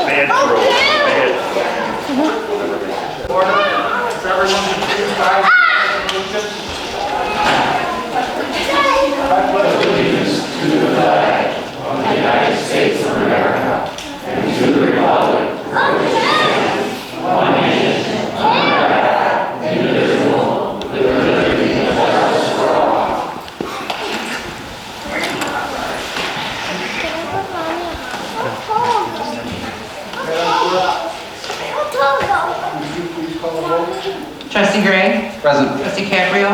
Bad throw. Bad. Order. Everyone please rise. I pledge allegiance to the flag of the United States of America and to the republic for which it stands, one nation, under God, indivisible, with liberty and justice for all. Trustee Gray? Present. Trustee Caprio?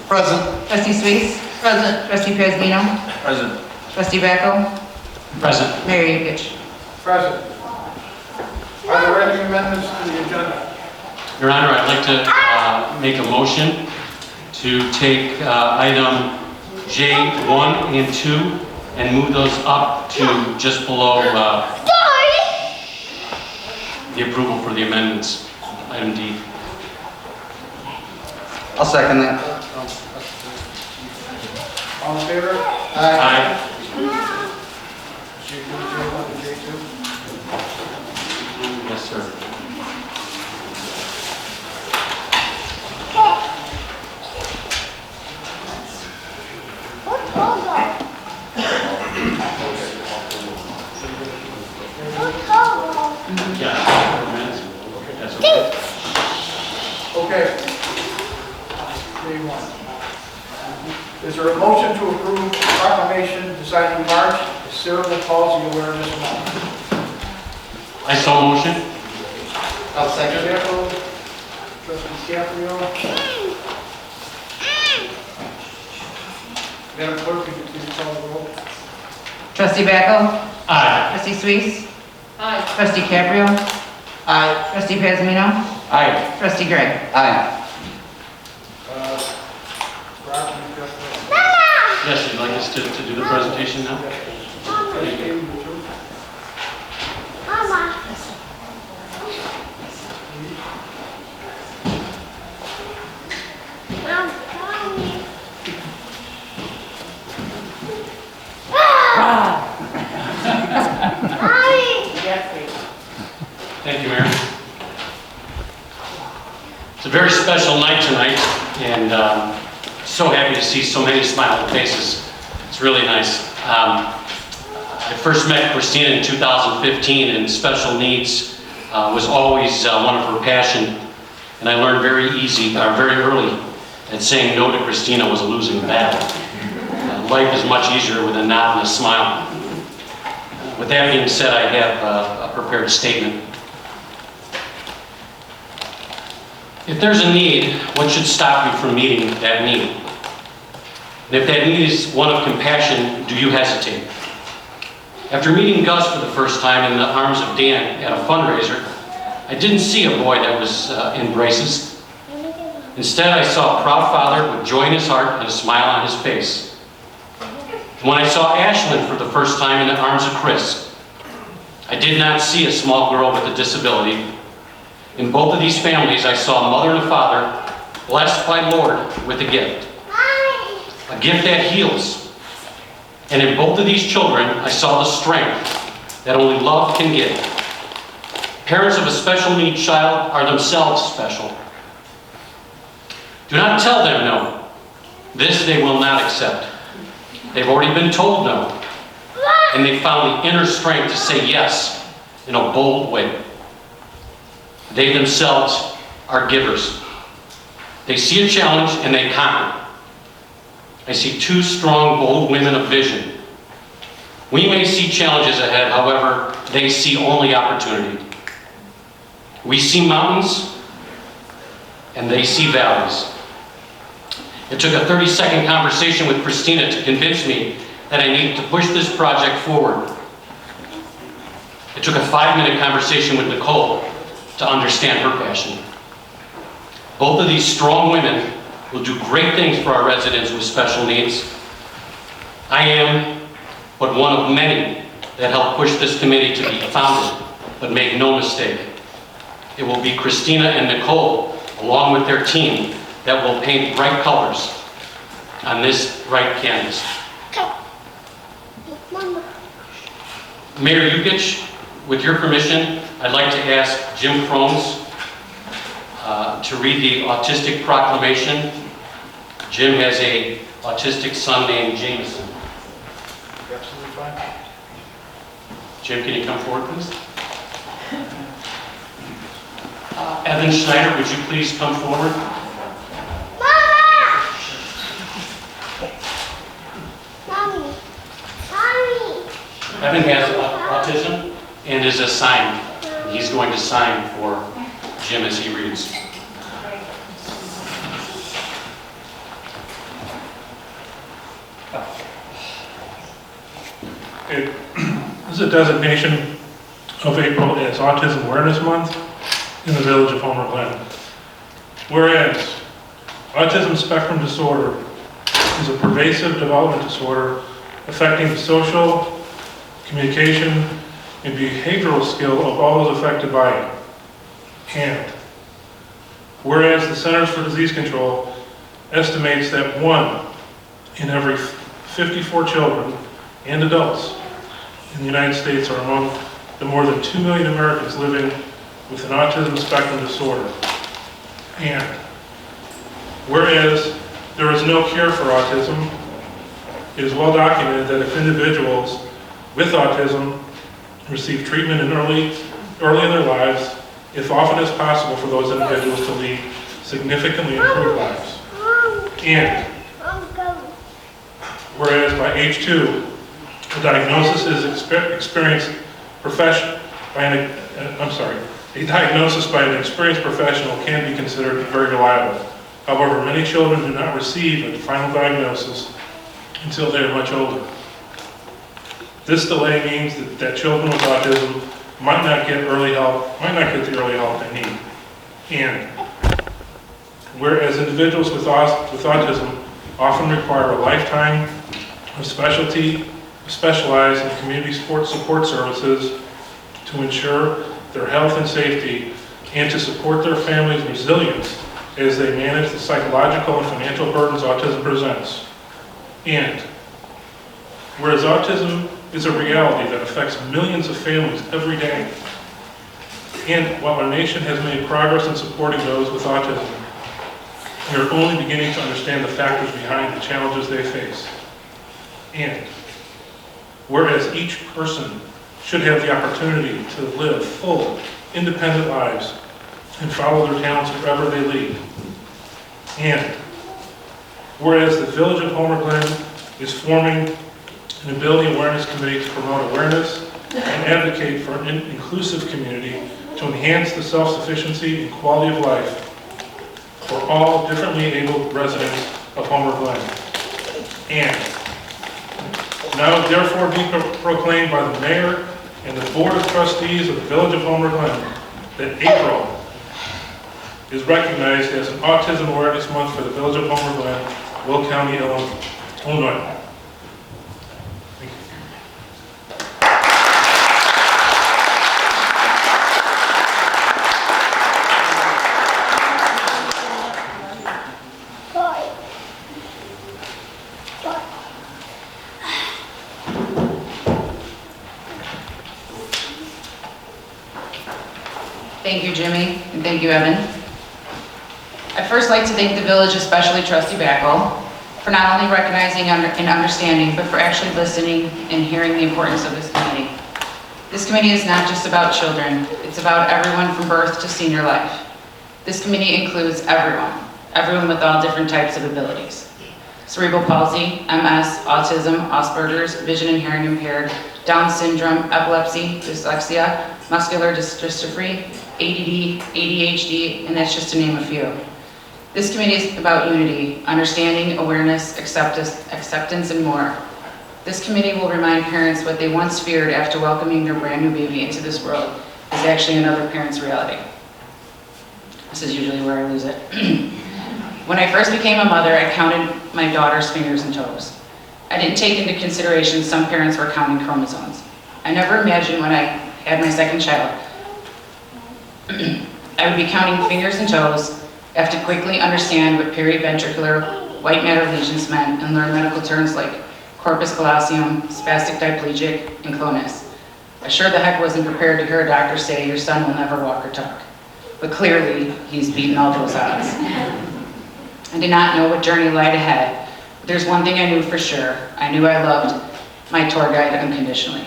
Present. Trustee Suisse? Present. Trustee Pazmino? Present. Trustee Bacco? Present. Mayor Yukich? Present. Are there any amendments to the agenda? Your Honor, I'd like to make a motion to take item J1 and 2 and move those up to just below the approval for the amendments, item D. I'll second that. All in favor? Aye. J1 and J2. Yes, sir. Yeah. That's okay. Okay. J1. Is there a motion to approve proclamation designing March as Cerebral Palsy Awareness Month? I so motion. I'll second Trustee Bacco, Trustee Caprio. Madam Clerk, could you please call the roll? Trustee Bacco? Aye. Trustee Suisse? Aye. Trustee Caprio? Aye. Trustee Pazmino? Aye. Trustee Gray? Aye. Rob, you've got the- Yes, you'd like us to do the presentation now? Thank you. Thank you, Mayor. It's a very special night tonight, and so happy to see so many smiling faces. It's really nice. I first met Christina in 2015, and special needs was always one of her passion, and I learned very early that saying no to Christina was a losing battle. Life is much easier with a nod and a smile. With that being said, I have a prepared statement. If there's a need, what should stop you from meeting that need? And if that need is one of compassion, do you hesitate? After meeting Gus for the first time in the arms of Dan at a fundraiser, I didn't see a boy that was in braces. Instead, I saw a proud father with joy in his heart and a smile on his face. When I saw Ashlyn for the first time in the arms of Chris, I did not see a small girl with a disability. In both of these families, I saw a mother and a father blessed by Lord with a gift. A gift that heals. And in both of these children, I saw the strength that only love can give. Parents of a special needs child are themselves special. Do not tell them no. This they will not accept. They've already been told no. And they found the inner strength to say yes in a bold way. They themselves are givers. They see a challenge and they conquer. I see two strong, bold women of vision. We may see challenges ahead, however, they see only opportunity. We see mountains and they see valleys. It took a 30-second conversation with Christina to convince me that I needed to push this project forward. It took a 5-minute conversation with Nicole to understand her passion. Both of these strong women will do great things for our residents with special needs. I am but one of many that helped push this committee to be founded, but make no mistake, it will be Christina and Nicole, along with their team, that will paint bright colors on this bright canvas. Mayor Yukich, with your permission, I'd like to ask Jim Cromes to read the autistic proclamation. Jim has a autistic son named Jameson. Absolutely fine. Jim, can you come forward, please? Evan Schneider, would you please come forward? Evan has autism and is assigned. He's going to sign for Jim as he reads. Okay. This is a designation of April as Autism Awareness Month in the village of Homer Glen. Whereas autism spectrum disorder is a pervasive development disorder affecting the social, communication, and behavioral skill of all those affected by it. And whereas the Centers for Disease Control estimates that 1 in every 54 children and adults in the United States are among the more than 2 million Americans living with an autism spectrum disorder. And whereas there is no cure for autism, it is well documented that if individuals with autism receive treatment early in their lives, if often as possible for those individuals to lead significantly improved lives. And whereas by age 2, a diagnosis is experienced by an experienced professional can be considered very reliable. However, many children do not receive a final diagnosis until they are much older. This delay means that children with autism might not get the early help they need. And whereas individuals with autism often require a lifetime of specialized and community support services to ensure their health and safety and to support their families' resilience as they manage the psychological and financial burdens autism presents. And whereas autism is a reality that affects millions of families every day, and while our nation has made progress in supporting those with autism, we are only beginning to understand the factors behind the challenges they face. And whereas each person should have the opportunity to live full, independent lives and follow their talents wherever they lead. And whereas the Village of Homer Glen is forming an Ability Awareness Committee to promote awareness and advocate for an inclusive community to enhance the self-sufficiency and quality of life for all differently abled residents of Homer Glen. And now therefore be proclaimed by the Mayor and the Board of Trustees of the Village of Homer Glen that April is recognized as an Autism Awareness Month for the Village of Homer Glen, Will County, Illinois. Thank you, Jimmy, and thank you, Evan. I'd first like to thank the village, especially Trustee Backel, for not only recognizing and understanding, but for actually listening and hearing the importance of this committee. This committee is not just about children, it's about everyone from birth to senior life. This committee includes everyone with all different types of abilities. Cerebral palsy, MS, autism, Asperger's, vision and hearing impaired, Down syndrome, epilepsy, dyslexia, muscular dystrophy, ADD, ADHD, and that's just to name a few. This committee is about unity, understanding, awareness, acceptance, and more. This committee will remind parents what they once feared after welcoming their brand new baby into this world is actually another parent's reality. This is usually where I lose it. When I first became a mother, I counted my daughter's fingers and toes. I didn't take into consideration some parents were counting chromosomes. I never imagined when I had my second child, I would be counting fingers and toes, have to quickly understand what periventricular white matter lesions meant and learn medical terms like corpus callosum, spastic diplegic, and clonus. I sure the heck wasn't prepared to hear a doctor say your son will never walk or talk. But clearly, he's beaten all those odds. I did not know what journey lied ahead, but there's one thing I knew for sure. I knew I loved my tour guide unconditionally.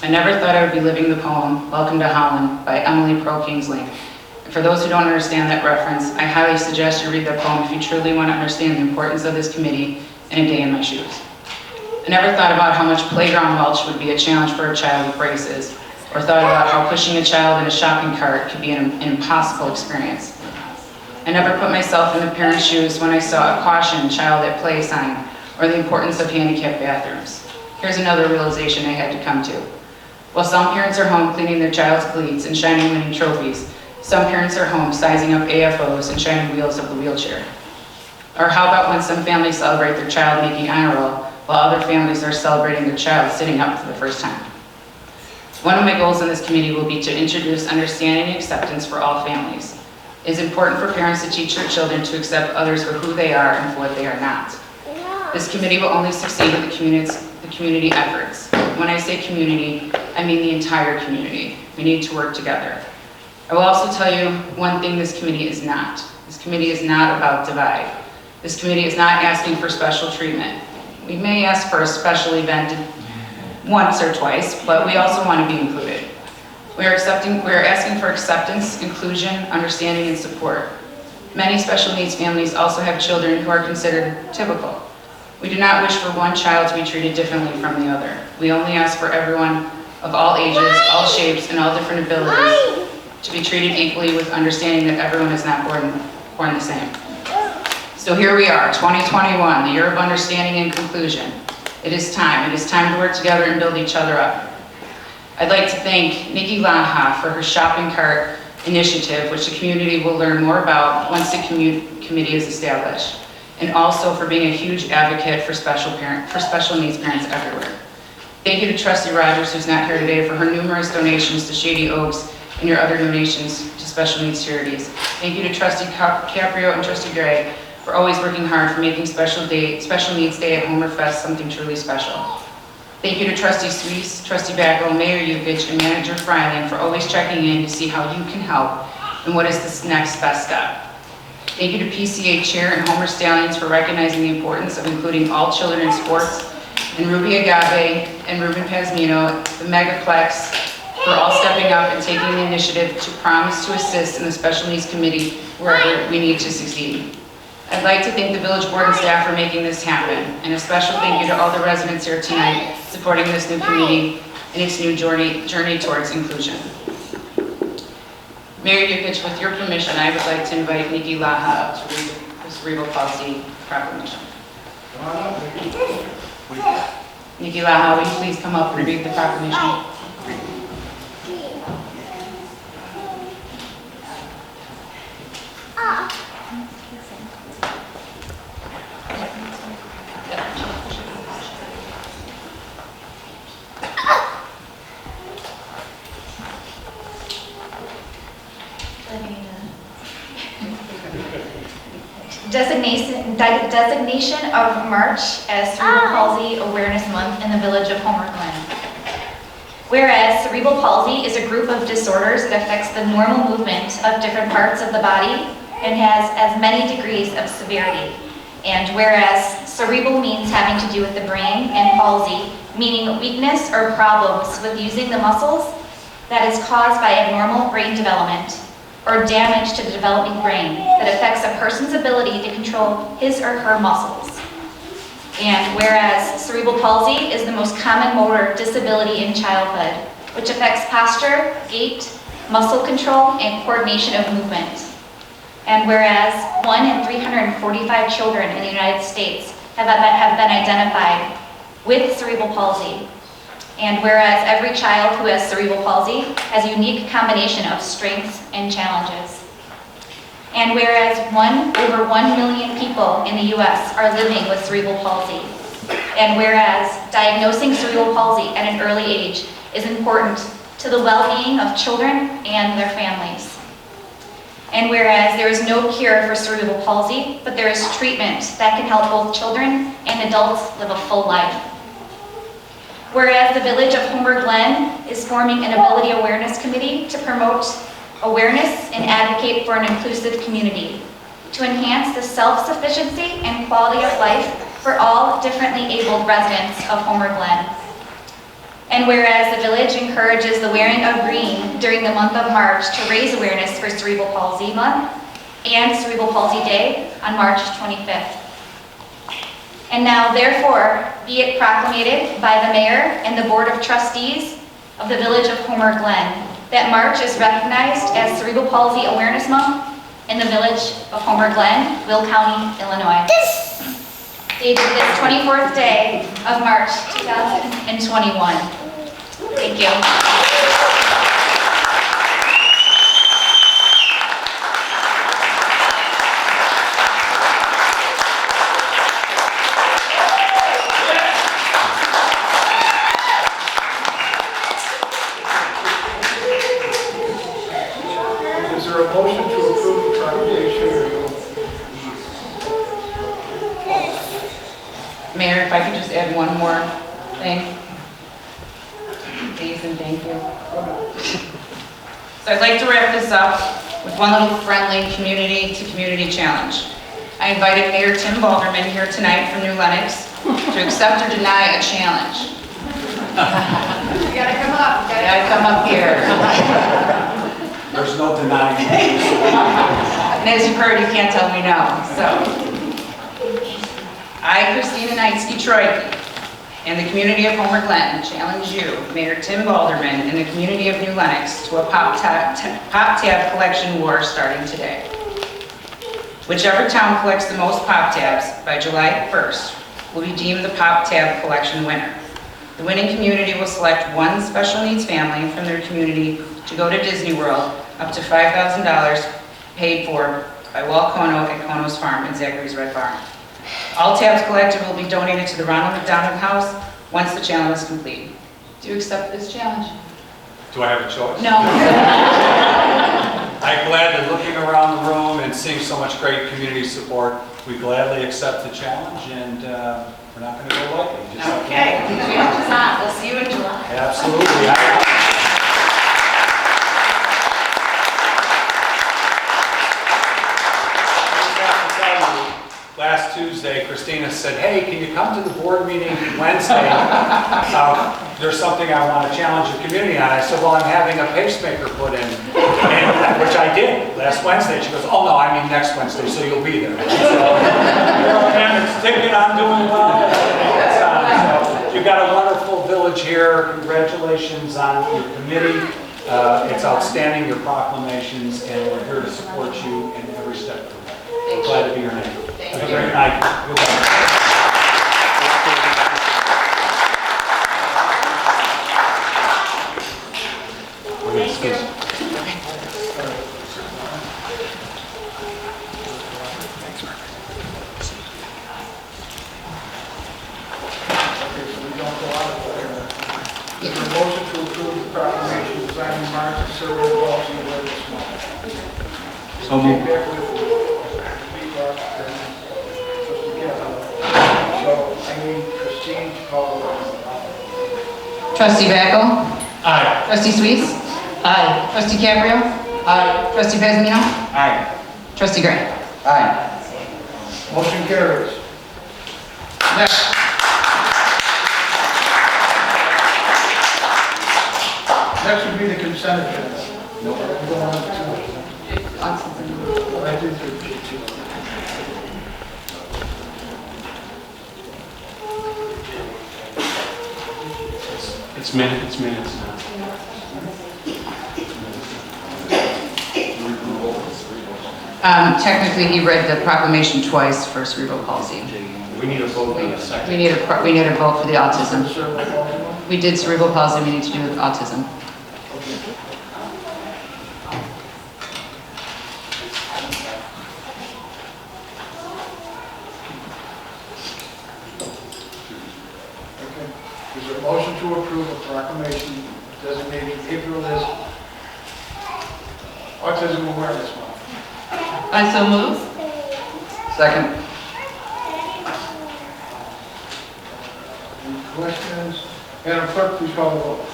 I never thought I would be living the poem, Welcome to Holland, by Emily Pearl Kingsley. And for those who don't understand that reference, I highly suggest you read that poem if you truly want to understand the importance of this committee and a day in my shoes. I never thought about how much playground mulch would be a challenge for a child with braces, or thought about how pushing a child in a shopping cart could be an impossible experience. I never put myself in the parent's shoes when I saw a caution child at play sign, or the importance of handicapped bathrooms. Here's another realization I had to come to. While some parents are home cleaning their child's cleats and shining winning trophies, some parents are home sizing up AFOs and shining wheels of the wheelchair. Or how about when some families celebrate their child making honor roll, while other families are celebrating their child sitting up for the first time. One of my goals in this committee will be to introduce understanding and acceptance for all families. It is important for parents to teach their children to accept others for who they are and for what they are not. This committee will only succeed with the community efforts. When I say community, I mean the entire community. We need to work together. I will also tell you one thing this committee is not. This committee is not about divide. This committee is not asking for special treatment. We may ask for a special event once or twice, but we also want to be included. We are asking for acceptance, inclusion, understanding, and support. Many special needs families also have children who are considered typical. We do not wish for one child to be treated differently from the other. We only ask for everyone of all ages, all shapes, and all different abilities to be treated equally with understanding that everyone is not born the same. So here we are, 2021, the year of understanding and conclusion. It is time to work together and build each other up. I'd like to thank Nikki Laha for her shopping cart initiative, which the community will learn more about once the committee is established, and also for being a huge advocate for special needs parents everywhere. Thank you to Trustee Rogers, who's not here today, for her numerous donations to Shady Oaks and your other donations to special needs charities. Thank you to Trustee Caprio and Trustee Gray for always working hard for making Special Needs Day at Homer Fest something truly special. Thank you to Trustee Suisse, Trustee Backel, Mayor Yukich, and Manager Freiling for always checking in to see how you can help and what is this next best step. Thank you to PCA Chair and Homer Stallions for recognizing the importance of including all children in sports, and Ruby Agave and Ruben Pazmino, the Megaplex, for all stepping up and taking the initiative to promise to assist in the Special Needs Committee wherever we need to succeed. I'd like to thank the village board and staff for making this happen, and a special thank you to all the residents here tonight supporting this new community and its new journey towards inclusion. Mayor Yukich, with your permission, I would like to invite Nikki Laha up to read the Cerebral Palsy Proclamation. Nikki Laha, will you please come up and read the proclamation? Designation of March as Cerebral Palsy Awareness Month in the village of Homer, Glen. Whereas cerebral palsy is a group of disorders that affects the normal movement of different parts of the body and has as many degrees of severity. And whereas cerebral means having to do with the brain and palsy, meaning weakness or problems with using the muscles that is caused by abnormal brain development or damage to the developing brain that affects a person's ability to control his or her muscles. And whereas cerebral palsy is the most common motor disability in childhood, which affects posture, gait, muscle control, and coordination of movement. And whereas 1 in 345 children in the United States have been identified with cerebral palsy. And whereas every child who has cerebral palsy has a unique combination of strengths and challenges. And whereas over 1 million people in the US are living with cerebral palsy. And whereas diagnosing cerebral palsy at an early age is important to the well-being of children and their families. And whereas there is no cure for cerebral palsy, but there is treatment that can help both children and adults live a full life. Whereas the Village of Homer Glen is forming an Ability Awareness Committee to promote awareness and advocate for an inclusive community, to enhance the self-sufficiency and quality of life for all differently abled residents of Homer Glen. And whereas the village encourages the wearing of green during the month of March to raise awareness for Cerebral Palsy Month and Cerebral Palsy Day on March 25th. And now, therefore, be it proclamated by the Mayor and the Board of Trustees of the Village of Homer Glen that March is recognized as Cerebral Palsy Awareness Month in the Village of Homer Glen, Will County, Illinois. Dated this 24th day of March 2021. Thank you. Is there a motion to approve the proclamation? Mayor, if I could just add one more thing. Please and thank you. So I'd like to wrap this up with one little friendly community-to-community challenge. I invited Mayor Tim Balderman here tonight from New Lenox to accept or deny a challenge. You gotta come up. You gotta come up here. There's no denying. And as you've heard, you can't tell me no, so. I, Christina Knightsky-Troike, and the community of Homer Glen challenge you, Mayor Tim Balderman, and the community of New Lenox to a pop tab collection war starting today. Whichever town collects the most pop tabs by July 1st will be deemed the pop tab collection winner. The winning community will select one special needs family from their community to go to Disney World, up to $5,000 paid for by Walt Kono at Kono's Farm in Zachary's Red Barn. All tabs collected will be donated to the Ronald McDonald House once the challenge is complete. Do you accept this challenge? Do I have a choice? No. I'm glad that looking around the room and seeing so much great community support, we gladly accept the challenge, and we're not going to go lightly. Just like Okay, the challenge is on. We'll see you in July. Absolutely. Last Tuesday, Christina said, "Hey, can you come to the board meeting Wednesday? There's something I want to challenge the community on." I said, "Well, I'm having a pacemaker put in," and, which I did last Wednesday. She goes, "Oh no, I mean next Wednesday, so you'll be there." So, and it's thinking I'm doing well. So, you've got a wonderful village here. Congratulations on your committee. It's outstanding, your proclamations, and we're here to support you in every step of the way. Glad to be your neighbor. Have a great night. Goodbye. Is there a motion to approve the proclamation designing March as Cerebral Palsy Awareness Month? So moved. Back with feedback and trustee Kavanaugh. So I need Christine to call the roll. Trustee Backel? Aye. Trustee Sweets? Aye. Trustee Cabrio? Aye. Trustee Bezmino? Aye. Trustee Gray? Aye. Motion carries. Next would be the consent agenda. No, we don't want to do it. I did do it. It's minutes now. Technically, he read the proclamation twice for cerebral palsy. We need a vote in a second. We need a vote for the autism. Cerebral Palsy Month? We did cerebral palsy, we need to do with autism. Okay. Is there a motion to approve a proclamation designating April as Autism Awareness Month? I so move. Second. Any questions? Madam Clerk, please call the roll.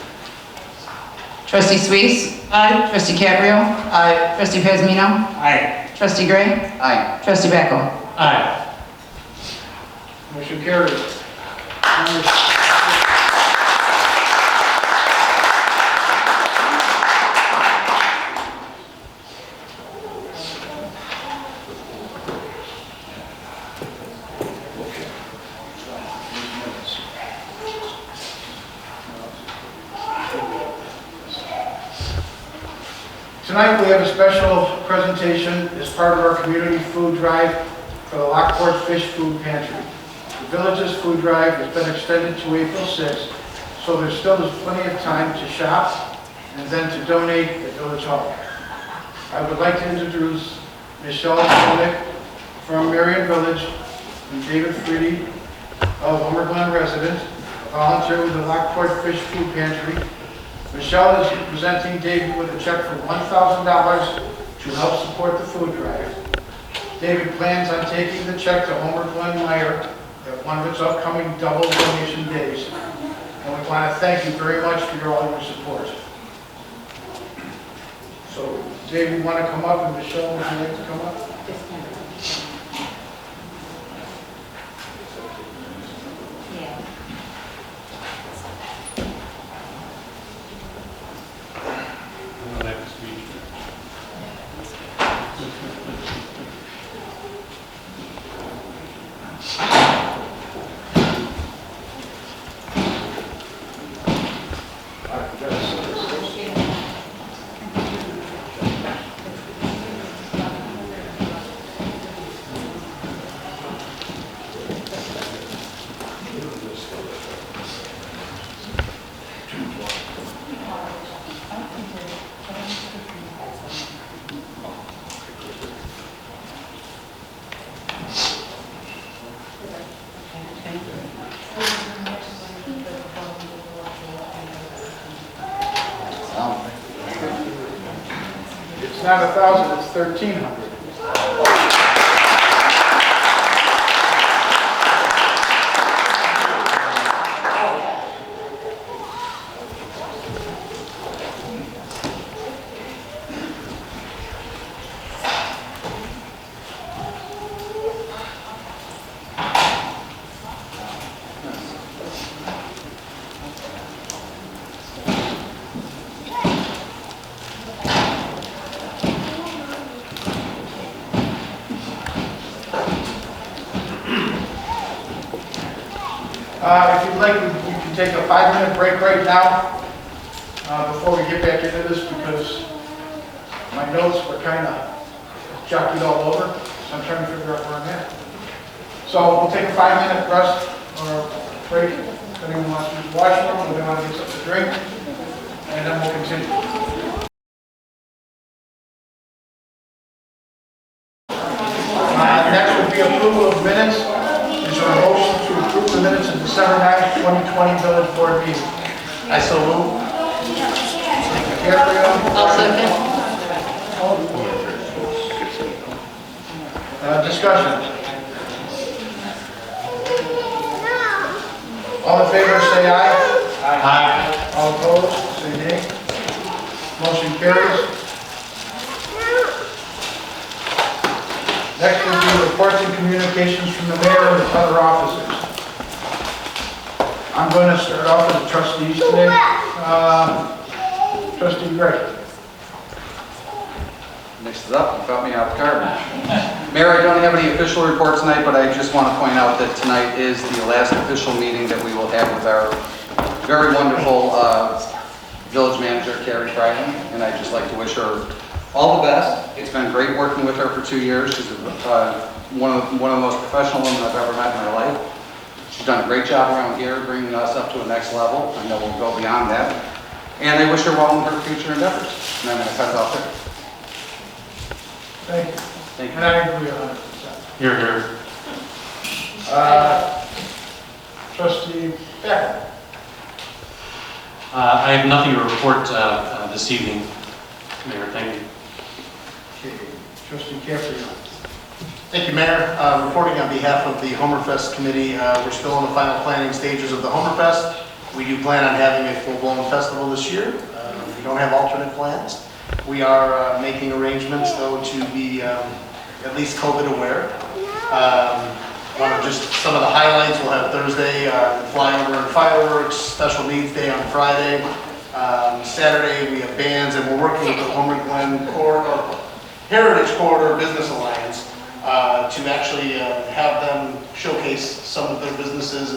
Trustee Suisse? Aye. Trustee Caprio? Aye. Trustee Pezmino? Aye. Trustee Gray? Aye. Trustee Backel? Aye. Motion carries. Tonight, we have a special presentation as part of our community food drive for the Lockport Fish Food Pantry. The village's food drive has been extended to April 6th, so there still is plenty of time to shop and then to donate at Village Hall. I would like to introduce Michelle Skolnick from Marion Village and David Freedy of Homer Glen resident, a volunteer with the Lockport Fish Food Pantry. Michelle is presenting David with a check for $1,000 to help support the food drive. David plans on taking the check to Homer Glen Meyer at one of its upcoming double donation days. And we want to thank you very much for all your support. So, David, you want to come up, and Michelle, would you like to come up? It's not 1,000, it's 1,300. If you'd like, we can take a 5-minute break right now before we get back into this, because my notes were kind of jockeyed all over, so I'm trying to figure out where I'm at. So we'll take a 5-minute rest or break. If anyone wants to use the washroom, or they want to get something to drink, and then we'll continue. Next would be approval of minutes. Is there a motion to approve the minutes of December 9th, 2020 Village Board meeting? I so move. Gabriel? I'll second. Discussion. All in favor, say aye. Aye. All opposed, say nay. Motion carries. Next will be reports and communications from the mayor and other officers. I'm going to start off with the trustees today. Trustee Gray. Mixed it up, you caught me off guard. Mayor, I don't have any official report tonight, but I just want to point out that tonight is the last official meeting that we will have with our very wonderful village manager, Carrie Friday, and I'd just like to wish her all the best. It's been great working with her for 2 years. She's one of the most professional women I've ever met in my life. She's done a great job around here, bringing us up to the next level. I know we'll go beyond that. And I wish her well in her future endeavors. And I'm going to cut it off there. Thank you. Thank you. And I agree 100%. Here, here. Trustee Becker. I have nothing to report this evening, Mayor. Thank you. Okay. Trustee Caprio. Thank you, Mayor. Reporting on behalf of the Homerfest Committee, we're still in the final planning stages of the Homerfest. We do plan on having a full-blown festival this year. We don't have alternate plans. We are making arrangements, though, to be at least COVID aware. Just some of the highlights, we'll have Thursday, flyover and fireworks, special needs day on Friday. Saturday, we have bands, and we're working with the Homer Glen Heritage Corridor Business Alliance to actually have them showcase some of their businesses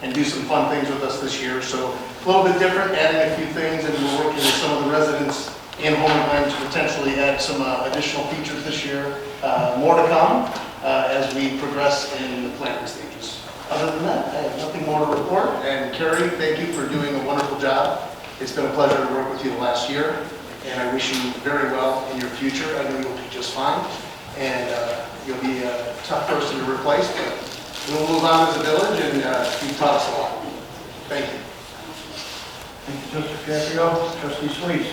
and do some fun things with us this year. So a little bit different, adding a few things, and we're working with some of the residents in Homer Glen to potentially add some additional features this year. More to come as we progress in the planning stages. Other than that, I have nothing more to report. And Carrie, thank you for doing a wonderful job. It's been a pleasure to work with you the last year, and I wish you very well in your future. I know you'll be just fine, and you'll be a tough person to replace, but we'll move on as a village, and you've taught us a lot. Thank you. Thank you, Trustee Caprio. Trustee Sweet.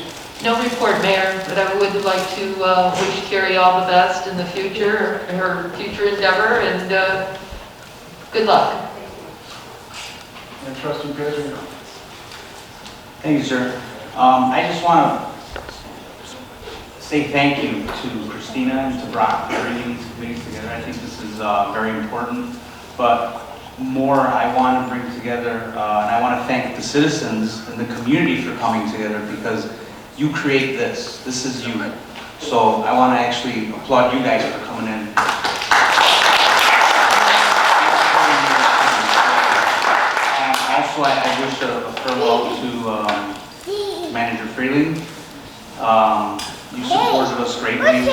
No report, Mayor, but I would like to wish Carrie all the best in the future, her future endeavor, and good luck. And Trustee Caprio. Thank you, sir. I just want to say thank you to Christina and to Brock for bringing these committees together. I think this is very important, but more I want to bring together, and I want to thank the citizens and the community for coming together, because you create this. This is you. So I want to actually applaud you guys for coming in. Also, I wish a farewell to Manager Freeling. You supported us greatly, and I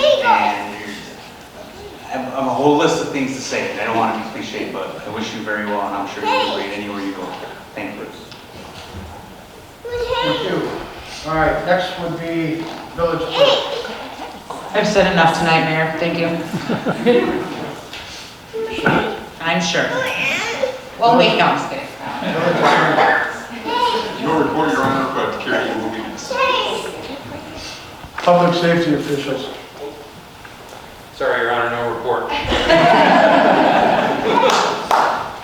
have a whole list of things to say. I don't want to be cliche, but I wish you very well, and I'm sure you'll do great anywhere you go. Thank you. Thank you. All right, next would be Village Clerk. I've said enough tonight, Mayor. Thank you. I'm sure. Well, wait, no, I'm just kidding. Village Attorney. No report, Your Honor, but Carrie will be missed. Public safety officials. Sorry, Your Honor, no report.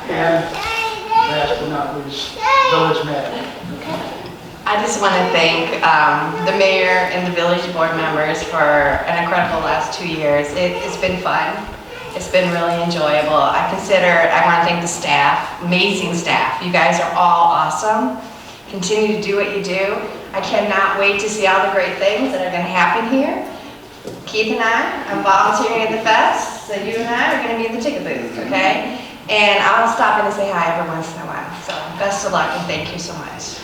And last but not least, Village Manager. I just want to thank the mayor and the village board members for an incredible last 2 years. It's been fun. It's been really enjoyable. I want to thank the staff, amazing staff. You guys are all awesome. Continue to do what you do. I cannot wait to see all the great things that are going to happen here. Keith and I'm volunteering at the fest, so you and I are going to be in the ticket booth, okay? And I'll stop in and say hi every once in a while. So best of luck and thank you so much.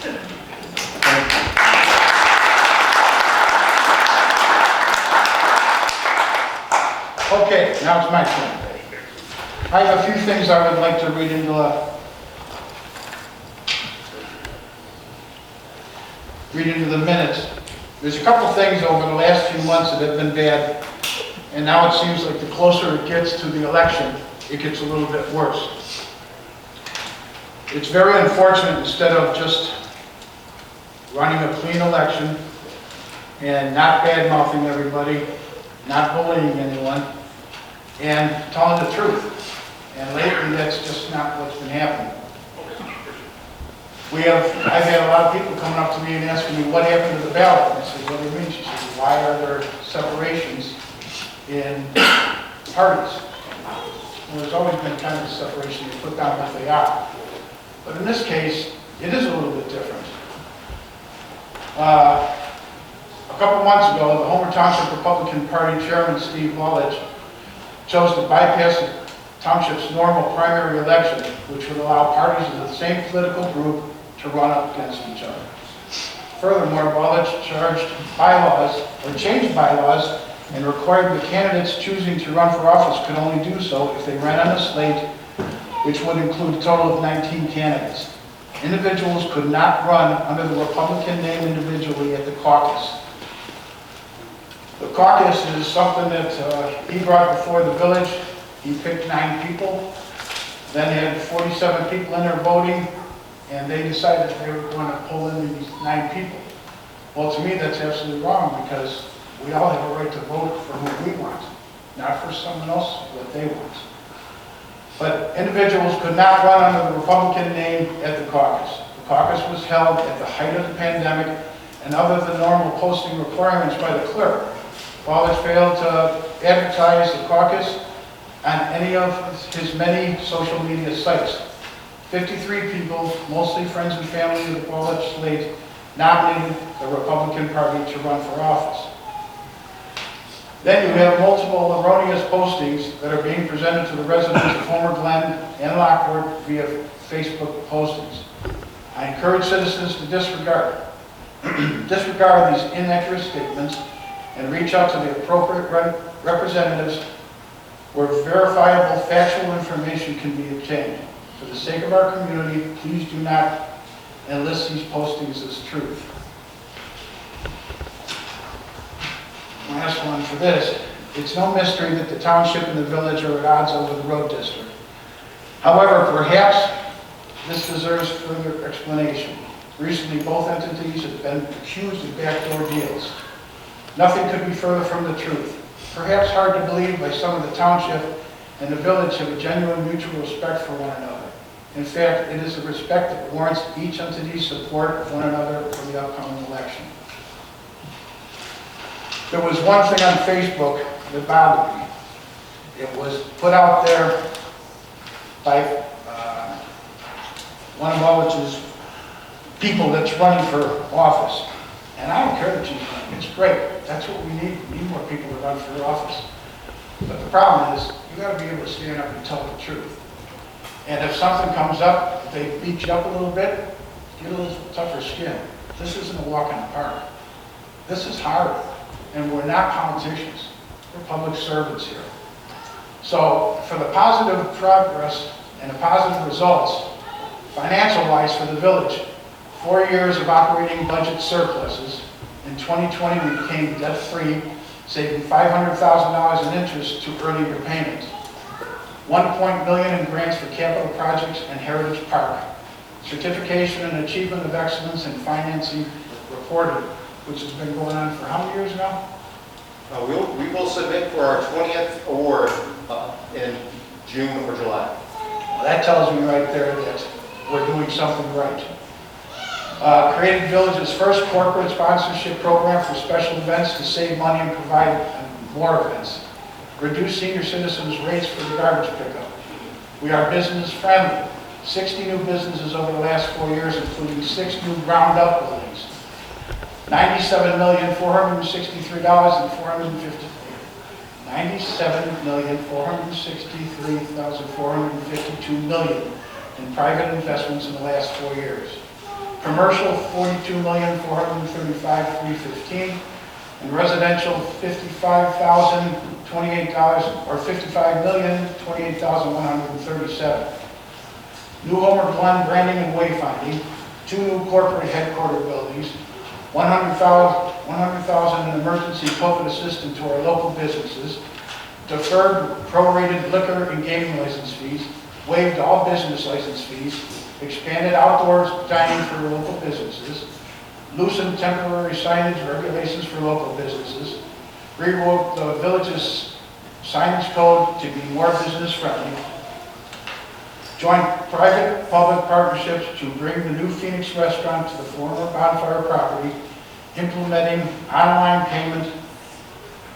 Okay, now it's my turn. I have a few things I would like to read into the minutes. There's a couple things over the last few months that have been bad, and now it seems like the closer it gets to the election, it gets a little bit worse. It's very unfortunate, instead of just running a clean election and not bad-mouthing everybody, not bullying anyone, and telling the truth. And lately, that's just not what's been happening. I've had a lot of people coming up to me and asking me what happened to the ballot. And I said, what do you mean? She said, why are there separations in parties? Well, there's always been kind of a separation. They put down what they are. But in this case, it is a little bit different. A couple months ago, the Homer Township Republican Party Chairman, Steve Wallich, chose to bypass the township's normal primary election, which would allow parties of the same political group to run up against each other. Furthermore, Wallich changed bylaws and required the candidates choosing to run for office could only do so if they ran on a slate, which would include a total of 19 candidates. Individuals could not run under the Republican name individually at the caucus. The caucus is something that he brought before the village. He picked 9 people, then had 47 people in there voting, and they decided they were going to pull in these 9 people. Well, to me, that's absolutely wrong, because we all have a right to vote for who we want, not for someone else what they want. But individuals could not run under the Republican name at the caucus. The caucus was held at the height of the pandemic and other than normal posting requirements by the clerk. Ballage failed to advertise the caucus on any of his many social media sites. 53 people, mostly friends and family of the Ballage slate, nominated the Republican Party to run for office. Then you have multiple erroneous postings that are being presented to the residents of Homer Glen and Lockport via Facebook postings. I encourage citizens to disregard these inaccurate statements and reach out to the appropriate representatives where verifiable factual information can be obtained. For the sake of our community, please do not enlist these postings as truth. Last one for this. It's no mystery that the township and the village are at odds over the road district. However, perhaps this deserves further explanation. Recently, both entities have been accused of backdoor deals. Nothing could be further from the truth. Perhaps hard to believe by some of the township and the village have a genuine mutual respect for one another. In fact, it is a respect that warrants each entity's support of one another for the upcoming election. There was one thing on Facebook that bothered me. It was put out there by one of Mullich's people that's running for office. And I don't care that she's running. It's great. That's what we need. We need more people to run for office. But the problem is, you got to be able to stand up and tell the truth. And if something comes up, if they beat you up a little bit, get a little tougher skin. This isn't a walk in the park. This is hard. And we're not politicians. We're public servants here. So for the positive progress and the positive results, financial-wise for the village, 4 years of operating budget surpluses. In 2020, we became debt-free, saving $500,000 in interest to early repayment. $1 million in grants for capital projects and Heritage Park. Certification and Achievement of Excellence in Financing reported, which has been going on for how many years now? We will submit for our 20th award in June or July. Well, that tells me right there that we're doing something right. Created Village's first corporate sponsorship program for special events to save money and provide more events. Reduce senior citizens' rates for the garbage pickup. We are business friendly. 60 new businesses over the last 4 years, including 6 new ground-up buildings. $97,463,452 in private investments in the last 4 years. Commercial, $42,435,315, and residential, $55,028 or $55,028,137. New Homer Glen branding and wayfinding, 2 new corporate headquarter buildings, $100,000 in emergency COVID assistance to our local businesses, deferred prorated liquor and gaming license fees, waived all business license fees, expanded outdoors dining for local businesses, loosened temporary signage regulations for local businesses, rewrote the village's signage code to be more business friendly, joined private-public partnerships to bring the new Phoenix restaurant to the former bonfire property, implementing online payment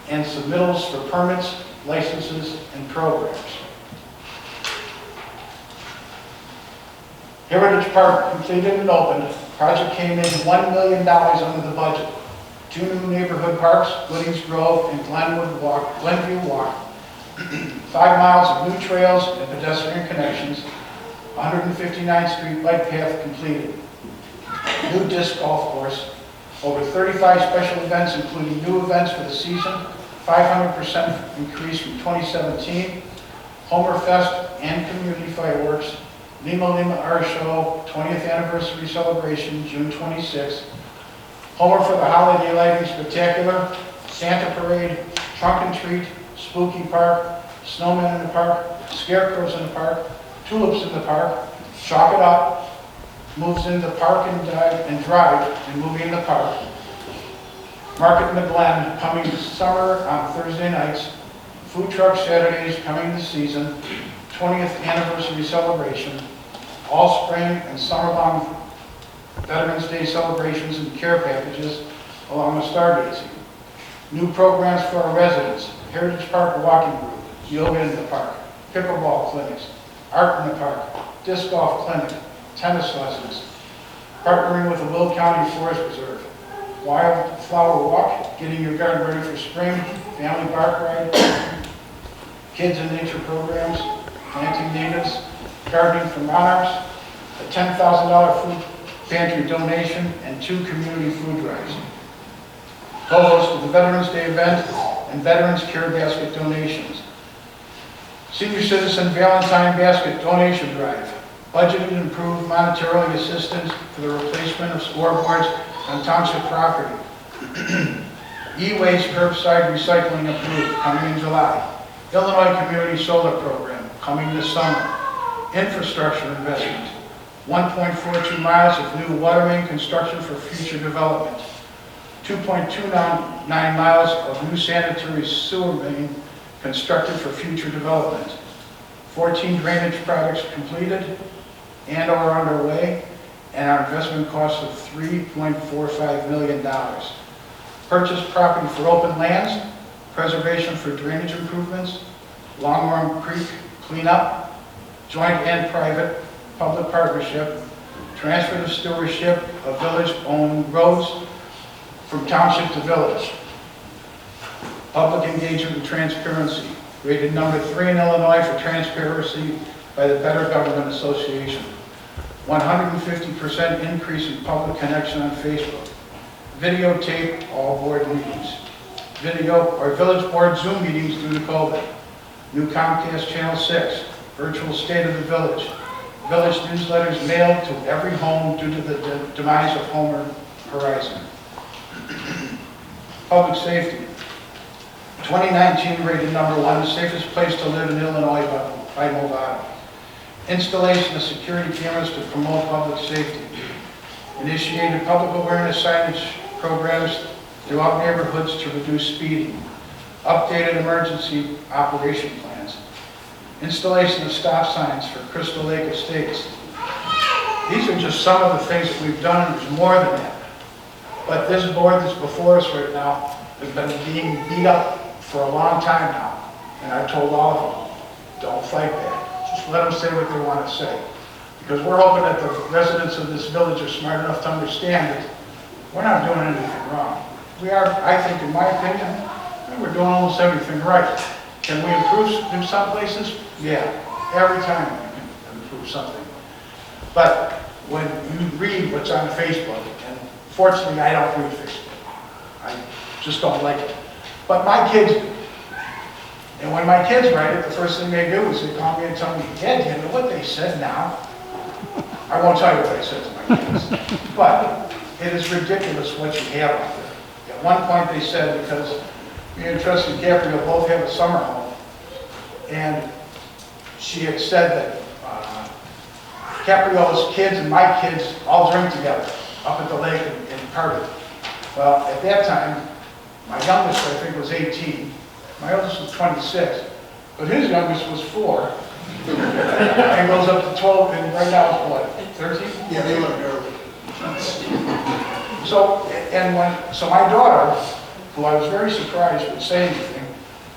and submittals for permits, licenses, and programs. Heritage Park completed and opened. Project came in $1 million under the budget. 2 new neighborhood parks, Goodings Grove and Glenview Walk. 5 miles of new trails and pedestrian connections. 159th Street bike path completed. New disc golf course. Over 35 special events, including new events for the season. 500% increase from 2017. Homer Fest and community fireworks. Lima Lima Art Show, 20th anniversary celebration, June 26th. Homer for the Holiday Lighting Spectacular, Santa Parade, Trunk and Treat, Spooky Park, Snowmen in the Park, Scarecrows in the Park, Tulips in the Park, Chalk It Up, moves into the park and drive, and moving in the park. Market in the Glen, coming this summer on Thursday nights. Food truck Saturdays coming this season. 20th anniversary celebration. All spring and summer-long Veterans Day celebrations and care packages along with stargazing. New programs for our residents, Heritage Park Walking Group, yoga in the park, pickleball clinics, art in the park, disc golf clinic, tennis lessons, partnering with the Will County Forest Reserve, wildflower walk, getting your garden ready for spring, family park ride, kids in nature programs, planting natives, gardening for monarchs, a $10,000 food pantry donation, and 2 community food drives. Co-host of the Veterans Day event and Veterans Care Basket donations. Senior Citizen Valentine Basket donation drive. Budgeted and approved monetarily assistance for the replacement of scoreboards on township property. E-waste curbside recycling approved, coming in July. Illinois Community Solar Program, coming this summer. Infrastructure investment. 1.42 miles of new water main construction for future development. 2.29 miles of new sanitary sewer main constructed for future development. 14 drainage projects completed and are underway, and our investment cost of $3.45 million. Purchase property for open lands, preservation for drainage improvements, Longworm Creek cleanup, joint and private public partnership, transfer the stewardship of village-owned roads from township to village. Public engagement and transparency, rated number 3 in Illinois for transparency by the Better Government Association. 150% increase in public connection on Facebook. Videotape all board meetings. Video or village board Zoom meetings due to COVID. New Comcast Channel 6. Virtual State of the Village. Village newsletters mailed to every home due to the demise of Homer Horizon. Public safety. 2019 rated number 1, the safest place to live in Illinois by Movado. Installation of security cameras to promote public safety. Initiated public awareness signage programs throughout neighborhoods to reduce speeding. Updated emergency operation plans. Installation of stop signs for Crystal Lake Estates. These are just some of the things that we've done, and there's more than that. But this board that's before us right now has been being beat up for a long time now. And I told all of them, don't fight back. Just let them say what they want to say. Because we're hoping that the residents of this village are smart enough to understand that we're not doing anything wrong. We are, I think, in my opinion, we're doing almost everything right. Can we improve in some places? Yeah, every time we can improve something. But when you read what's on Facebook, and fortunately I don't read Facebook. I just don't like it. But my kids do. And when my kids write it, the first thing they do is they call me and tell me, Dad, do you know what they said now? I won't tell you what I said to my kids. But it is ridiculous what you have out there. At one point they said, because me and Trustee Gabriel both have a summer home, and she had said that Capriola's kids and my kids all drink together up at the lake and party. Well, at that time, my youngest, I think, was 18. My oldest was 26. But his youngest was 4. And goes up to 12, and right now it's what, 13? Yeah, they look early. So my daughter, who I was very surprised would say anything,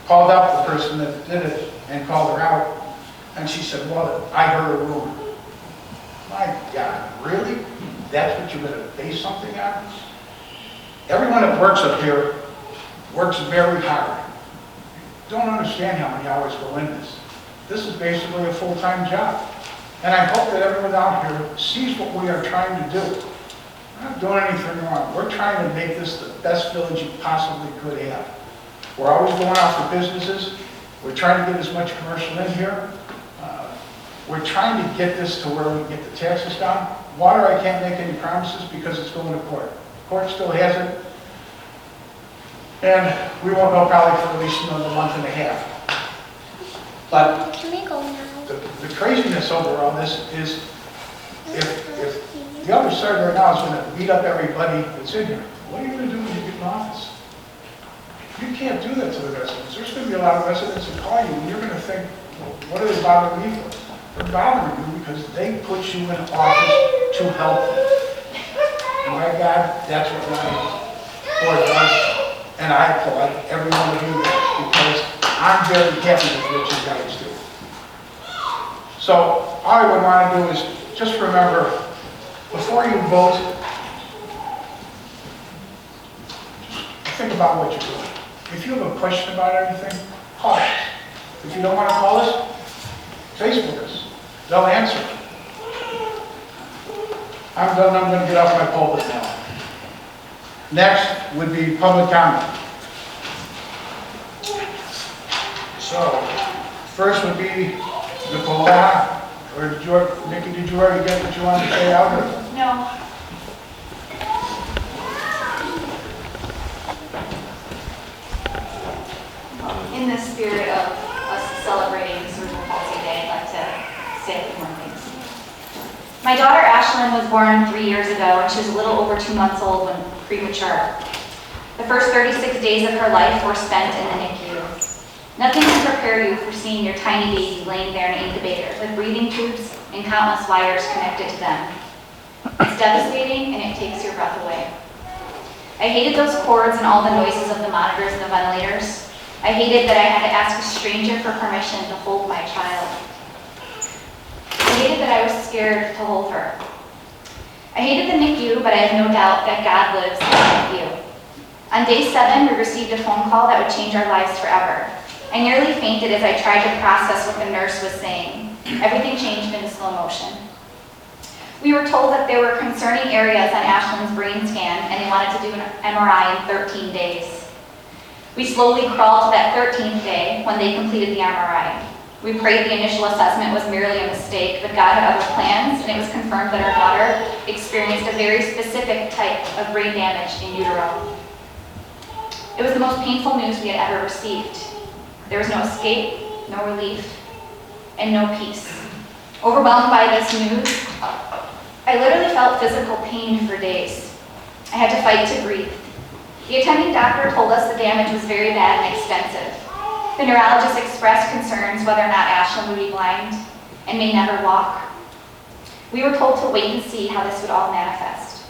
called up the person that did it and called her out. And she said, well, I heard a rumor. My God, really? That's what you're going to base something on? Everyone that works up here works very hard. Don't understand how many hours go in this. This is basically a full-time job. And I hope that everyone out here sees what we are trying to do. We're not doing anything wrong. We're trying to make this the best village you possibly could have. We're always going out for businesses. We're trying to get as much commercial in here. We're trying to get this to where we can get the taxes down. Water, I can't make any promises because it's going to court. Court still has it. And we won't know probably for at least another month and a half. But the craziness over all this is if the other side right now is going to beat up everybody that's in here, what are you going to do when you get in office? You can't do that to the residents. There's going to be a lot of residents that call you and you're going to think, well, what are they bothering me for? They're bothering you because they put you in office to help them. My God, that's what my board does. And I applaud every one of you because I'm very happy with what you guys do. So all I would want to do is just remember, before you vote, think about what you're doing. If you have a question about anything, call us. If you don't want to call us, Facebook us. They'll answer. I'm done. I'm going to get off my pulpit now. Next would be public comment. So, first would be Nicola, or Nikki, did you already get what you wanted to say out? Or? No. In the spirit of us celebrating Cerebral Palsy Day, I'd like to say a few more things. My daughter Ashlyn was born 3 years ago, and she was a little over 2 months old when premature. The first 36 days of her life were spent in the NICU. Nothing can prepare you for seeing your tiny baby laying there in an incubator with breathing tubes and countless wires connected to them. It's devastating, and it takes your breath away. I hated those cords and all the noises of the monitors and the ventilators. I hated that I had to ask a stranger for permission to hold my child. I hated that I was scared to hold her. I hated the NICU, but I have no doubt that God lives in the NICU. On day 7, we received a phone call that would change our lives forever. I nearly fainted as I tried to process what the nurse was saying. Everything changed into slow motion. We were told that there were concerning areas on Ashlyn's brain scan, and they wanted to do an MRI in 13 days. We slowly crawled to that 13th day when they completed the MRI. We prayed the initial assessment was merely a mistake, but God had other plans, and it was confirmed that our daughter experienced a very specific type of brain damage in utero. It was the most painful news we had ever received. There was no escape, no relief, and no peace. Overwhelmed by this news, I literally felt physical pain for days. I had to fight to breathe. The attending doctor told us the damage was very bad and extensive. The neurologist expressed concerns whether or not Ashlyn would be blind and may never walk. We were told to wait and see how this would all manifest.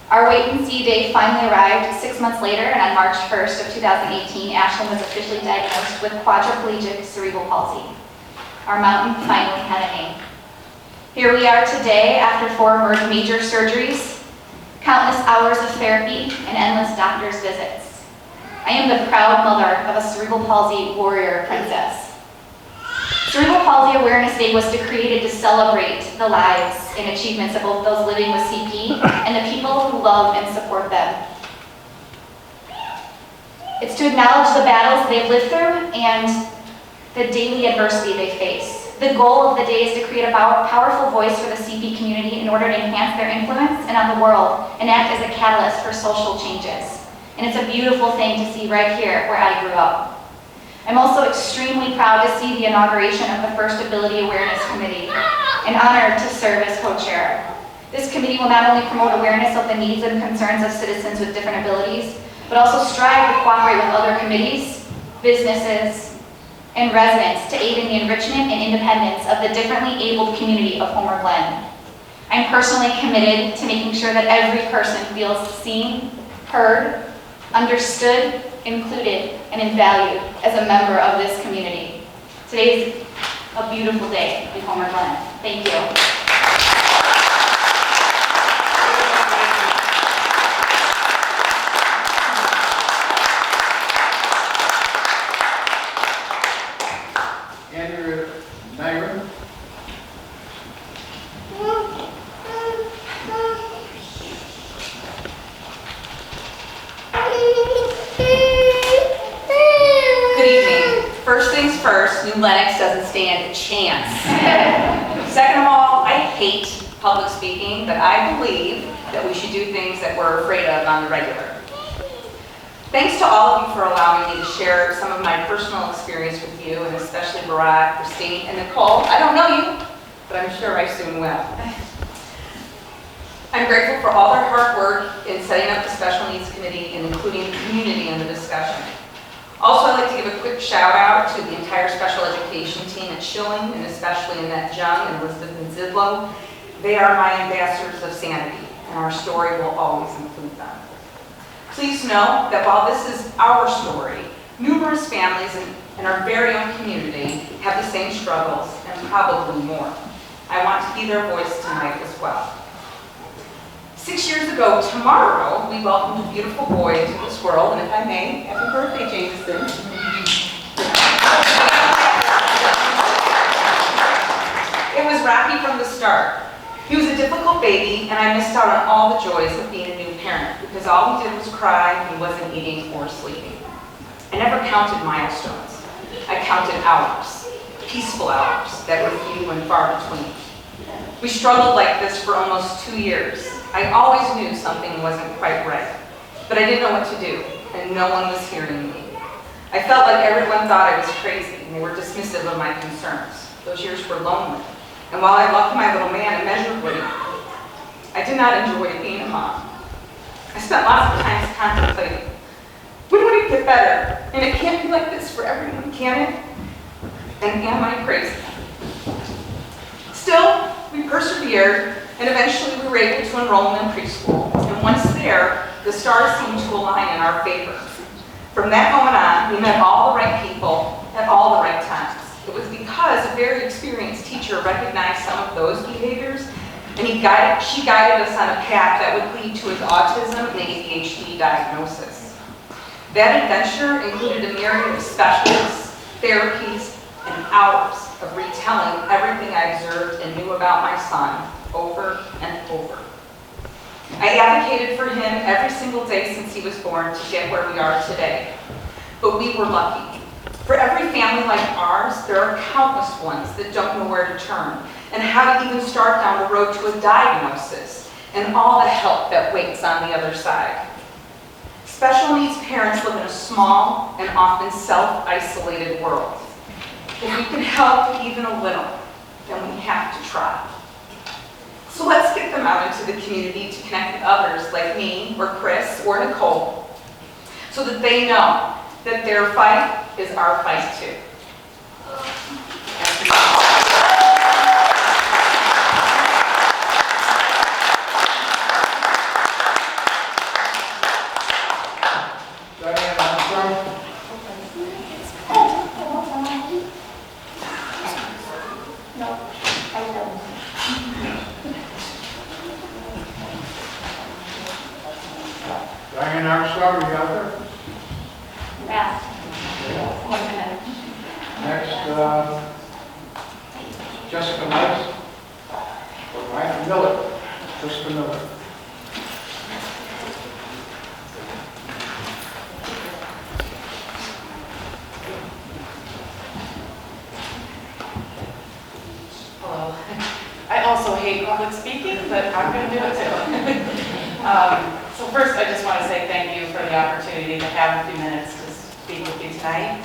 Our wait and see day finally arrived 6 months later, and on March 1st of 2018, Ashlyn was officially diagnosed with quadriplegic cerebral palsy. Our mountain finally had a name. Here we are today after 4 major surgeries, countless hours of therapy, and endless doctor's visits. I am the proud mother of a cerebral palsy warrior princess. Cerebral Palsy Awareness Day was created to celebrate the lives and achievements of both those living with CP and the people who love and support them. It's to acknowledge the battles they've lived through and the daily adversity they face. The goal of the day is to create a powerful voice for the CP community in order to enhance their influence and on the world and act as a catalyst for social changes. And it's a beautiful thing to see right here where I grew up. I'm also extremely proud to see the inauguration of the first Ability Awareness Committee, and honored to serve as co-chair. This committee will not only promote awareness of the needs and concerns of citizens with different abilities, but also strive to cooperate with other committees, businesses, and residents to aid in the enrichment and independence of the differently abled community of Homer Glen. I'm personally committed to making sure that every person feels seen, heard, understood, included, and valued as a member of this community. Today is a beautiful day in Homer Glen. Thank you. Lennox doesn't stand a chance. Second of all, I hate public speaking, but I believe that we should do things that we're afraid of on the regular. Thanks to all of you for allowing me to share some of my personal experience with you, and especially Barack, Christine, and Nicole. I don't know you, but I'm sure I soon will. I'm grateful for all their hard work in setting up the Special Needs Committee and including the community in the discussion. Also, I'd like to give a quick shout out to the entire special education team at Schilling, and especially Annette Jung and Elizabeth and Zidlow. They are my ambassadors of sanity. and our story will always include them. Please know that while this is our story, numerous families in our very own community have the same struggles and probably more. I want to be their voice tonight as well. 6 years ago tomorrow, we welcomed a beautiful boy into this world, and if I may, happy birthday, Jameson. It was rocky from the start. He was a difficult baby, and I missed out on all the joys of being a new parent because all he did was cry and he wasn't eating or sleeping. I never counted milestones. I counted hours, peaceful hours that were few and far between. We struggled like this for almost 2 years. I always knew something wasn't quite right, but I didn't know what to do, and no one was hearing me. I felt like everyone thought I was crazy, and they were dismissive of my concerns. Those years were lonely, and while I loved my little man immeasurably, I did not enjoy being a mom. I spent lots of time contemplating, when would it get better? And it can't be like this for everyone, can it? And am I crazy? Still, we persevered, and eventually we were able to enroll him in preschool. And once there, the stars seemed to align in our favor. From that moment on, we met all the right people at all the right times. It was because a very experienced teacher recognized some of those behaviors, and she guided us on a path that would lead to his autism and ADHD diagnosis. That adventure included a myriad of specialists, therapies, and hours of retelling everything I observed and knew about my son over and over. I advocated for him every single day since he was born to get where we are today. But we were lucky. For every family like ours, there are countless ones that don't know where to turn and how to even start down the road to a diagnosis and all the help that waits on the other side. Special needs parents live in a small and often self-isolated world. If we can help even a little, then we have to try. So let's get them out into the community to connect with others like me or Chris or Nicole so that they know that their fight is our fight too. Diane Armstrong, are you out there? Yeah. Next, Jessica Miles. Ryan Miller. Jessica Miller. Hello. I also hate public speaking, but I'm going to do it too. So first, I just want to say thank you for the opportunity to have a few minutes to speak with you tonight.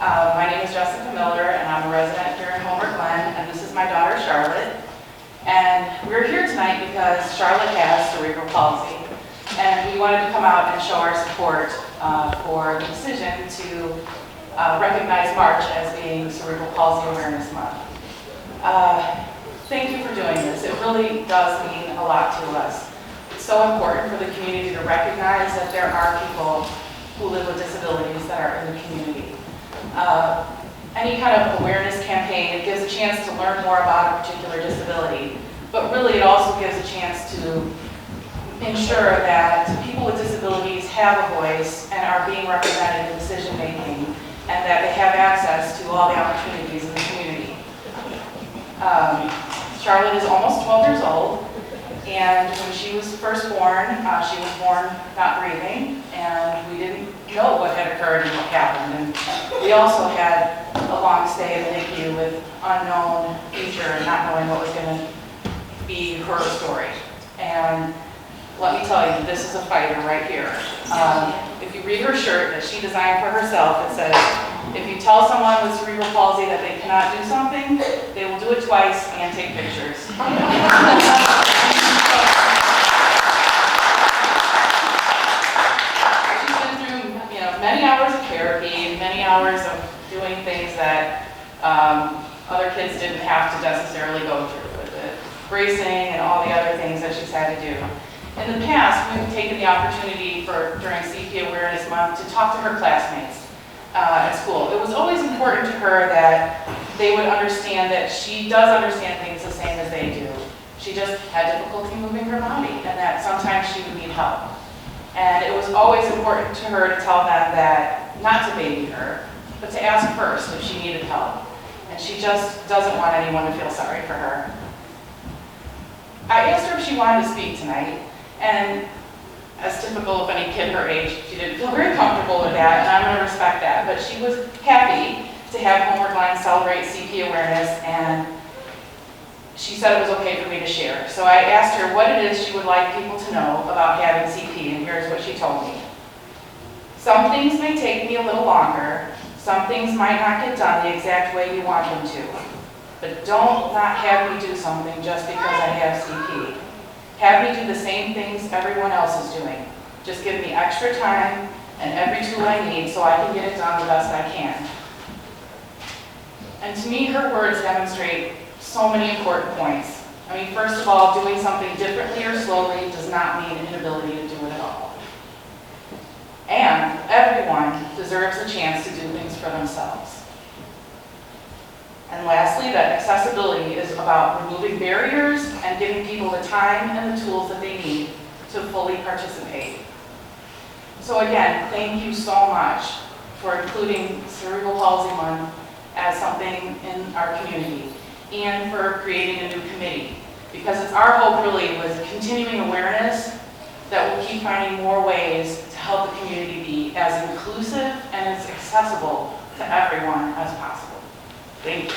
My name is Jessica Miller, and I'm a resident here in Homer, Glen, and this is my daughter, Charlotte. And we're here tonight because Charlotte has cerebral palsy, and we wanted to come out and show our support for the decision to recognize March as being Cerebral Palsy Awareness Month. Thank you for doing this. It really does mean a lot to us. It's so important for the community to recognize that there are people who live with disabilities that are in the community. Any kind of awareness campaign, it gives a chance to learn more about a particular disability, but really it also gives a chance to ensure that people with disabilities have a voice and are being represented in decision making, and that they have access to all the opportunities in the community. Charlotte is almost 12 years old, and when she was first born not breathing, and we didn't know what had occurred and what happened. And we also had a long stay in the NICU with unknown future and not knowing what was going to be her story. And let me tell you, this is a fighter right here. If you read her shirt that she designed for herself, it says, if you tell someone with cerebral palsy that they cannot do something, they will do it twice and take pictures. She's been through, many hours of therapy, many hours of doing things that other kids didn't have to necessarily go through with it, bracing and all the other things that she's had to do. In the past, we've taken the opportunity during CP Awareness Month to talk to her classmates at school. It was always important to her that they would understand that she does understand things the same as they do. She just had difficulty moving her body, and that sometimes she would need help. And it was always important to her to tell them that not to baby her, but to ask first if she needed help. And she just doesn't want anyone to feel sorry for her. I asked her if she wanted to speak tonight, and as typical of any kid her age, she didn't feel very comfortable with that, and I'm going to respect that. But she was happy to have Homework Glen celebrate CP awareness, and she said it was okay for me to share. So I asked her what it is she would like people to know about having CP, and here's what she told me. Some things may take me a little longer. Some things might not get done the exact way you want them to. But don't not have me do something just because I have CP. Have me do the same things everyone else is doing. Just give me extra time and every tool I need so I can get it done the best I can. And to me, her words demonstrate so many important points. I mean, first of all, doing something differently or slowly does not mean an inability to do it at all. And everyone deserves a chance to do things for themselves. And lastly, that accessibility is about removing barriers and giving people the time and the tools that they need to fully participate. So again, thank you so much for including Cerebral Palsy Month as something in our community and for creating a new committee. Because it's our hope really with continuing awareness that we'll keep finding more ways to help the community be as inclusive and as accessible to everyone as possible. Thank you.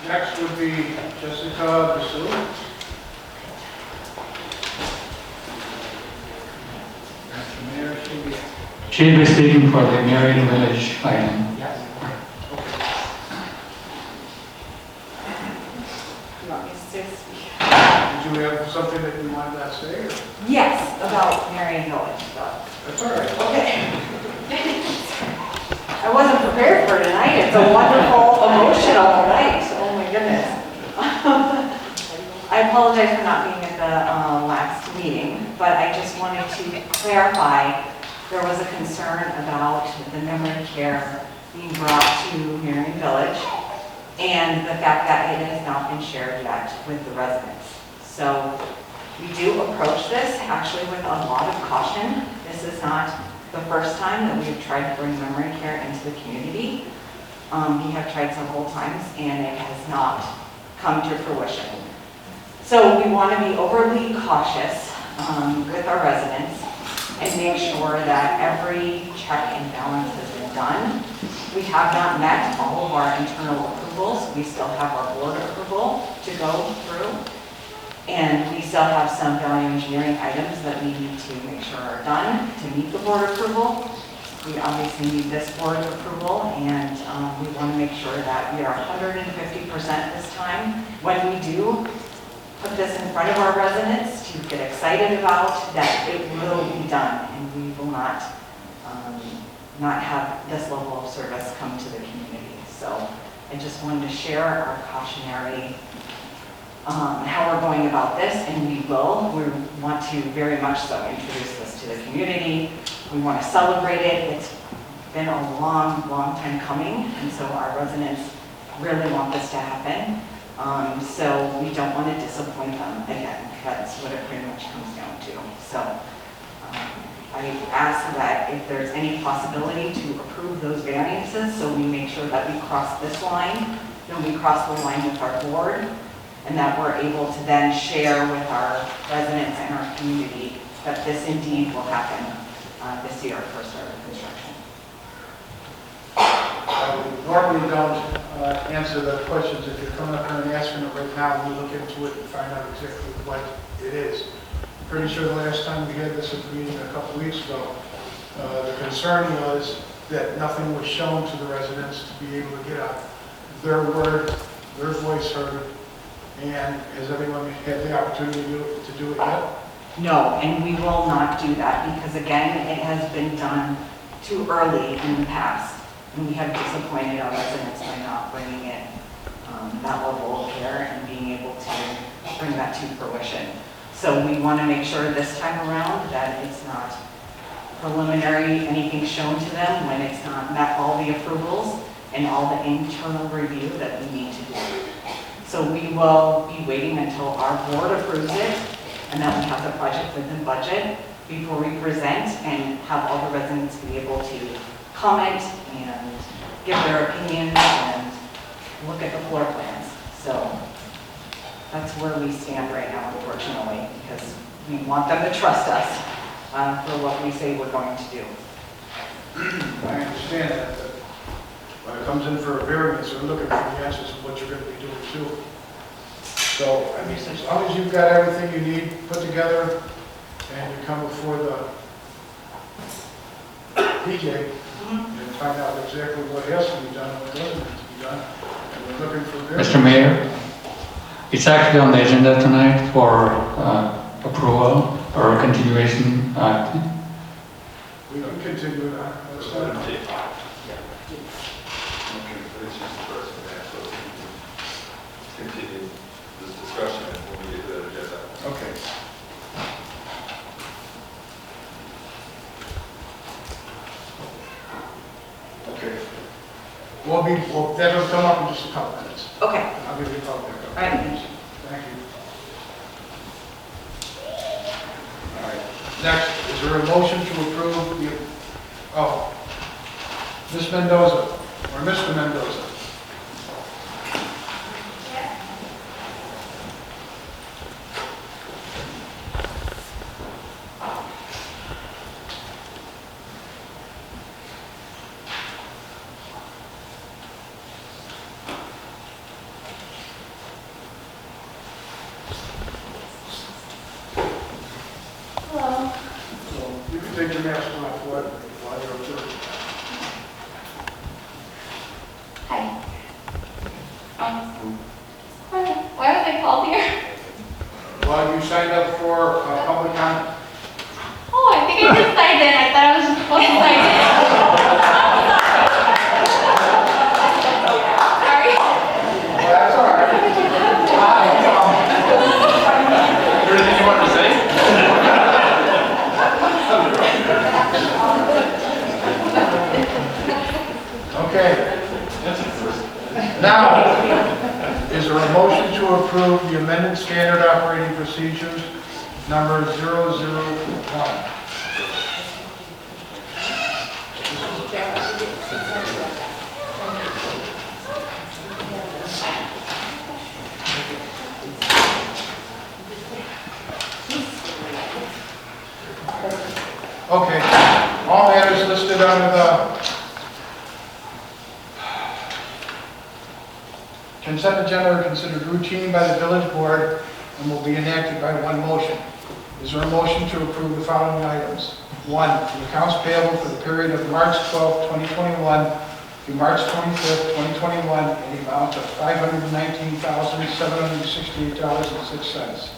Next would be Jessica Basu. Mayor, she'll be speaking for the Marion Village item. Yes. You want me to speak? Did you have something that you wanted to say? Or? Yes, about Marion Village, but. That's all right. Okay. I wasn't prepared for tonight. It's a wonderful, emotional night. Oh my goodness. I apologize for not being at the last meeting, but I just wanted to clarify there was a concern about the memory care being brought to Marion Village and the fact that it has not been shared yet with the residents. So we do approach this actually with a lot of caution. This is not the first time that we've tried to bring memory care into the community. We have tried several times and it has not come to fruition. So we want to be overly cautious with our residents and make sure that every check and balance has been done. We have not met all of our internal approvals. We still have our board approval to go through. And we still have some value engineering items that we need to make sure are done to meet the board approval. We obviously need this board approval, and we want to make sure that we are 150% this time. When we do put this in front of our residents to get excited about, that it will be done, and we will not have this level of service come to the community. So I just wanted to share our cautionary how we're going about this, and we will. We want to very much so introduce this to the community. We want to celebrate it. It's been a long, long time coming, and so our residents really want this to happen. So we don't want to disappoint them again. That's what it pretty much comes down to. So I ask that if there's any possibility to approve those variances, so we make sure that we cross this line, then we cross the line with our board, and that we're able to then share with our residents and our community that this indeed will happen this year for start of construction. We normally don't answer the questions. If you're coming up here and asking it right now, we look into it and find out exactly what it is. I'm pretty sure the last time we had this at the meeting a couple weeks ago, the concern was that nothing was shown to the residents to be able to get their word, their voice heard. And has everyone had the opportunity to do it yet? No, and we will not do that because again, it has been done too early in the past. And we have disappointed our residents by not bringing in that level of care and being able to bring that to fruition. So we want to make sure this time around that it's not preliminary, anything shown to them when it's not met all the approvals and all the internal review that we need to do. So we will be waiting until our board approves it and then we have the project within budget before we present and have all the residents be able to comment and give their opinions and look at the floor plans. So that's where we stand right now, unfortunately, because we want them to trust us for what we say we're going to do. I understand that, but when it comes in for a variance, they're looking for the answers of what you're going to be doing too. So, I mean, as long as you've got everything you need put together and you come before the PJ and find out exactly what has to be done and what doesn't have to be done, and we're looking for variance. Mr. Mayor, it's actually on the agenda tonight for approval or continuation. We can continue it on. That's not- Continue this discussion when we get to that agenda. Okay. Okay. That'll come up in just a couple minutes. Okay. I'll give you a call back. All right. Thank you. All right. Next, is there a motion to approve Ms. Mendoza, or Mr. Mendoza? Hello. So you can take your mask off while you're observing. Hi. Why was I called here? Well, you signed up for public comment. Oh, I think I just signed in. I thought I was just supposed to sign in. Sorry. Well, that's all right. Anything you want to say? Okay. Now, is there a motion to approve the amended standard operating procedures number 001? Okay, all matters listed under the consent agenda are considered routine by the village board and will be enacted by one motion. Is there a motion to approve the following items? 1, the accounts payable for the period of March 12, 2021 through March 25, 2021 in the amount of $519,768.06.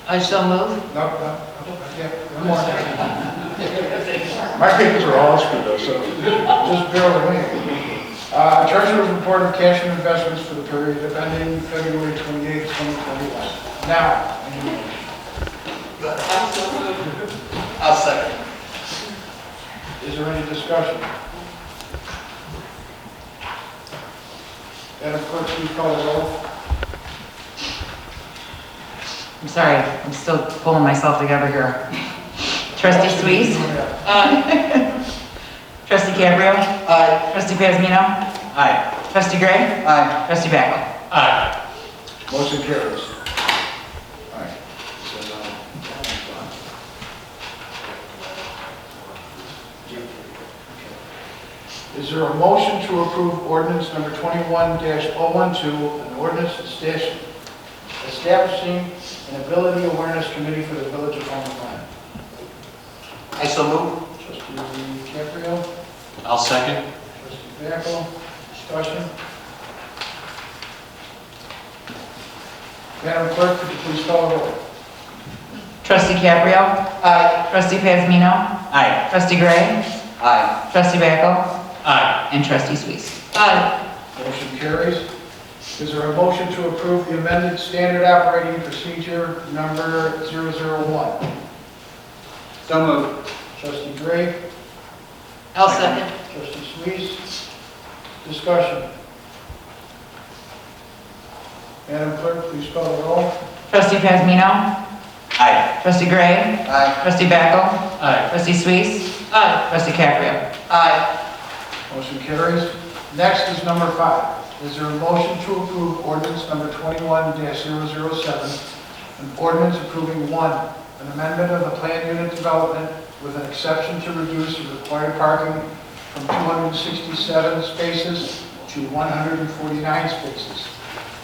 I shall move. No, yeah, one more. My papers are all screwed up, so just bear with me. Treasurer's report of cash and investments for the period ending February 28, 2021. Now, I need a motion. I'll second. Is there any discussion? Madam Clerk, please call the roll. I'm sorry, I'm still pulling myself together here. Trustee Sweet? Trustee Cabrio? Aye. Trustee Pazmino? Aye. Trustee Gray? Aye. Trustee Backel? Aye. Motion carries. All right. Is there a motion to approve ordinance number 21-012, an ordinance establishing an ability awareness committee for the village of Homer Glen? I so move. Trustee Caprio, I'll second. trustee Backel, discussion? Madam Clerk, could you please call the roll? Trustee Cabrio? Aye. Trustee Pazmino? Aye. Trustee Gray? Aye. Trustee Backel? Aye. and trustee Suisse. Aye. Motion carries. Is there a motion to approve the amended standard operating procedure number 001? So moved. Trustee Gray, I'll second. trustee Suisse. Discussion. Madam Clerk, please call the roll. Trustee Pazmino? Aye. Trustee Gray? Aye. Trustee Backel? Aye. Trustee Suisse? Aye. Trustee Caprio? Aye. Motion carries. Next is number 5. Is there a motion to approve ordinance number 21-007, an ordinance approving 1, an amendment of the planned unit development with an exception to reduce the required parking from 267 spaces to 149 spaces.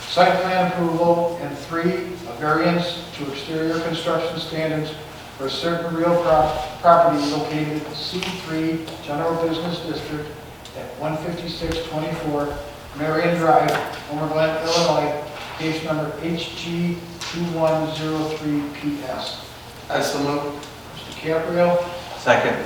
Site plan approval, and 3, a variance to exterior construction standards for a certain real property located in C3 General Business District at 15624 Marion Drive, Homer Glen, Illinois, case number HG 2103PS. I so move. Mr. Caprio, Second.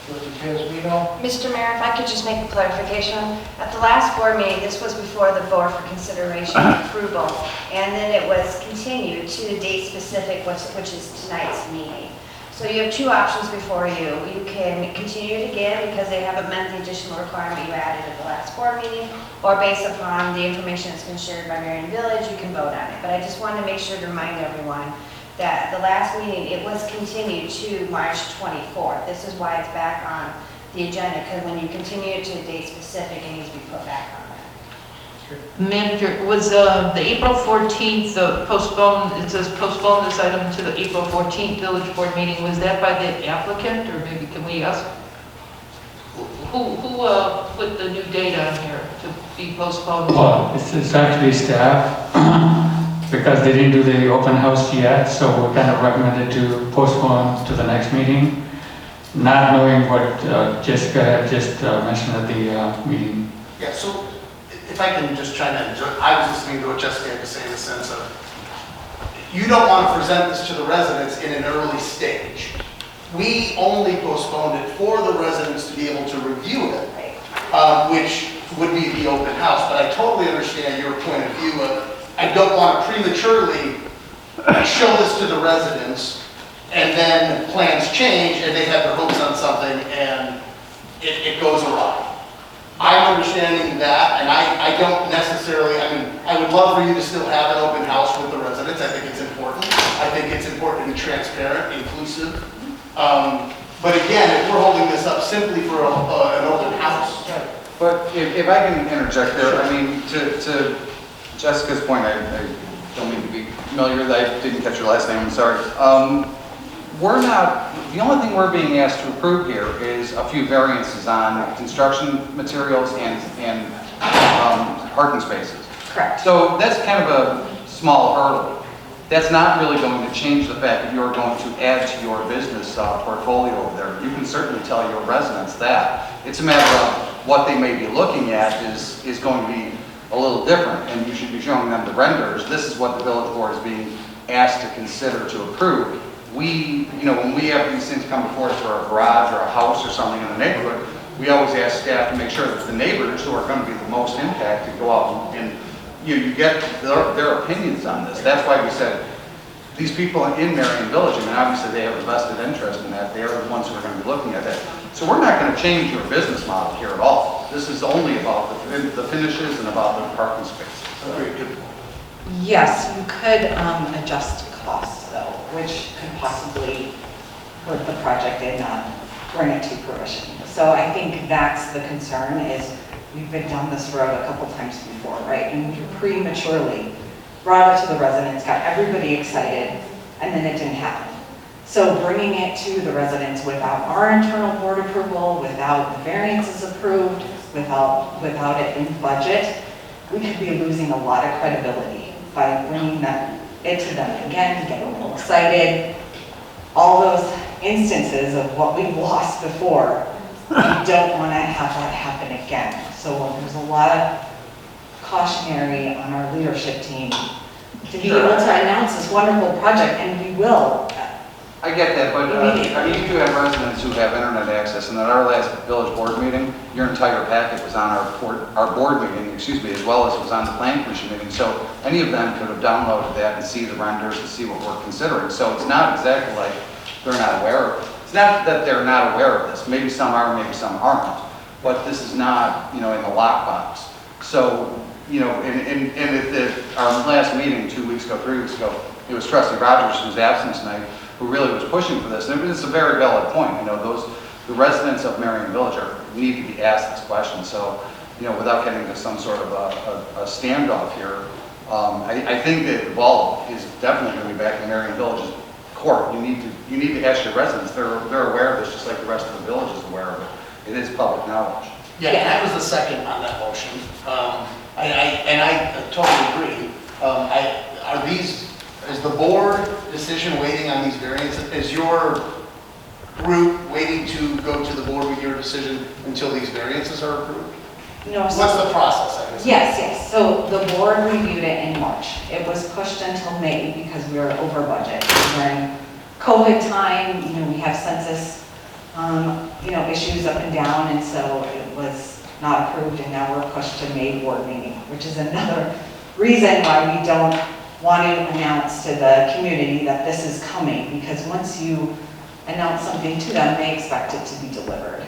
trustee Pazmino. Mr. Mayor, if I could just make a clarification. At the last board meeting, this was before the board for consideration and approval, and then it was continued to the date specific, which is tonight's meeting. So you have 2 options before you. You can continue it again because they haven't met the additional requirement you added at the last board meeting, or based upon the information that's been shared by Marion Village, you can vote on it. But I just wanted to make sure to remind everyone that the last meeting, it was continued to March 24th. This is why it's back on the agenda, because when you continue it to a date specific, it needs to be put back on there. Manager, was the April 14th postponed, it says postpone this item to the April 14th village board meeting, was that by the applicant, or maybe can we ask? Who put the new date on here to be postponed? Well, it's actually staff, because they didn't do the open house yet, so we kind of recommended to postpone to the next meeting, not knowing what Jessica had just mentioned at the meeting. Yeah, so if I can just chime in, I was listening to what Jessica had to say in the sense of, you don't want to present this to the residents in an early stage. We only postponed it for the residents to be able to review it, which would be the open house. But I totally understand your point of view of, I don't want to prematurely show this to the residents, and then plans change, and they have their hopes on something, and it goes awry. I'm understanding that, and I don't necessarily, I mean, I would love for you to still have an open house with the residents. I think it's important. I think it's important to be transparent, inclusive. But again, if we're holding this up simply for an open house. But if I can interject there, I mean, to Jessica's point, I don't mean to be familiar with, I didn't catch your last name, I'm sorry. We're not, the only thing we're being asked to approve here is a few variances on construction materials and parking spaces. Correct. So that's kind of a small hurdle. That's not really going to change the fact that you're going to add to your business portfolio over there. You can certainly tell your residents that. It's a matter of what they may be looking at is going to be a little different, and you should be showing them the renders. This is what the village board is being asked to consider to approve. We, when we have these things come before us for a garage or a house or something in the neighborhood, we always ask staff to make sure that the neighbors who are going to be the most impacted go out and you get their opinions on this. That's why we said these people in Marion Village, I mean, obviously they have a vested interest in that. They are the ones who are going to be looking at that. So we're not going to change your business model here at all. This is only about the finishes and about the parking spaces. Yes, you could adjust costs though, which could possibly put the project in, bring it to fruition. So I think that's the concern is we've been down this road a couple times before, right? And we prematurely brought it to the residents, got everybody excited, and then it didn't happen. So bringing it to the residents without our internal board approval, without the variances approved, without it in budget, we could be losing a lot of credibility by bringing it to them again, getting them excited. All those instances of what we've lost before, we don't want to have that happen again. So there's a lot of cautionary on our leadership team to be able to announce this wonderful project, and we will. I get that, but I mean, you do have residents who have internet access, and at our last village board meeting, your entire packet was on our board meeting, excuse me, as well as it was on the planning commission meeting. So any of them could have downloaded that and see the renders and see what we're considering. So it's not exactly like they're not aware of it. It's not that they're not aware of this. Maybe some are, maybe some aren't. But this is not, in the lockbox. So, at our last meeting 2 weeks ago, 3 weeks ago, it was Trustee Rogers, who's absent tonight, who really was pushing for this. And it's a very valid point. The residents of Marion Village need to be asked this question. So, without getting into some sort of a standoff here, I think that the ball is definitely going to be back in Marion Village's court. You need to ask your residents. They're aware of this, just like the rest of the village is aware of it. It is public knowledge. Yeah, and I was the second on that motion. I totally agree. Is the board decision waiting on these variances? Is your group waiting to go to the board with your decision until these variances are approved? No. What's the process, I guess? Yes. So the board reviewed it in March. It was pushed until May because we were over budget. During COVID time, we have census, issues up and down, and so it was not approved, and now we're pushed to May board meeting, which is another reason why we don't want to announce to the community that this is coming, because once you announce something to them, they expect it to be delivered.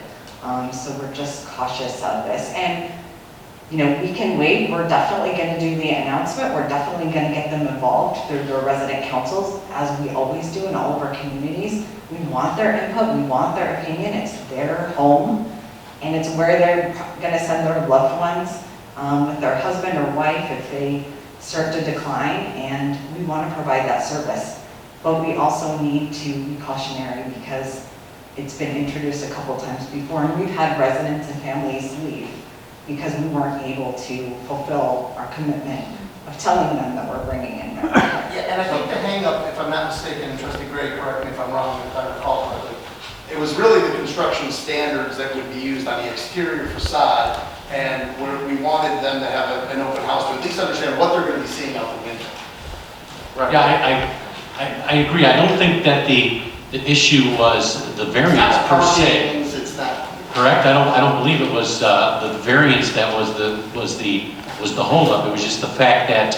So we're just cautious of this. And, we can wait. We're definitely going to do the announcement. We're definitely going to get them involved through their resident councils, as we always do in all of our communities. We want their input. We want their opinion. It's their home, and it's where they're going to send their loved ones with their husband or wife if they start to decline, and we want to provide that service. But we also need to be cautionary because it's been introduced a couple times before, and we've had residents and families leave because we weren't able to fulfill our commitment of telling them that we're bringing in their Yeah, and I think the hang-up, if I'm not mistaken, and Trustee Gray, correct me if I'm wrong, if I recall correctly, it was really the construction standards that would be used on the exterior facade, and where we wanted them to have an open house to at least understand what they're going to be seeing out the window. Right. Yeah, I agree. I don't think that the issue was the variance per se. It's not. Correct? I don't believe it was the variance that was the holdup. It was just the fact that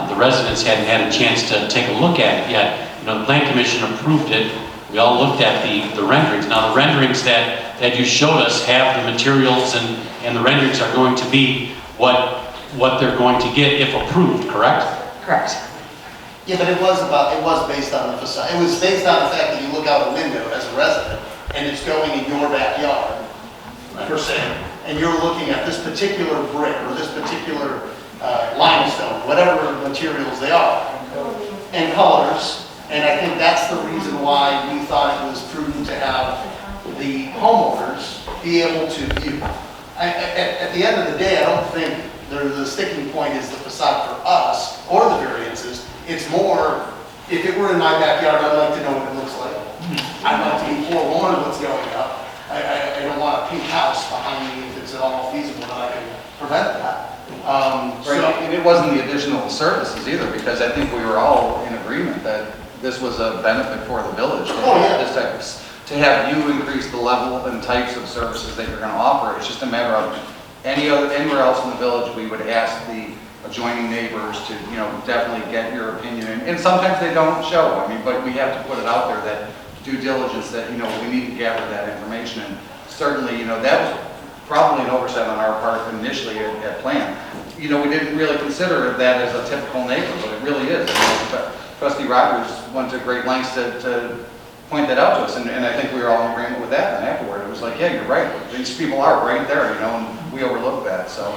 the residents hadn't had a chance to take a look at it yet. The Plan Commission approved it. We all looked at the renderings. Now the renderings that you showed us have the materials, and the renderings are going to be what they're going to get if approved, correct? Correct. Yeah, but it was based on the facade. It was based on the fact that you look out a window as a resident, and it's going in your backyard, per se, and you're looking at this particular brick or this particular limestone, whatever materials they are, and colors. And I think that's the reason why we thought it was prudent to have the homeowners be able to view. At the end of the day, I don't think the sticking point is the facade for us or the variances. It's more, if it were in my backyard, I'd like to know what it looks like. I'd like to be forewarned of what's going up. I don't want a pink house behind me if it's at all feasible that I can prevent that. And it wasn't the additional services either, because I think we were all in agreement that this was a benefit for the village. This type of, to have you increase the level and types of services that you're going to offer. It's just a matter of anywhere else in the village, we would ask the adjoining neighbors to, definitely get your opinion. And sometimes they don't show. But we have to put it out there that due diligence that, we need to gather that information. And certainly, that was probably an oversight on our part initially at Plan. We didn't really consider that as a typical neighbor, but it really is. Trustee Rogers went to great lengths to point that out to us, and I think we were all in agreement with that. And afterward, it was like, yeah, you're right. These people are right there, and we overlooked that. So,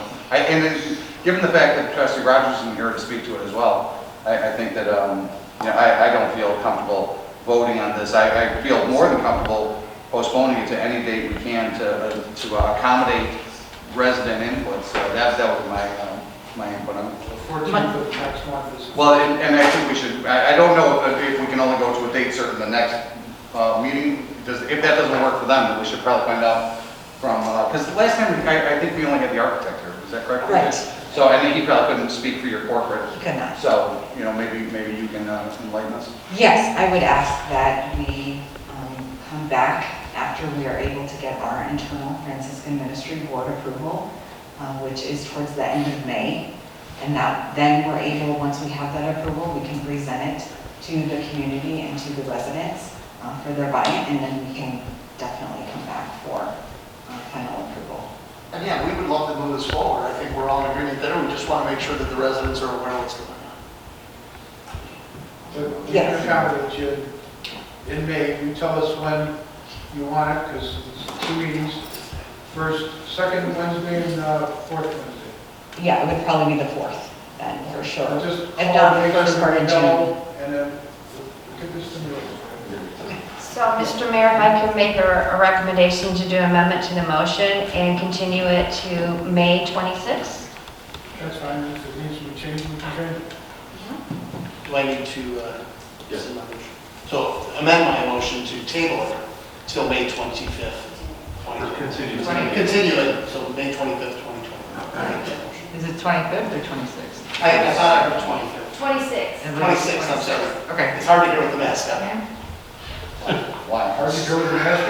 given the fact that Trustee Rogers isn't here to speak to it as well, I think that I don't feel comfortable voting on this. I feel more than comfortable postponing it to any date we can to accommodate resident input. So that was my input on it. 14th of next month is... Well, and I think we should, I don't know if we can only go to a date certain the next meeting. If that doesn't work for them, then we should probably find out from, because the last time, I think we only had the architect here, is that correct? Right. So I think he probably couldn't speak for your corporate. He could not. So, you know, maybe you can enlighten us. Yes, I would ask that we come back after we are able to get our internal Franciscan Ministry Board approval, which is towards the end of May. And then we're able, once we have that approval, we can present it to the community and to the residents for their buy-in, and then we can definitely come back for final approval. And yeah, we would love to move this forward. I think we're all in agreement there. We just want to make sure that the residents are aware of what's going on. But we can accommodate you in May. You tell us when you want it, because it's 2 meetings, second Wednesday and fourth Wednesday. Yeah, it would probably be the 4th then, for sure. Just If not, the first part of June. And then we'll get this to you. So, Mr. Mayor, if I could make a recommendation to do amendment to the motion and continue it to May 26th? That's fine. If it needs to be changed, we can change it. Do I need to, yes, amend? So amend my motion to table it till May 25th. Continue. Continue it, so May 25th, 2020. Is it 25th or 26th? I thought I heard 25th. 26. 26th, I'm sorry. Okay. It's hard to hear with the mask on. Why? Hard to go with the mask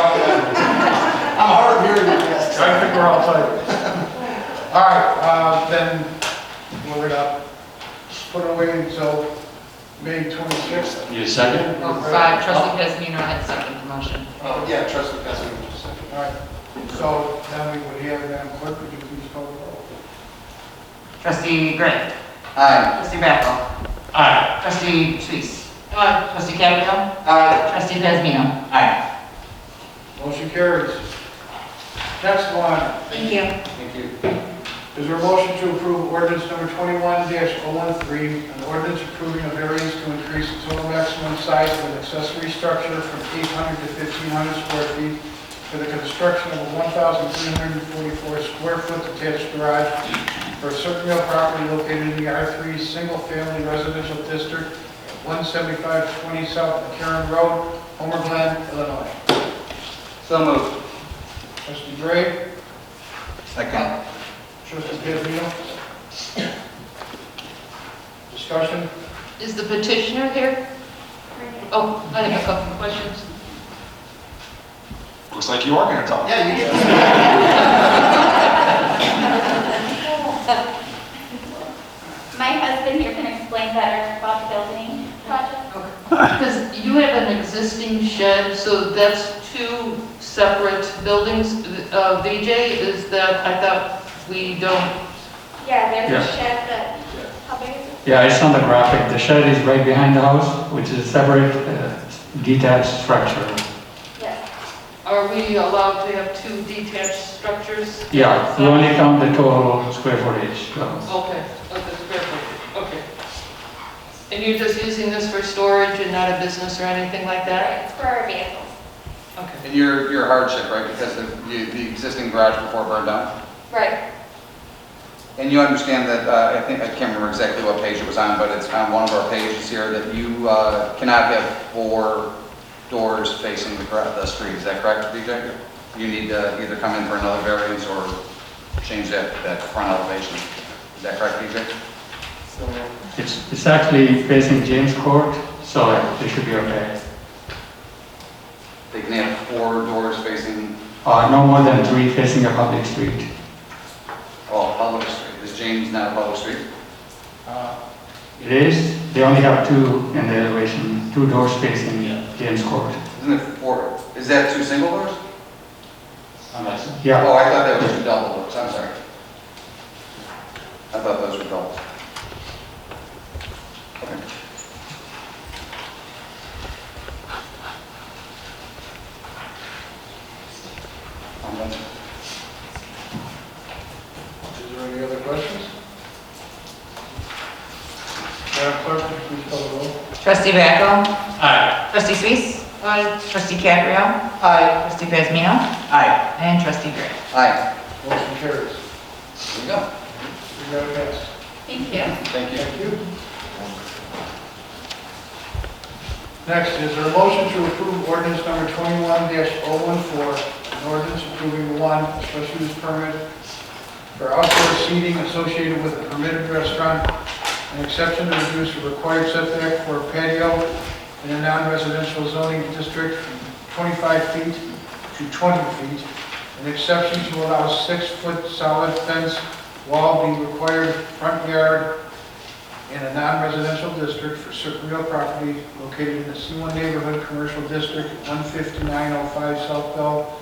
I'm hard of hearing with the mask. I think we're all tight. All right, then we're gonna put it away until May 26th. Need a second? Trustee Pesmino had seconded the motion. Oh, yeah, trustee Pesci. All right, so then we would have, Madam Clerk, would you please call the roll? Trustee Gray. Aye. Trustee Backel. Aye. Trustee Suisse. Trustee Caprio. Aye. Trustee Pesmino. Aye. Motion carries. Next one, Thank you. Thank you. is there a motion to approve ordinance number 21-013, an ordinance approving a variance to increase the total maximum size of an accessory structure from 800 to 1,500 square feet for the construction of a 1,344 square foot detached garage for a certain real property located in the R3 Single Family Residential District at 17520 South McCarran Road, Homer Glen, Illinois. So moved. Trustee Gray, Second. trustee Pedro. Discussion? Is the petitioner here? Oh, I have a couple of questions. Looks like you are going to talk. Yeah, you My husband here can explain better about the building project. Because you have an existing shed, so that's 2 separate buildings. VJ, is that, I thought we don't, Yeah, there's Yeah. a shed that, how big is it? Yeah, it's on the graphic. The shed is right behind the house, which is a separate detached structure. Yes. are we allowed to have 2 detached structures? Yeah, we only count the total square footage. So. Okay, the square footage, okay. And you're just using this for storage and not a business or anything like that? It's for our vehicles. Okay. And your hardship, right, because the existing garage before burned down? Right. And you understand that, I can't remember exactly what page it was on, but it's on one of our pages here, that you cannot have 4 doors facing the street. Is that correct, DJ? You need to either come in for another variance or change that front elevation. Is that correct, DJ? It's actually facing James Court, so it should be okay. They can have 4 doors facing, No more than 3 facing a public street. public street. Is James not a public street? It is. They only have 2 in the elevation, 2 doors facing James Court. Isn't it 4? Is that 2 single doors? Yeah. Oh, I thought that was 2 double doors. I'm sorry. I thought those were doubles. Okay. I'm done. Is there any other questions? Madam Clerk, would you please call the roll? Trustee Backel. Aye. Trustee Suisse. Aye. Trustee Caprio. Aye. Trustee Pesmino. Aye. And Trustee Gray. Aye. Motion carries. There you go. You got it passed. Thank you. Thank you. Thank you. Next, is there a motion to approve ordinance number 21-014, an ordinance approving 1, special use permit for outdoor seating associated with a permitted restaurant, an exception to reduce the required setback for a patio in a non-residential zoning district from 25 feet to 20 feet, an exception to allow 6-foot solid fence wall be required front yard in a non-residential district for certain real property located in the C1 neighborhood commercial district, 15905 South Bell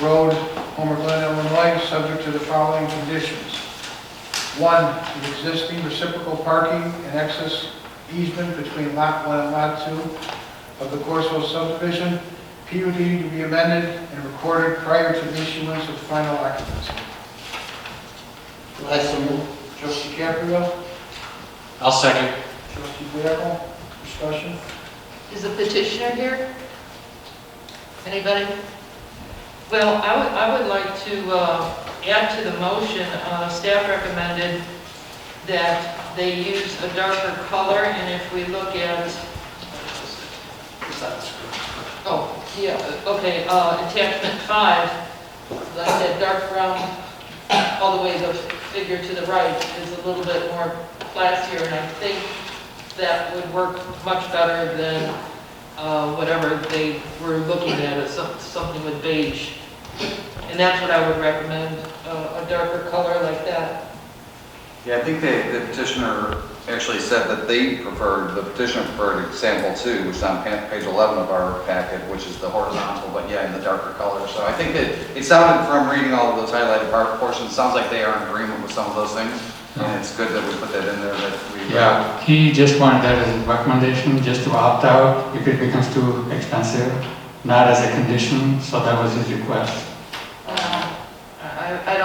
Road, Homer Glen, Illinois, subject to the following conditions. 1, the existing reciprocal parking and access easement between Lot 1 and Lot 2 of the Corso subdivision, PUD to be amended and recorded prior to the issuance of final occupancy. Trustee Caprio? I'll second. Trustee Backel? Discussion? Is the petitioner here? Anybody? Well, I would like to add to the motion, staff recommended that they use a darker color, and if we look at, oh, yeah, okay, attachment 5, like that dark brown, all the way the figure to the right is a little bit more classier, and I think that would work much better than whatever they were looking at, as something with beige. And that's what I would recommend, a darker color like that. Yeah, I think the petitioner actually said that the petitioner preferred sample 2, which is on page 11 of our packet, which is the horizontal, but yeah, in the darker color. So I think that it sounded, from reading all of those highlighted portions, it sounds like they are in agreement with some of those things. And it's good that we put that in there, that we... Yeah, he just wanted that as a recommendation, just to opt out if it becomes too expensive, not as a condition, so that was his request. I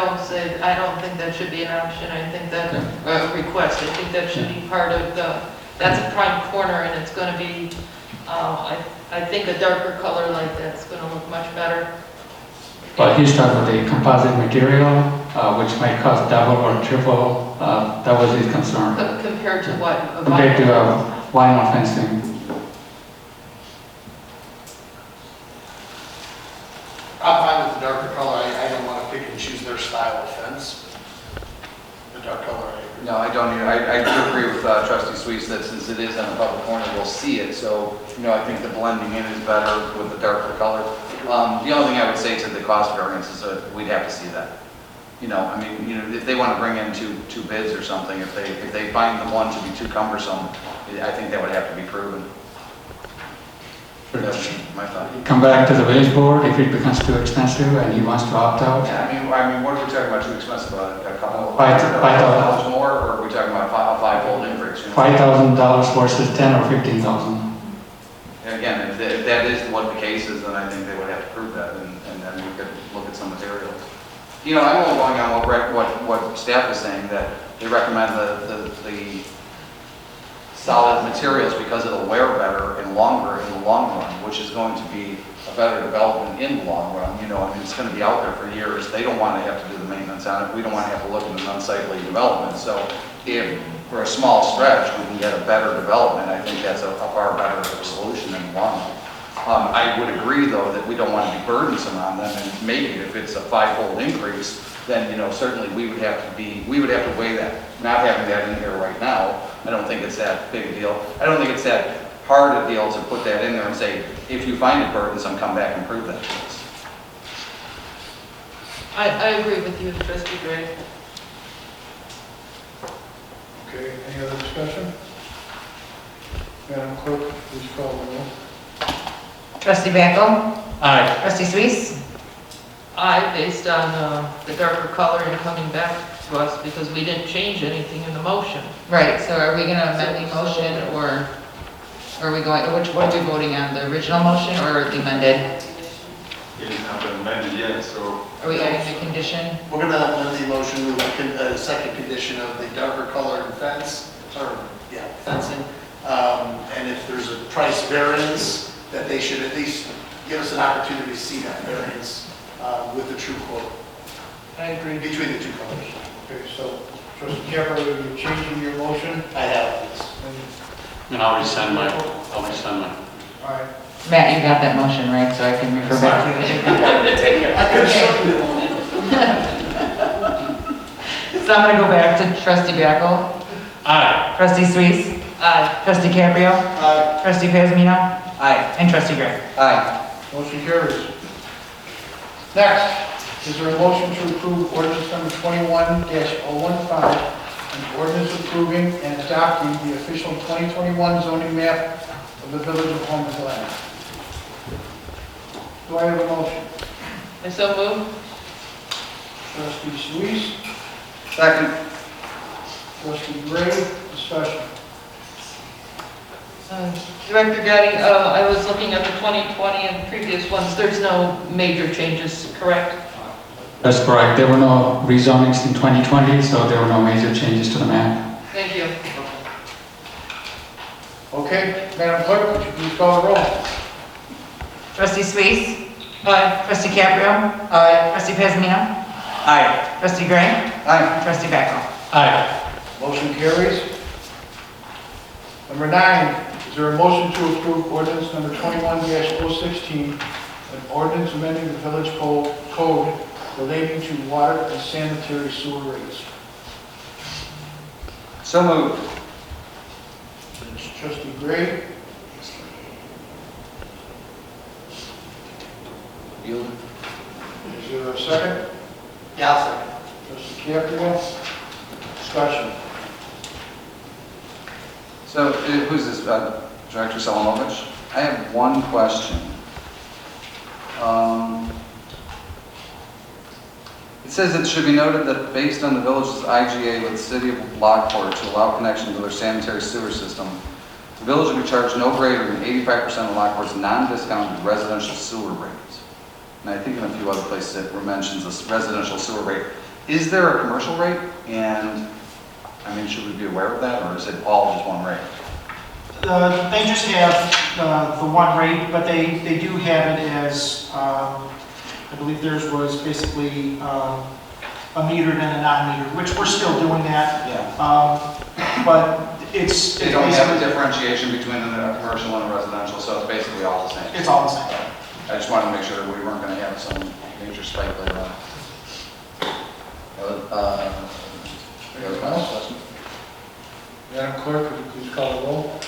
don't think that should be an option. I think that, request, I think that should be part of the, that's a prime corner, and it's going to be, I think a darker color like that's going to look much better. But he started with a composite material, which might cost double or triple. That was his concern. Compared to what? Compared to vinyl fencing. I'm fine with the darker color. I don't want to pick and choose their style of fence. The dark color, I agree. No, I don't either. I do agree with Trustee Sweets that since it is on the public corner, we'll see it. So, I think the blending in is better with the darker color. The only thing I would say to the cost variance is that we'd have to see that. If they want to bring in two bids or something, if they find the one to be too cumbersome, I think that would have to be proven. That's my thought. Come back to the village board if it becomes too expensive and he wants to opt out. Yeah, I mean, what are we talking about too expensive about it? A couple of $5,000 more, or are we talking about a five-fold increase? $5,000 versus $10,000 or $15,000. Again, if that is what the case is, then I think they would have to prove that, and then we could look at some materials. I'm only going on what staff is saying, that they recommend the solid materials because it'll wear better and longer in the long run, which is going to be a better development in the long run. It's going to be out there for years. They don't want to have to do the maintenance on it. We don't want to have to look at an unsightly development. So if for a small stretch we can get a better development, I think that's a far better solution in the long run. I would agree, though, that we don't want to be burdensome on them, and maybe if it's a five-fold increase, then certainly we would have to weigh that. Not having that in here right now, I don't think it's that big a deal. I don't think it's that hard a deal to put that in there and say, if you find it burdensome, come back and prove that to us. I agree with you, Trustee Gray. Okay, any other discussion? Madam Clerk, please call the roll. Trustee Backel? Aye. Trustee Suisse? Aye, based on the darker color and coming back to us, because we didn't change anything in the motion. Right, so are we going to amend the motion, or are we going, what are we voting on, the original motion or the amended? It has not been amended yet, so... Are we adding the condition? We're going to amend the motion with a second condition of the darker colored fence, fencing. And if there's a price variance, that they should at least give us an opportunity to see that variance with the true quote. I agree. Between the two colors. Okay, so Trustee Capper, are you changing your motion? I have this. And I'll resend mine. All right. Matt, you got that motion, right? So I can refer back to it. I could have shortened it I'm gonna go back to trustee Backel, Aye. trustee Suisse, trustee Caprio, trustee Pazmino, Aye. and trustee Gray. Aye. Motion carries. Next, is there a motion to approve ordinance number 21-015, an ordinance approving and adopting the official 2021 zoning map of the village of Homer Glen? Do I have a motion? I so move. Trustee Suisse, Second. trustee Gray, discussion. Director Gotti, I was looking at the 2020 and previous ones. There's no major changes, correct? That's correct. There were no rezonings in 2020, so there were no major changes to the map. Thank you. Okay, Madam Clerk, would you please call the roll? Trustee Suisse, Aye. trustee Caprio, Aye. trustee Pazmino, Aye. trustee Gray, Aye. trustee Backel. Aye. Motion carries. Number 9, is there a motion to approve ordinance number 21-016, an ordinance amending the village code relating to water and sanitary sewer rates? So moved. Trustee Gray, Yield. is there a second? Yeah, I'll second. Trustee Caprio, discussion. So, who's this, Director Salamovich? I have one question. It says it should be noted that based on the village's IGA with the city of Lockport to allow connection to their sanitary sewer system, the village will be charged no greater than 85% of Lockport's non-discounted residential sewer rates. And I think in a few other places it mentions this residential sewer rate. Is there a commercial rate? And, I mean, should we be aware of that, or is it all just one rate? They just have the one rate, but they do have it as, I believe theirs was basically a metered and a non-metered, which we're still doing that. Yeah. But it's... They don't have a differentiation between a commercial and a residential, so it's basically all the same. It's all the same. I just wanted to make sure that we weren't going to have some major spike later on. Madam Clerk, would you please call the roll?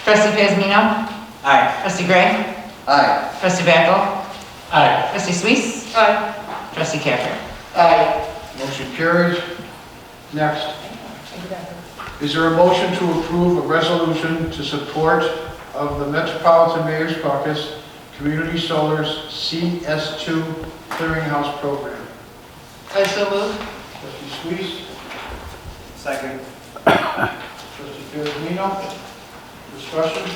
Trustee Pazmino, Aye. trustee Gray, Aye. trustee Backel, Aye. trustee Suisse, Aye. trustee Caprio. Aye. Motion carries. Next. Is there a motion to approve a resolution to support of the Metropolitan Mayor's Caucus Community Solar's CS2 Clearinghouse Program? I so move. Trustee Suisse, Second. trustee Pazmino, discussion?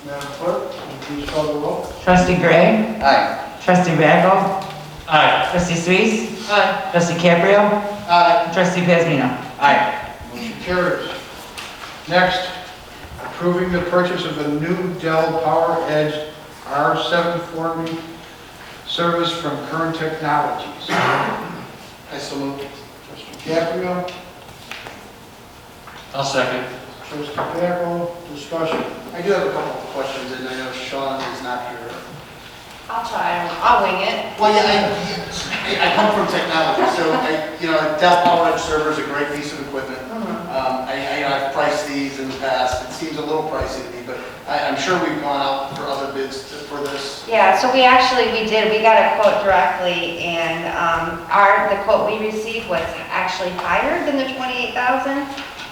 Madam Clerk, will you please call the roll? Trustee Gray, Aye. trustee Backel, Aye. trustee Suisse, Aye. trustee Caprio, Aye. trustee Pazmino. Aye. Motion carries. Next, approving the purchase of a new Dell Power Edge R740 service from Current Technologies. I so move. Trustee Caprio, I'll second. trustee Backel, discussion. I do have a couple of questions, and I know Sean is not here. I'll try, I'll wing it. Well, yeah, I come from technology, so Dell Power Edge server is a great piece of equipment. I've priced these in the past. It seems a little pricey to me, but I'm sure we've gone out for other bids for this. Yeah, so we did, we got a quote directly, and the quote we received was actually higher than the 28,000.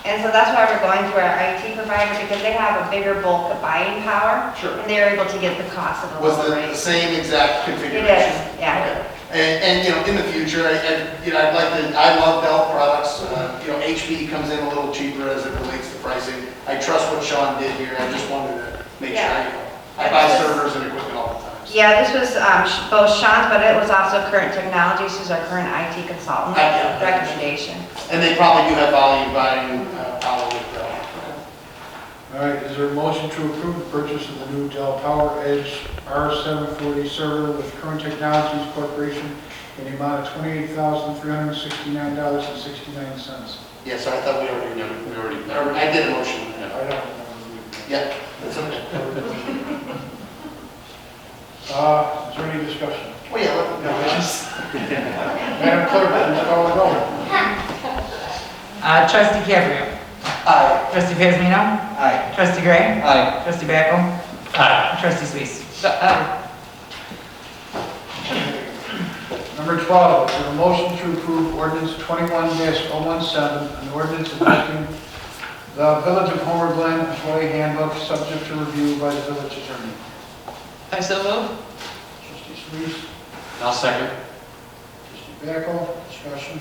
And so that's why we're going to our IT provider, because they have a bigger bulk of buying power. Sure. And they're able to get the cost of the Was lower the rate. same exact It configuration? is, yeah. Okay. And in the future, I'd like to, I love Dell products. HP comes in a little cheaper as it relates to pricing. I trust what Sean did here. I just wanted to make sure I buy servers and equipment all the time. Yeah, this was both Sean's, but it was also Current Technologies, who's our current IT consultant, recommendation. And they probably do have volume buying power with Dell. All right, is there a motion to approve the purchase of the new Dell Power Edge R740 server with Current Technologies Corporation in the amount of $28,369.69? Yes, I thought we already knew. I did a motion. I don't remember. Yeah, that's okay. Is there any discussion? Well, yeah, Madam Clerk, please call the roll. Trustee Cabrio. Aye. Trustee Pazmino. Aye. Trustee Gray. Aye. Trustee Backel. Aye. Trustee Suisse. Number 12, is there a motion to approve ordinance 21-017, an ordinance adopting the Village of Homer Glen employee handbook, subject to review by the village attorney. I so move. Trustee Suisse, I'll second. Trustee Backel, discussion.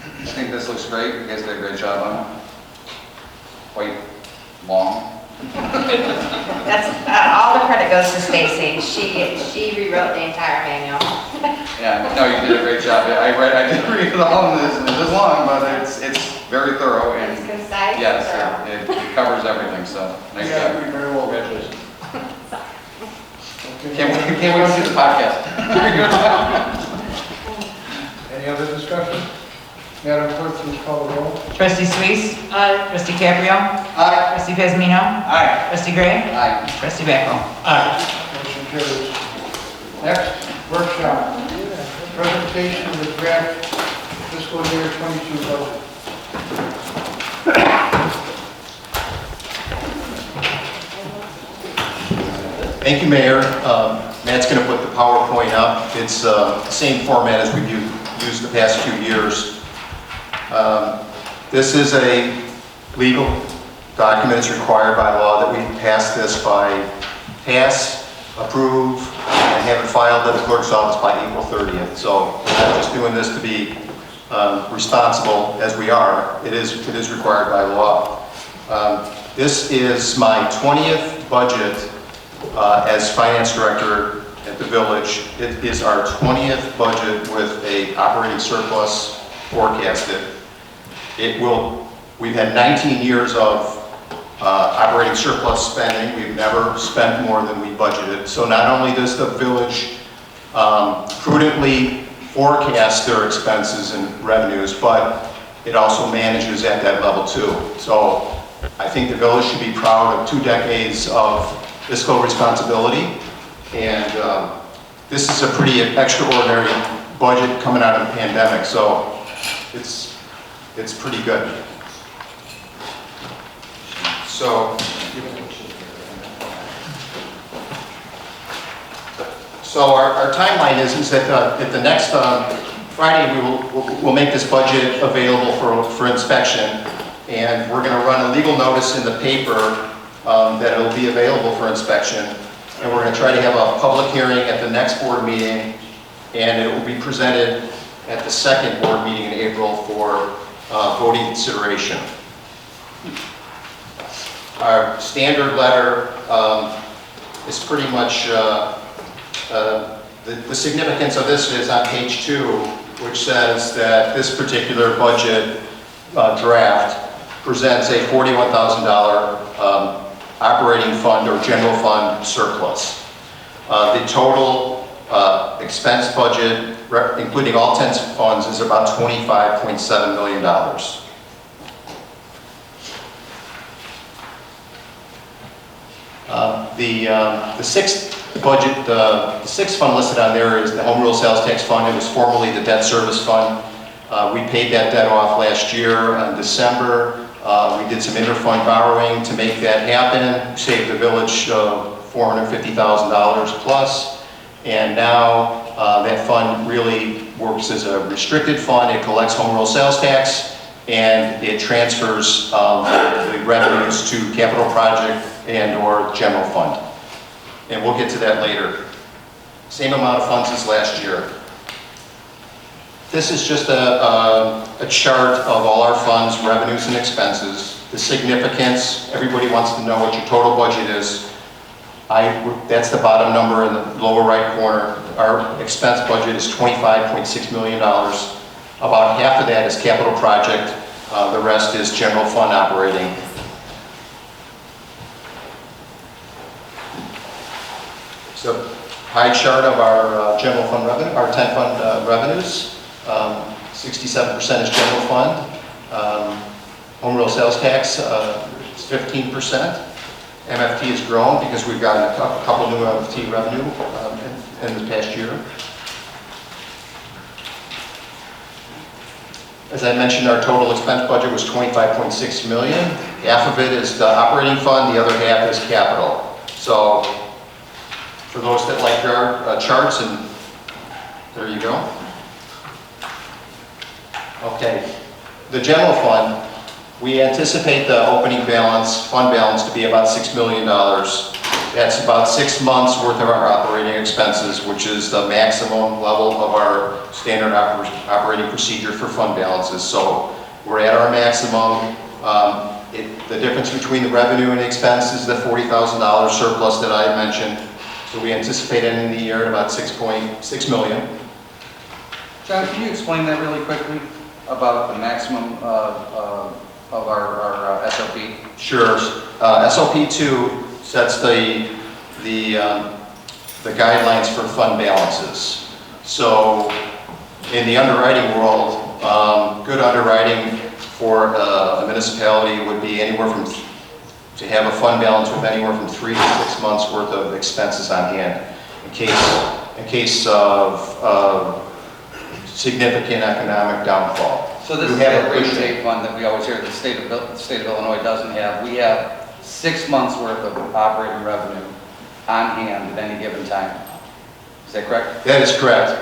I think this looks great. You guys did a great job on it. Quite long. That's, all the credit goes to Stacy. She rewrote the entire manual. Yeah, no, you did a great job. I didn't read it all, and it is long, but it's very thorough and It's concise. yes, thorough. it covers everything, so nice Yeah, job. very well, congratulations. Okay. Can't wait to see the podcast. Any other discussion? Madam Clerk, please call the roll. Trustee Suisse. Aye. Trustee Cabrio. Aye. Trustee Pazmino. Aye. Trustee Gray. Aye. Trustee Backel. Aye. Motion carries. Next, workshop. Presentation of the draft fiscal year 22 budget. Thank you, Mayor. Matt's going to put the PowerPoint up. It's the same format as we've used the past few years. This is a legal document. It's required by law that we pass this pass, approve, and have it filed at the clerk's office by April 30th. So we're not just doing this to be responsible as we are. It is required by law. This is my 20th budget as finance director at the village. It is our 20th budget with a operating surplus forecasted. We've had 19 years of operating surplus spending. We've never spent more than we budgeted. So not only does the village prudently forecast their expenses and revenues, but it also manages at that level too. So I think the village should be proud of 2 decades of fiscal responsibility, and this is a pretty extraordinary budget coming out of the pandemic, so it's pretty good. So our timeline is that at the next Friday we'll make this budget available for inspection, and we're going to run a legal notice in the paper that it'll be available for inspection, and we're going to try to have a public hearing at the next board meeting, and it will be presented at the second board meeting in April for voting consideration. Our standard letter is pretty much, the significance of this is on page 2, which says that this particular budget draft presents a $41,000 operating fund or general fund surplus. The total expense budget, including all 10 funds, is about $25.7 million. The sixth budget, the sixth fund listed on there is the Home Rule Sales Tax Fund. It was formerly the Debt Service Fund. We paid that debt off last year in December. We did some interfund borrowing to make that happen, saved the village $450,000 plus, and now that fund really works as a restricted fund. It collects home rule sales tax, and it transfers the revenues to capital project and or general fund. And we'll get to that later. Same amount of funds as last year. This is just a chart of all our funds, revenues and expenses. The significance, everybody wants to know what your total budget is. That's the bottom number in the lower right corner. Our expense budget is $25.6 million. About half of that is capital project. The rest is general fund operating. So pie chart of our general fund revenue, our 10 fund revenues. 67% is general fund. Home rule sales tax is 15%. MFT has grown because we've gotten a couple new MFT revenue in the past year. As I mentioned, our total expense budget was $25.6 million. Half of it is the operating fund, the other half is capital. So for those that like our charts, and there you go. Okay, the general fund, we anticipate the opening balance, fund balance, to be about $6 million. That's about 6 months worth of our operating expenses, which is the maximum level of our standard operating procedure for fund balances. So we're at our maximum. The difference between the revenue and the expense is the $40,000 surplus that I mentioned. So we anticipate ending the year at about $6.6 million. John, can you explain that really quickly about the maximum of our SOP? Sure. SOP 2 sets the guidelines for fund balances. So in the underwriting world, good underwriting for a municipality would be anywhere from, to have a fund balance with anywhere from 3 to 6 months worth of expenses on hand in case of significant economic downfall. So this is that rainy day fund that we always hear the state of Illinois doesn't have. We have 6 months worth of operating revenue on hand at any given time. Is that correct? That is correct.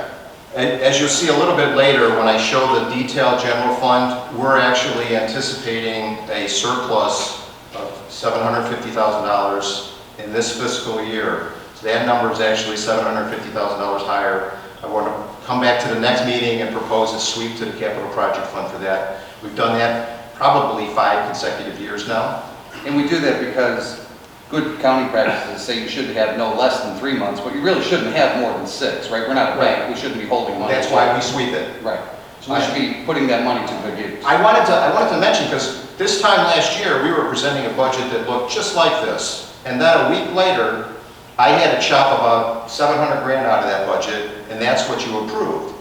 As you'll see a little bit later, when I show the detailed general fund, we're actually anticipating a surplus of $750,000 in this fiscal year. So that number is actually $750,000 higher. I want to come back to the next meeting and propose a sweep to the capital project fund for that. We've done that probably 5 consecutive years now. And we do that because good accounting practices say you should have no less than 3 months, but you really shouldn't have more than 6, right? We're not a bank, we shouldn't be holding money. That's why we sweep it. Right. So we should be putting that money to good use. I wanted to mention, because this time last year, we were presenting a budget that looked just like this. And then a week later, I had to chop about 700 grand out of that budget, and that's what you approved.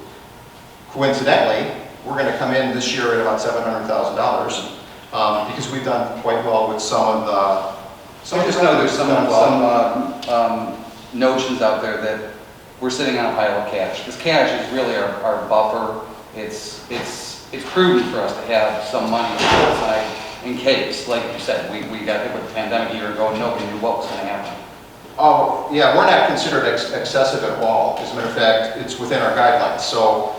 Coincidentally, we're going to come in this year at about $700,000 because we've done quite well with some of the. So I just know there's some notions out there that we're sitting on a pile of cash. This cash is really our buffer. It's prudent for us to have some money aside in case, like you said, we got hit with the pandemic a year ago and nobody knew what was going to happen. Oh, yeah, we're not considered excessive at all. As a matter of fact, it's within our guidelines. So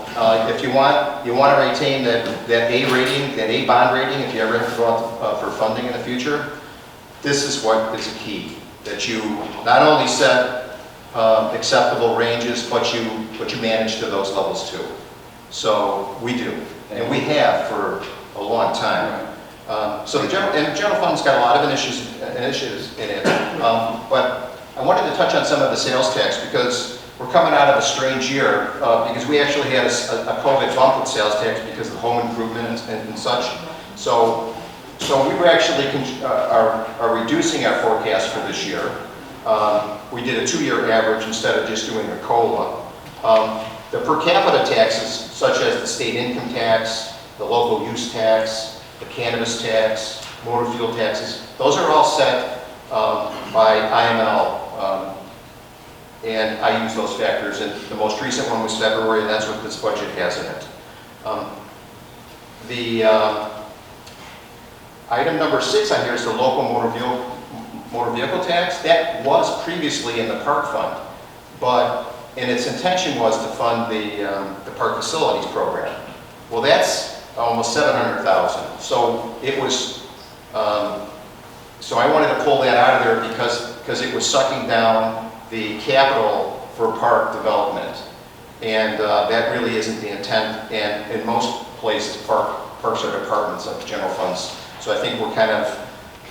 if you want to retain that A rating, that A bond rating, if you ever have to go out for funding in the future, this is what is a key. That you not only set acceptable ranges, but you manage to those levels too. So we do, and we have for a long time. So the general fund's got a lot of initiatives in it, but I wanted to touch on some of the sales tax because we're coming out of a strange year because we actually had a COVID bump with sales tax because of home improvement and such. So we were actually are reducing our forecast for this year. We did a 2-year average instead of just doing a COLA. The per capita taxes, such as the state income tax, the local use tax, the cannabis tax, motor fuel taxes, those are all set by IML. And I use those factors, and the most recent one was February, and that's what this budget has in it. Item number 6 on here is the local motor vehicle tax. That was previously in the park fund, and its intention was to fund the park facilities program. Well, that's almost $700,000. So it was. So I wanted to pull that out of there because it was sucking down the capital for park development, and that really isn't the intent. And in most places, parks are departments of general funds. So I think we're kind of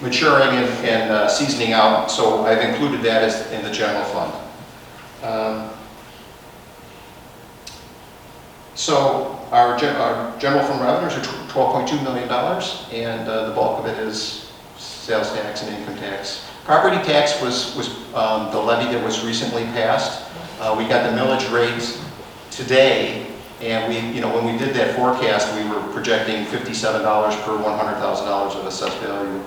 maturing and seasoning out. So I've included that as in the general fund. So our general fund revenues are $12.2 million, and the bulk of it is sales tax and income tax. Property tax was the levy that was recently passed. We got the millage rate today, and when we did that forecast, we were projecting $57 per $100,000 of assessed value.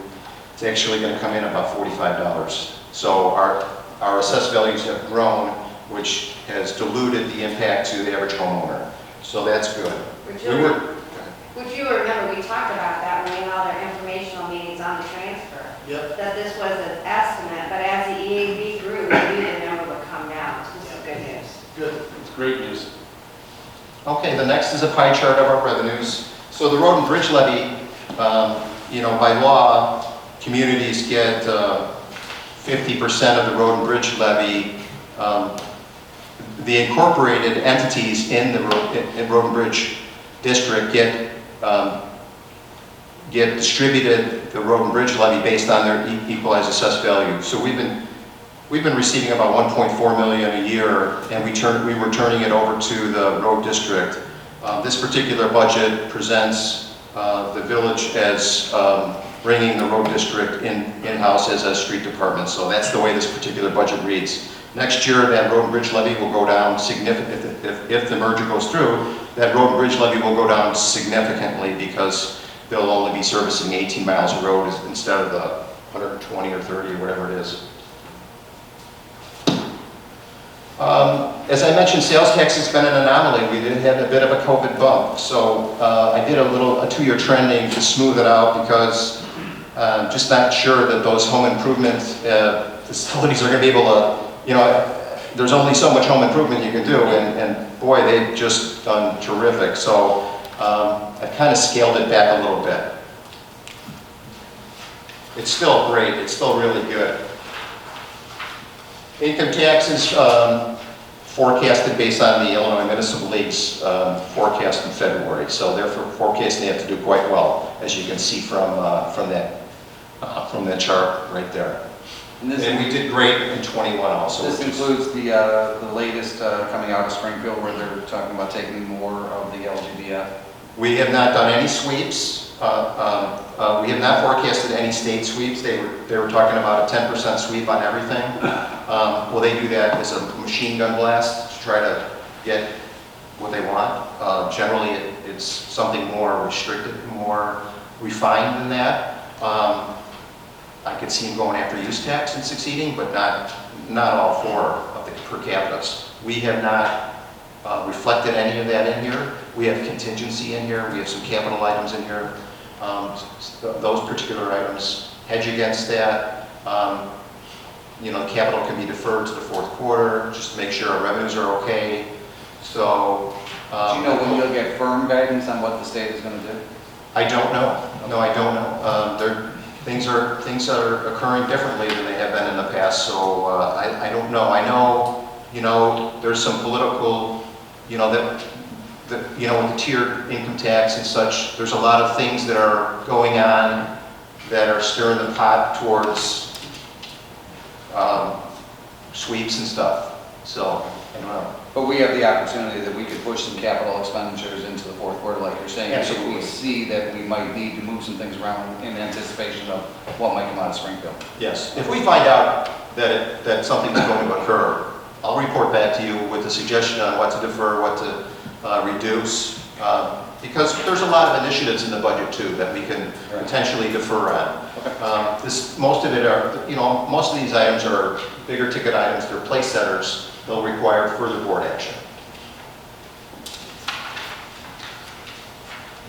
It's actually going to come in about $45. So our assessed values have grown, which has diluted the impact to the average homeowner. So that's good. Would you remember, we talked about that when we held our informational meetings on the transfer? Yep. That this was an estimate, but as the EAV grew, we knew the number would come down. This is good news. Good. It's great news. Okay, the next is a pie chart of our revenues. So the road and bridge levy, by law, communities get 50% of the road and bridge levy. The incorporated entities in the road and bridge district get distributed the road and bridge levy based on their equalized assessed value. So we've been receiving about 1.4 million a year, and we were turning it over to the road district. This particular budget presents the village as bringing the road district in-house as a street department. So that's the way this particular budget reads. Next year, that road and bridge levy will go down significantly. If the merger goes through, that road and bridge levy will go down significantly because they'll only be servicing 18 miles of road instead of the 120 or 30 or whatever it is. As I mentioned, sales tax has been an anomaly. We did have a bit of a COVID bump. So I did a 2-year trending to smooth it out because I'm just not sure that those home improvement facilities are going to be able to, there's only so much home improvement you can do, and boy, they've just done terrific. So I've kind of scaled it back a little bit. It's still great. It's still really good. Income taxes forecasted based on the Illinois Municipal League's forecast in February. So they're forecasting it to do quite well, as you can see from that chart right there. And we did great in 21 also. This includes the latest coming out of Springfield where they're talking about taking more of the LGBF. We have not done any sweeps. We have not forecasted any state sweeps. They were talking about a 10% sweep on everything. Will they do that as a machine gun blast to try to get what they want? Generally, it's something more restricted, more refined than that. I could see them going after use tax and succeeding, but not all 4 of the per capitas. We have not reflected any of that in here. We have contingency in here. We have some capital items in here. Those particular items hedge against that. Capital can be deferred to the 4th quarter just to make sure our revenues are okay. So, do you know when you'll get firm guidance on what the state is going to do? I don't know. No, I don't know. Things are occurring differently than they have been in the past. So I don't know. I know there's some political with the tiered income tax and such, there's a lot of things that are going on that are stirring the pot towards sweeps and stuff. So, I don't know. But we have the opportunity that we could push some capital expenditures into the 4th quarter, like you're saying. Absolutely. If we see that we might need to move some things around in anticipation of what might come out of Springfield. Yes. If we find out that something's going to occur, I'll report back to you with a suggestion on what to defer, what to reduce, because there's a lot of initiatives in the budget too that we can potentially defer on. Most of these items are bigger ticket items. They're place setters. They'll require further board action.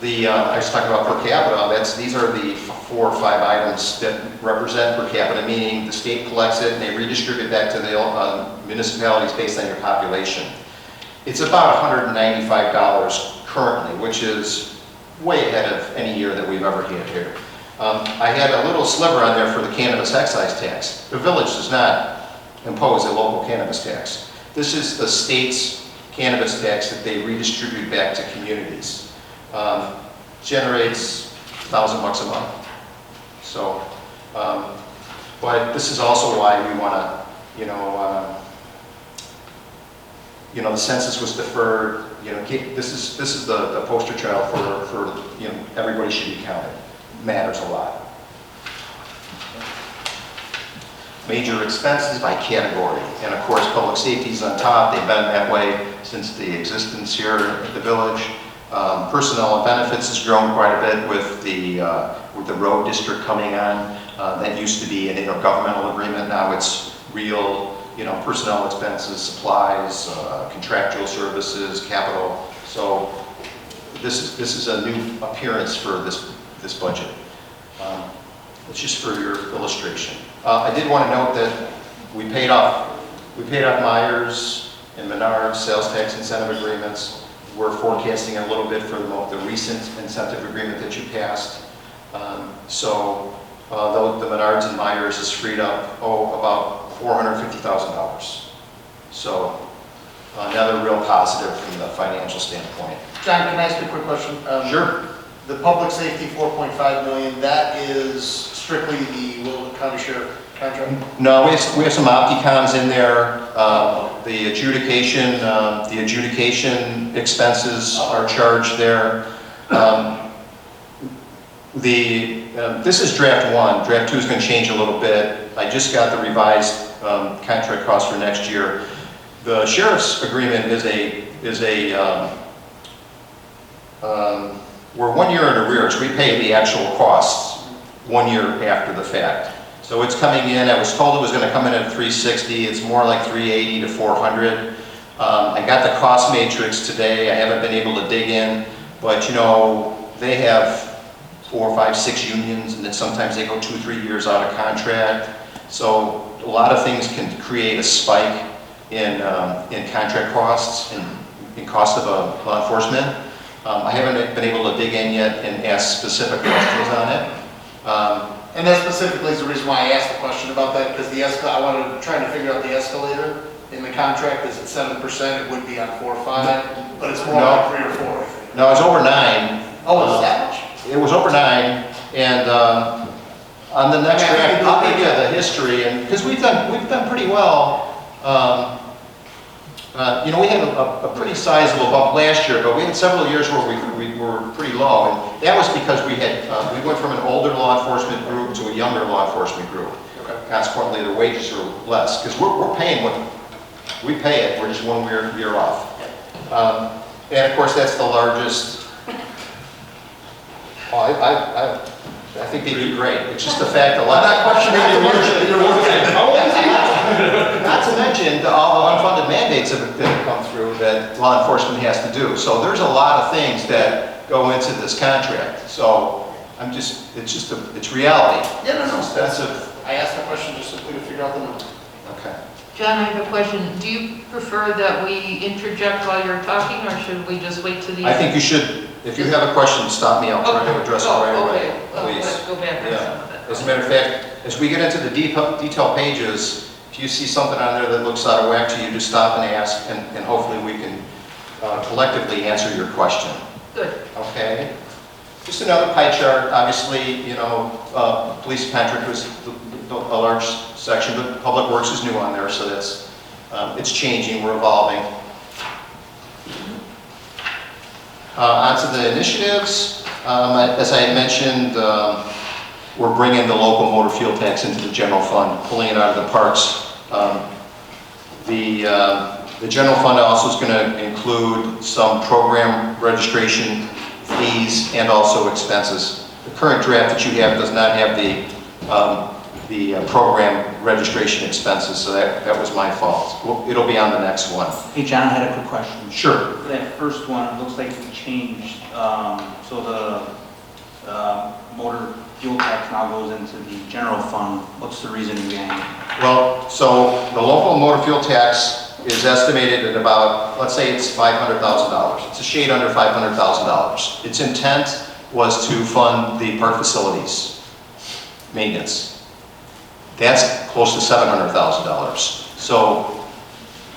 I was talking about per capita. These are the 4 or 5 items that represent per capita, meaning the state collects it and they redistribute back to the municipalities based on your population. It's about $195 currently, which is way ahead of any year that we've ever had here. I had a little sliver on there for the cannabis excise tax. The village does not impose a local cannabis tax. This is the state's cannabis tax that they redistribute back to communities. Generates $1,000 a month. So, but this is also why we want to, the census was deferred. This is the poster child for everybody should be counted. Matters a lot. Major expenses by category, and of course public safety is on top. They've been that way since the existence here at the village. Personnel and benefits has grown quite a bit with the road district coming on. That used to be an intergovernmental agreement, now it's real, personnel expenses, supplies, contractual services, capital. So this is a new appearance for this budget. It's just for your illustration. I did want to note that we paid off Myers and Menards sales tax incentive agreements. We're forecasting a little bit for the recent incentive agreement that you passed. So the Menards and Myers has freed up, about $450,000. So another real positive from the financial standpoint. John, can I ask you a quick question? Sure. The public safety 4.5 million, that is strictly the Willoughby County Sheriff contract? No, we have some Opticons in there. The adjudication expenses are charged there. This is draft 1. Draft 2 is going to change a little bit. I just got the revised contract cost for next year. The sheriff's agreement we're 1 year in arrears. We pay the actual costs 1 year after the fact. So it's coming in, I was told it was going to come in at 360, it's more like 380 to 400. I got the cost matrix today, I haven't been able to dig in, but they have 4, 5, 6 unions, and then sometimes they go 2, 3 years out of contract. So a lot of things can create a spike in contract costs and in cost of law enforcement. I haven't been able to dig in yet and ask specific questions on it. And that specifically is the reason why I asked the question about that, because I wanted to try to figure out the escalator in the contract. Is it 7%? It would be on 4 or 5, but it's more like 3 or 4. No, it's over 9. Oh, it's that much? It was over 9, and on the next draft, I'll give you the history, and because we've done pretty well. We had a pretty sizable bump last year, but we had several years where we were pretty low, and that was because we went from an older law enforcement group to a younger law enforcement group. Okay. Consequently, the wages are less, because we're paying what we pay it, we're just 1 year off. And of course, that's the largest. I think they do great. It's just the fact a lot. I'm not questioning your work. Not to mention all the unfunded mandates that have come through that law enforcement has to do. So there's a lot of things that go into this contract. So it's reality. Yeah, no. It's expensive. I asked that question just simply to figure out the number. Okay. John, I have a question. Do you prefer that we interject while you're talking, or should we just wait to the end? I think you should. If you have a question, stop me. I'll try to address it right away. Please. Let's go back on some of that. As a matter of fact, as we get into the detailed pages, if you see something on there that looks out of whack to you, just stop and ask, and hopefully we can collectively answer your question. Good. Okay. Just another pie chart. Obviously, police contract was a large section, but Public Works is new on there, so that's it's changing. We're evolving. Onto the initiatives. As I had mentioned, we're bringing the local motor fuel tax into the general fund, pulling it out of the parks. The general fund also is going to include some program registration fees and also expenses. The current draft that you have does not have the program registration expenses, so that was my fault. It'll be on the next one. Hey, John, I had a quick question. Sure. For that first one, it looks like we changed, so the motor fuel tax now goes into the general fund. What's the reasoning behind it? Well, so the local motor fuel tax is estimated at about, let's say it's $500,000. It's a shade under $500,000. Its intent was to fund the park facilities maintenance. That's close to $700,000. So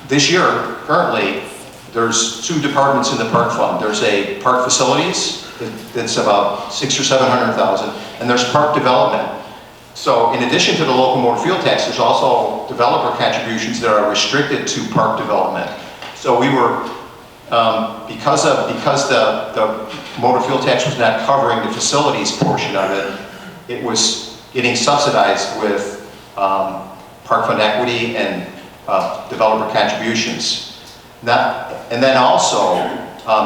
this year, currently, there's 2 departments in the park fund. There's a park facilities that's about $600,000 or $700,000, and there's park development. So in addition to the local motor fuel tax, there's also developer contributions that are restricted to park development. So we were, because the motor fuel tax was not covering the facilities portion of it, it was getting subsidized with park fund equity and developer contributions. And then also,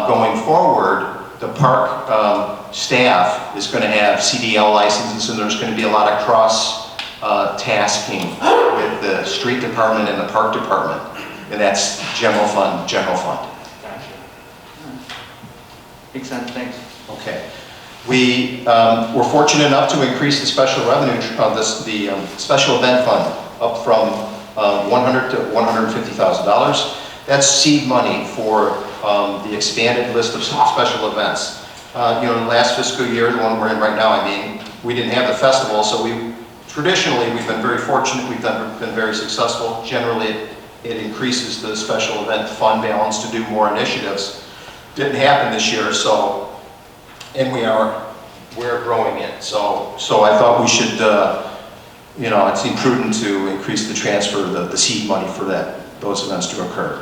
going forward, the park staff is going to have CDL licenses, and there's going to be a lot of cross-tasking with the street department and the park department, and that's general fund, general fund. Makes sense, thanks. Okay. We were fortunate enough to increase the special revenue, the special event fund up from $100,000 to $150,000. That's seed money for the expanded list of special events. You know, the last fiscal year, the one we're in right now, I mean, we didn't have the festival, so traditionally we've been very fortunate, we've been very successful. Generally, it increases the special event fund balance to do more initiatives. Didn't happen this year, so, and we're growing it. So I thought we should, you know, it seemed prudent to increase the transfer, the seed money for those events to occur.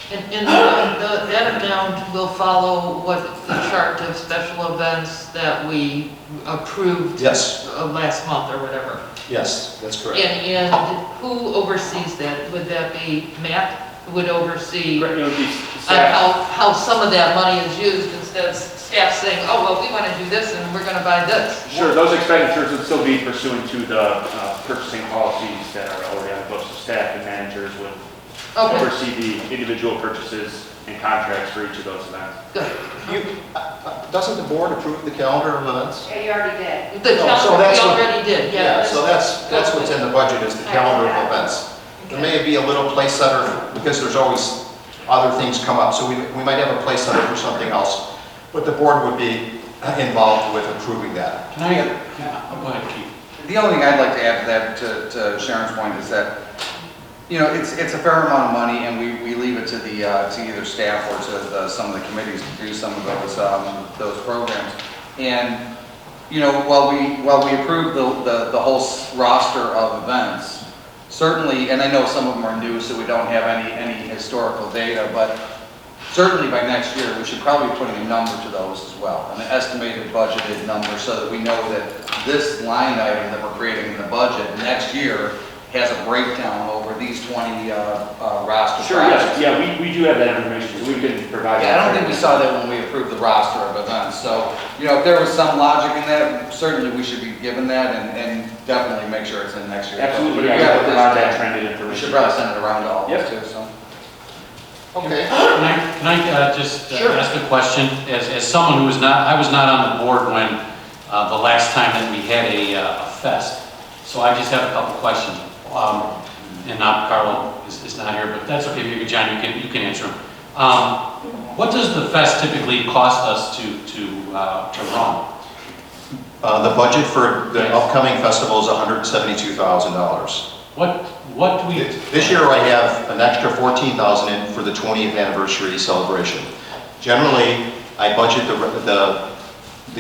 And that amount will follow what the chart of special events that we approved Yes. Last month or whatever. Yes, that's correct. And who oversees that? Would that be Matt who would oversee how some of that money is used instead of staff saying, oh, well, we want to do this and we're going to buy this? Sure, those expenditures would still be pursuant to the purchasing policies that are already on the books. Staff and managers would oversee the individual purchases and contracts for each of those events. Good. Doesn't the board approve the calendar of events? Yeah, you already did. The calendar we already did, yeah. So that's what's in the budget is the calendar of events. There may be a little place setter because there's always other things come up. So we might have a place setter for something else, but the board would be involved with approving that. Can I, go ahead, Keith. The only thing I'd like to add to that, to Sharon's point, is that, you know, it's a fair amount of money, and we leave it to the to either staff or to some of the committees to do some of those programs. And you know, while we approve the whole roster of events, certainly, and I know some of them are new, so we don't have any historical data, but certainly by next year we should probably be putting a number to those as well, an estimated budgeted number, so that we know that this line item that we're creating in the budget next year has a breakdown over these 20 roster Sure, projects. yes, yeah, we do have that information, so we can provide that. Yeah, I don't think we saw that when we approved the roster of events. So, you know, if there was some logic in that, certainly we should be given that and definitely make sure it's in next year. Absolutely, But yeah, if we'll we have provide this, that trended information. we should probably send it around to all of us too, so. Okay. Can I just ask a question? As someone who was not, I was not on the board when the last time that we had a fest. So I just have a couple questions. And not Carlo is not here, but that's okay. Maybe John, you can answer them. What does the fest typically cost us to run? The budget for the upcoming festival is $172,000. What do we? This year I have an extra $14,000 in for the 20th anniversary celebration. Generally, I budget the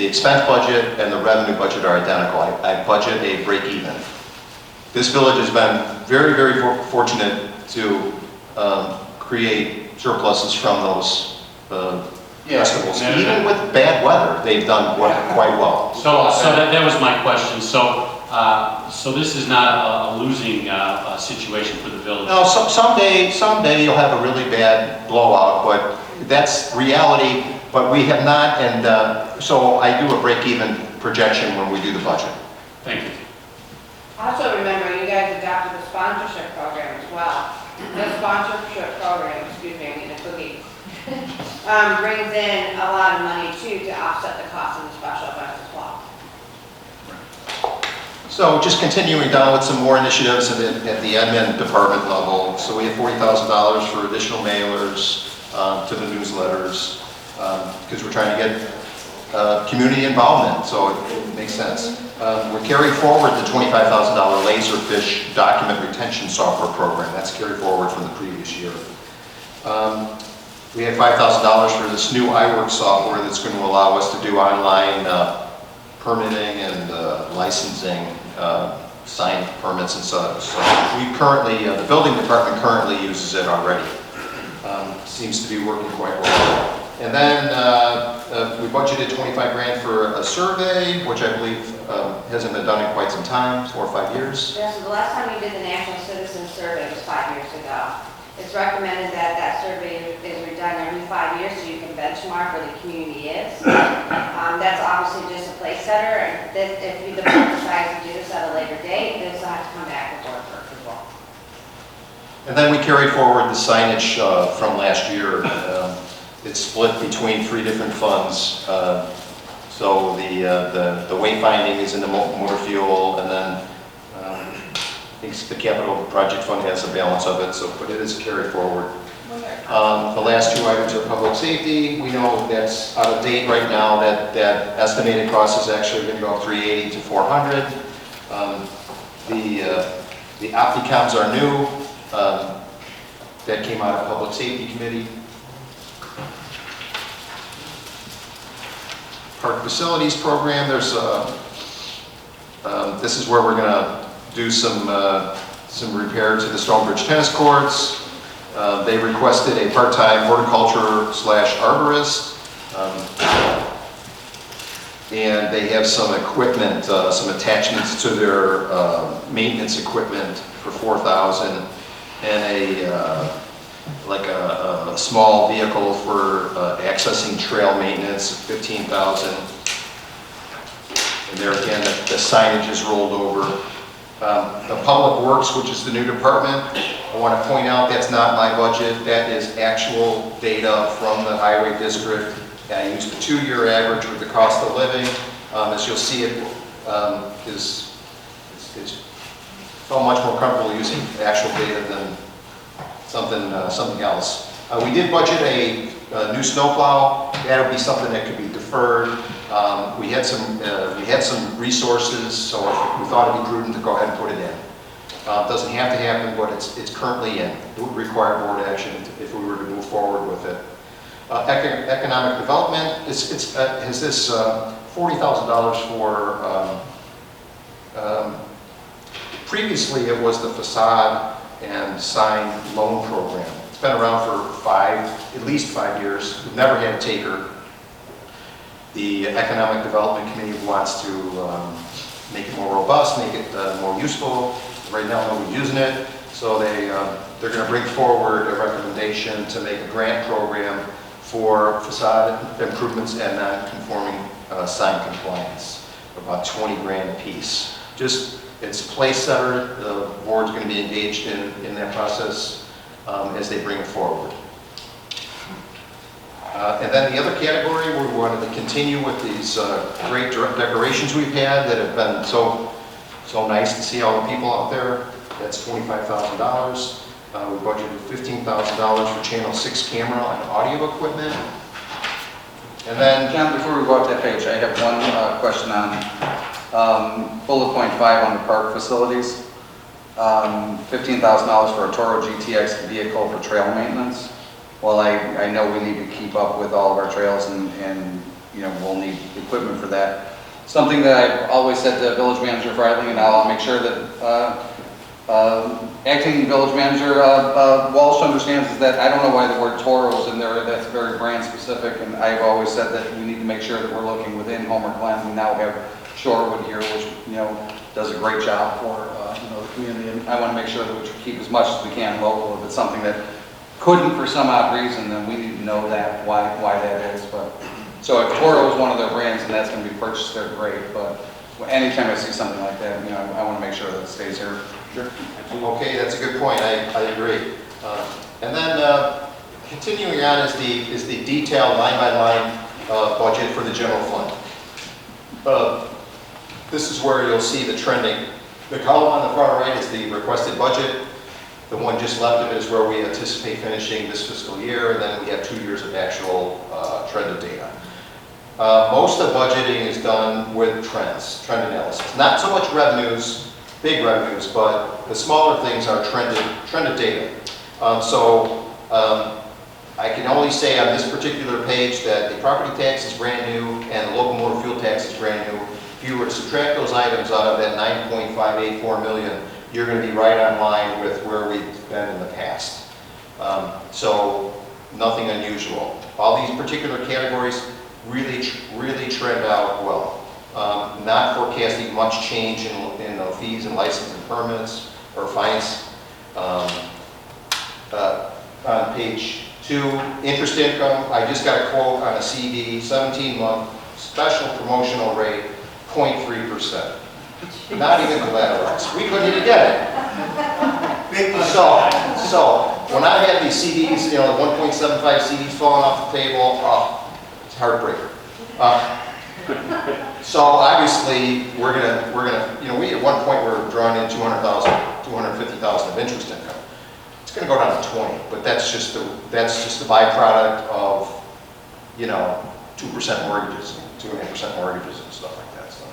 expense budget and the revenue budget are identical. I budget a break even. This village has been very, very fortunate to create surpluses from those festivals. Even with bad weather, they've done quite well. So that was my question. So this is not a losing situation for the village. No, someday you'll have a really bad blowout, but that's reality. But we have not, and so I do a break-even projection when we do the budget. Thank you. Also remember, you guys adopted the sponsorship program as well. The sponsorship program, excuse me, I'm getting a cookie, brings in a lot of money too to offset the cost of the special events as well. So just continuing down with some more initiatives at the admin department level. So we have $40,000 for additional mailers to the newsletters because we're trying to get community involvement, so it makes sense. We're carrying forward the $25,000 Laserfish document retention software program. That's carried forward from the previous year. We have $5,000 for this new iWork software that's going to allow us to do online permitting and licensing, sign permits and such. So we currently, the building department currently uses it already. Seems to be working quite well. And then we budgeted $25,000 for a survey, which I believe hasn't been done in quite some time, 4 or 5 years. Yeah, so the last time we did the National Citizen Survey was 5 years ago. It's recommended that that survey is redone every 5 years so you can benchmark where the community is. That's obviously just a place setter, and if the board decides to do this at a later date, this will have to come back before for approval. And then we carried forward the signage from last year. It's split between 3 different funds. So the wayfinding is in the motor fuel, and then I think the capital project fund has a balance of it, so, but it is carried forward. The last 2 items are public safety. We know that's out of date right now. That estimated cost is actually going to go 380 to 400. The Opticoms are new. That came out of Public Safety Committee. Park Facilities Program, there's this is where we're going to do some repair to the Stonebridge tennis courts. They requested a part-time horticulture/arborist, and they have some equipment, some attachments to their maintenance equipment for $4,000, and a small vehicle for accessing trail maintenance, $15,000. And there again, the signage is rolled over. The Public Works, which is the new department, I want to point out that's not my budget. That is actual data from the highway district. I used the 2-year average with the cost of living. As you'll see, it's so much more comfortable using actual data than something else. We did budget a new snowplow. That'll be something that could be deferred. We had some resources, so we thought it'd be prudent to go ahead and put it in. It doesn't have to happen, but it's currently in. It would require board action if we were to move forward with it. Economic development has this $40,000 for. Previously, it was the facade and sign loan program. It's been around for at least 5 years. We've never had a taker. The Economic Development Committee wants to make it more robust, make it more useful. Right now, nobody's using it, so they're going to bring forward a recommendation to make a grant program for facade improvements and non-conforming sign compliance, about 20 grand a piece. It's place setter. The board's going to be engaged in that process as they bring it forward. And then the other category, we wanted to continue with these great decorations we've had that have been so nice to see all the people out there. That's $25,000. We budgeted $15,000 for Channel 6 camera and audio equipment. And then, John, before we go off that page, I have one question on bullet point 5 on the park facilities. $15,000 for a Toro GTX vehicle for trail maintenance. Well, I know we need to keep up with all of our trails and we'll need equipment for that. Something that I've always said to Village Manager Freiling, and I'll make sure that Acting Village Manager Walsh understands, is that I don't know why the word Toro is in there. That's very brand specific, and I've always said that we need to make sure that we're looking within Homer Glen. We now have Shorewood here, which does a great job for the community, and I want to make sure that we keep as much as we can local. If it's something that couldn't for some odd reason, then we need to know that why that is. But so if Toro is one of their brands and that's going to be purchased, they're great. But anytime I see something like that, I want to make sure that it stays here. Sure. Okay, that's a good point. I agree. And then continuing on is the detailed line-by-line budget for the general fund. This is where you'll see the trending. The column on the far right is the requested budget. The one just left of it is where we anticipate finishing this fiscal year, and then we have 2 years of actual trended data. Most of budgeting is done with trend analysis. Not so much revenues, big revenues, but the smaller things are trended data. I can only say on this particular page that the property tax is brand new and the local motor fuel tax is brand new. If you were to subtract those items out of that $9.584 million, you're going to be right on line with where we've been in the past. So nothing unusual. All these particular categories really trend out well. Not forecasting much change in fees and license and permits or fines. page 2, interest income, I just got a quote on a CD, 17-month, special promotional rate, 0.3%. Not even collateralized. We couldn't even get it. So when I have these CDs, 1.75 CDs falling off the table, it's a heartbreaker. So obviously, we're gonna, we at one point were drawing in 200,000, 250,000 of interest income. It's gonna go down to 20, but that's just the byproduct of, 2% mortgages, 2.5% mortgages and stuff like that. So,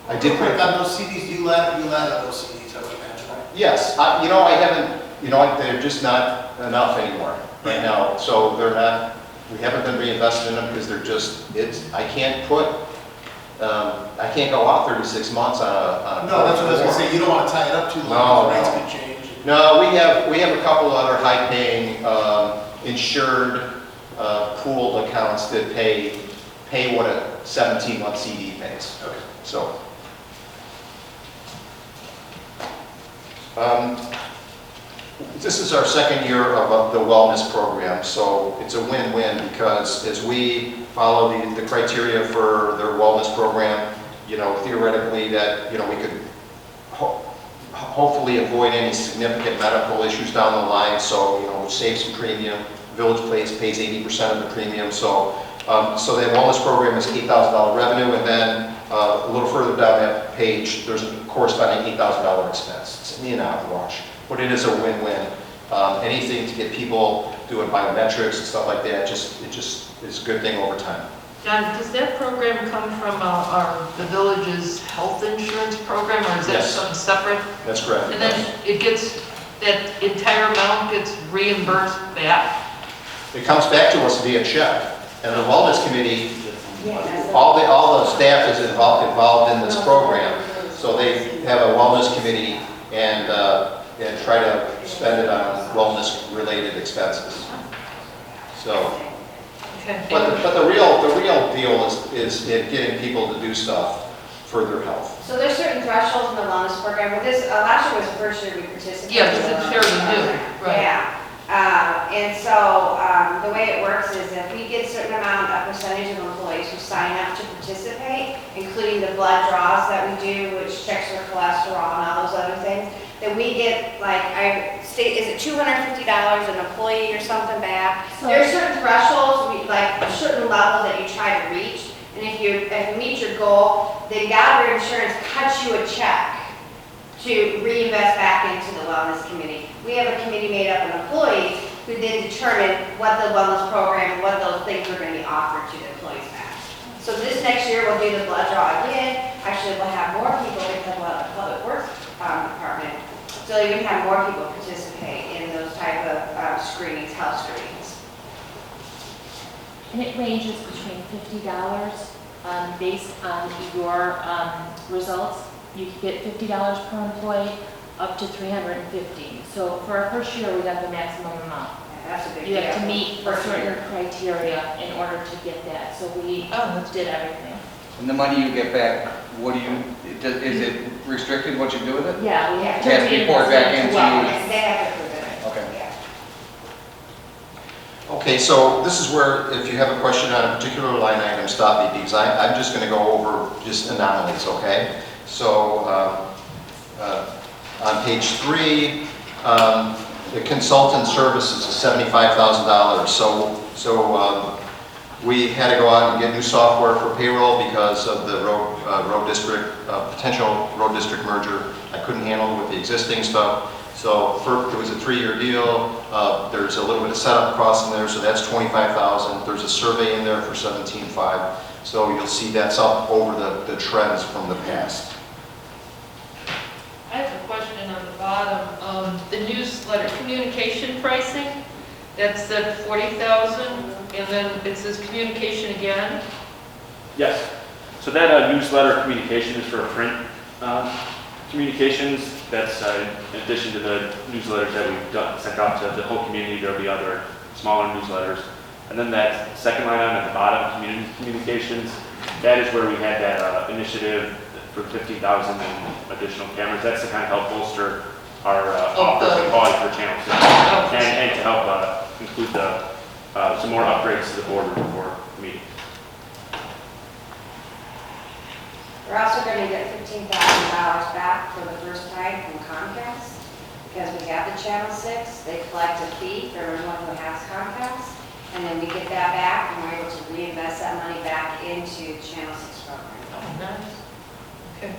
I did quick on those CDs. You led on those CDs, I would imagine, right? Yes, I haven't. They're just not enough anymore right now. So they're not. We haven't been reinvested in them because they're just. I can't go out 36 months on a. No, that's what I was going to say. You don't want to tie it up too long. Rates could change. No, we have a couple other high-paying insured pooled accounts that pay what a 17-month CD pays. Okay. So. This is our second year of the wellness program, so it's a win-win because as we follow the criteria for their wellness program, theoretically that, we could hopefully avoid any significant medical issues down the line, so, save some premium. Village pays 80% of the premium, so that wellness program is $8,000 revenue, and then a little further down that page, there's a corresponding $8,000 expense. It's in and out of the wash, but it is a win-win. Anything to get people doing biometrics and stuff like that, it just is a good thing over time. John, does that program come from the village's health insurance program, or is that something separate? That's correct. And then that entire amount gets reimbursed back? It comes back to us via check, and the wellness committee, all the staff is involved in this program, so they have a wellness committee and try to spend it on wellness-related expenses. So, but the real deal is getting people to do stuff for their health. So there's certain thresholds in the wellness program. With this, last year was the first year we participated. Yeah, because it's fairly new, right? Yeah. And so the way it works is if we get a certain amount, a percentage of employees who sign up to participate, including the blood draws that we do, which checks for cholesterol and all those other things, then we get, is it $250 an employee or something back? There are certain thresholds, like a certain level that you try to reach, and if you meet your goal, then Gallagher Insurance cuts you a check to reinvest back into the wellness committee. We have a committee made up of employees who then determine what the wellness program, what those things are going to be offered to the employees back. So this next year we'll do the blood draw again. Actually, we'll have more people because we'll have the public works department. So you can have more people participate in those type of screenings, health screenings. And it ranges between $50 based on your results. You can get $50 per employee up to $350. So for our first year, we got the maximum amount. That's a big You have deal. to meet a certain criteria in order to get that. So we did everything. And the money you get back, is it restricted what you do with it? Yeah, we have to It has to be poured back into Yes, they have to prove it. Okay. Okay, so this is where, if you have a question on a particular line item, stop me, because I'm just going to go over just anomalies, okay? So on page 3, the consultant services is $75,000. So we had to go out and get new software for payroll because of the road district, potential road district merger. I couldn't handle it with the existing stuff. So it was a 3-year deal. There's a little bit of setup cost in there, so that's $25,000. There's a survey in there for $17,500. So you'll see that's up over the trends from the past. I have a question on the bottom. The newsletter communication pricing, that's at $40,000, and then it says communication again. Yes. So that newsletter communication is for print communications. That's in addition to the newsletters that we've sent out to the whole community. There'll be other smaller newsletters. And then that second line on at the bottom, community communications, that is where we had that initiative for 15,000 and additional cameras. That's to kind of help bolster our offers and quality for Channel 6. help include some more upgrades to the boardroom before the meeting. We're also going to get $15,000 back for the first time from Comcast, because we have the Channel 6. They collect a fee for everyone who has Comcast, and then we get that back, and we're able to reinvest that money back into the Channel 6 program. Oh, nice. Okay.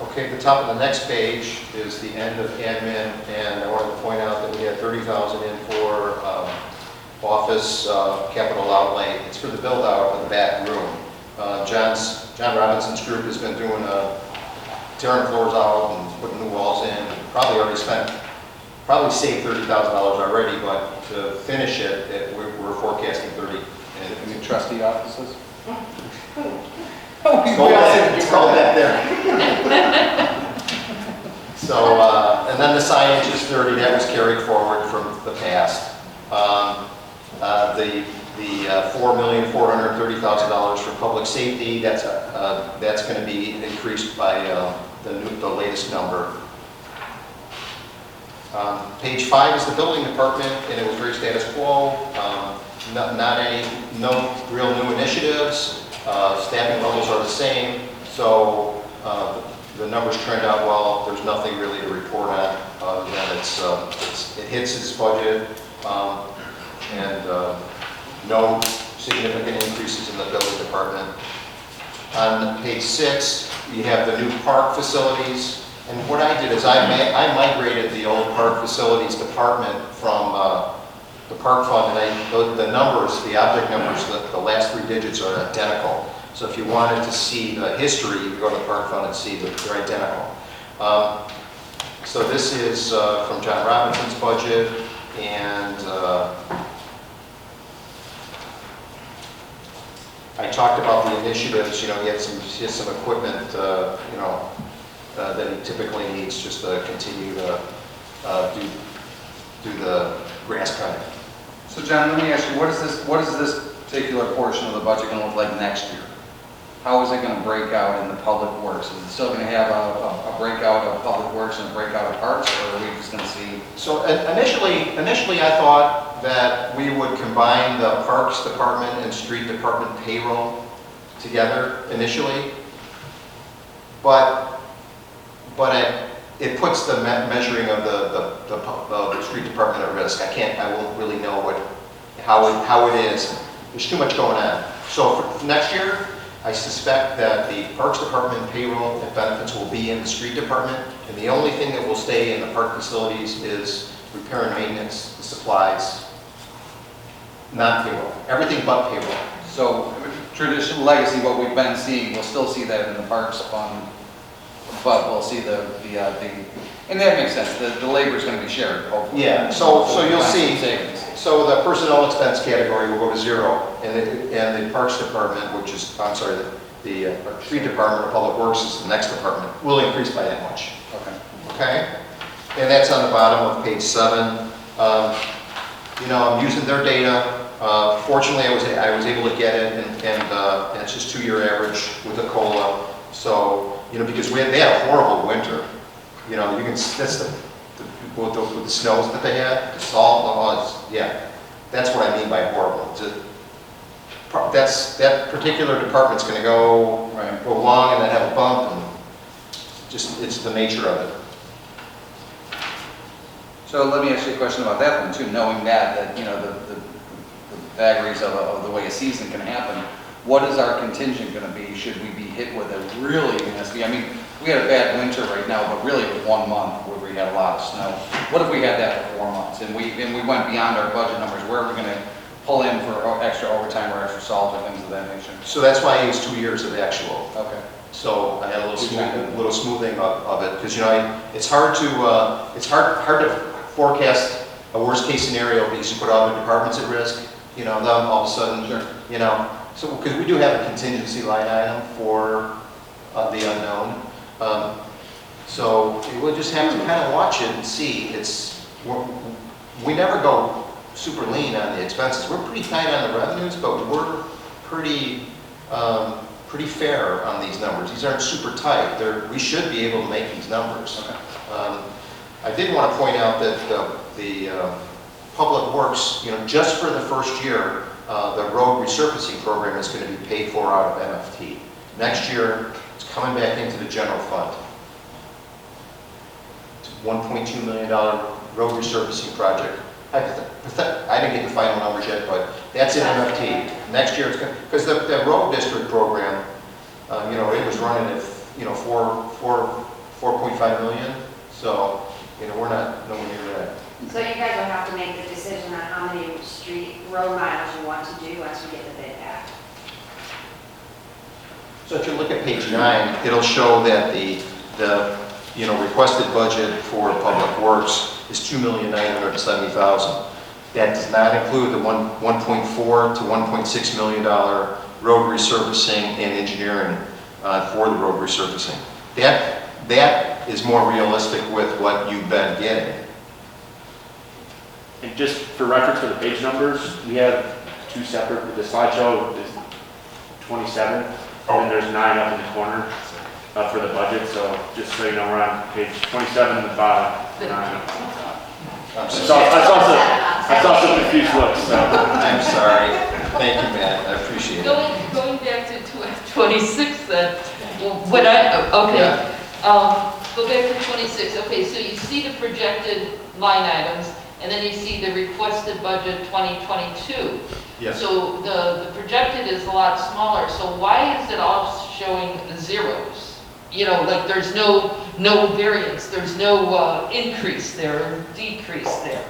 Okay, the top of the next page is the end of admin, and I wanted to point out that we had $30,000 in for office capital outlay. It's for the build out of the back room. John Robinson's group has been doing tearing floors out and putting new walls in. Probably saved $30,000 already, but to finish it, we're forecasting 30. And new trustee offices? It's called back there. So, and then the signage is 30. That was carried forward from the past. The $4,430,000 for public safety, that's going to be increased by the latest number. Page 5 is the building department, and it was very status quo. No real new initiatives. Staffing levels are the same, so the numbers trend out well. There's nothing really to report on other than it hits its budget, and no significant increases in the building department. On page 6, you have the new park facilities. And what I did is I migrated the old park facilities department from the park fund, and the numbers, the object numbers, the last 3 digits are identical. So if you wanted to see the history, you could go to the park fund and see that they're identical. So this is from John Robinson's budget, and I talked about the initiatives. He has some equipment, that he typically needs just to continue to do the grass cutting. So John, let me ask you, what is this particular portion of the budget going to look like next year? How is it going to break out in the public works? Is it still going to have a breakout of public works and a breakout of parks, or are we just going to see? So initially I thought that we would combine the parks department and street department payroll together initially, but it puts the measuring of the street department at risk. I won't really know how it is. There's too much going on. So for next year, I suspect that the Parks Department payroll and benefits will be in the street department, and the only thing that will stay in the park facilities is repair and maintenance, the supplies, not payroll. Everything but payroll. So traditional legacy, what we've been seeing, we'll still see that in the parks fund, but we'll see and that makes sense. The labor is going to be shared, hopefully. Yeah. So you'll see. Savings. So the personnel expense category will go to 0, and the Parks Department, the Street Department of Public Works is the next department, will increase by that much. Okay? And that's on the bottom of page 7. I'm using their data. Fortunately, I was able to get it, and it's just 2-year average with a COLA. So, because they had a horrible winter. With the snows that they had, the salt, that's what I mean by horrible. That particular department's going to go long and then have a bump, and it's the nature of it. So let me ask you a question about that one too. Knowing that the vagaries of the way a season can happen, what is our contingent going to be? Should we be hit with a really nasty? I mean, we had a bad winter right now, but really with 1 month where we had a lot of snow. What if we had that for 4 months and we went beyond our budget numbers? Where are we going to pull in for extra overtime or extra salt or things of that nature? So that's why I used 2 years of actual. Okay. So I had a little smoothing of it, because it's hard to forecast a worst case scenario because you put all the departments at risk. Then all of a sudden, So because we do have a contingency line item for the unknown. So we'll just have to kind of watch it and see. We never go super lean on the expenses. We're pretty tight on the revenues, but we're pretty fair on these numbers. These aren't super tight. We should be able to make these numbers. I did want to point out that the Public Works, just for the first year, the road resurfacing program is going to be paid for out of MFT. Next year, it's coming back into the general fund. It's a $1.2 million road resurfacing project. I didn't get the final numbers yet, but that's in MFT. Next year, it's going because the road district program, it was running at 4.5 million. So, we're not nowhere near that. So you guys will have to make the decision on how many road miles you want to do once you get the bid back. So if you look at page 9, it'll show that the requested budget for Public Works is $2,970,000. That does not include the $1.4 to $1.6 million road resurfacing and engineering for the road resurfacing. That is more realistic with what you've been getting. And just for reference for the page numbers, we have two separate, the slideshow is 27, and there's 9 up in the corner for the budget, so just so you know, we're on page 27 at the bottom, 9 up on the top. I saw some confused looks, so. I'm sorry. Thank you, Matt. I appreciate it. Going back to 26 then, go back to 26. Okay, so you see the projected line items, and then you see the requested budget 2022. Yes. So the projected is a lot smaller, so why is it all showing zeros? Like there's no variance, there's no increase there or decrease there.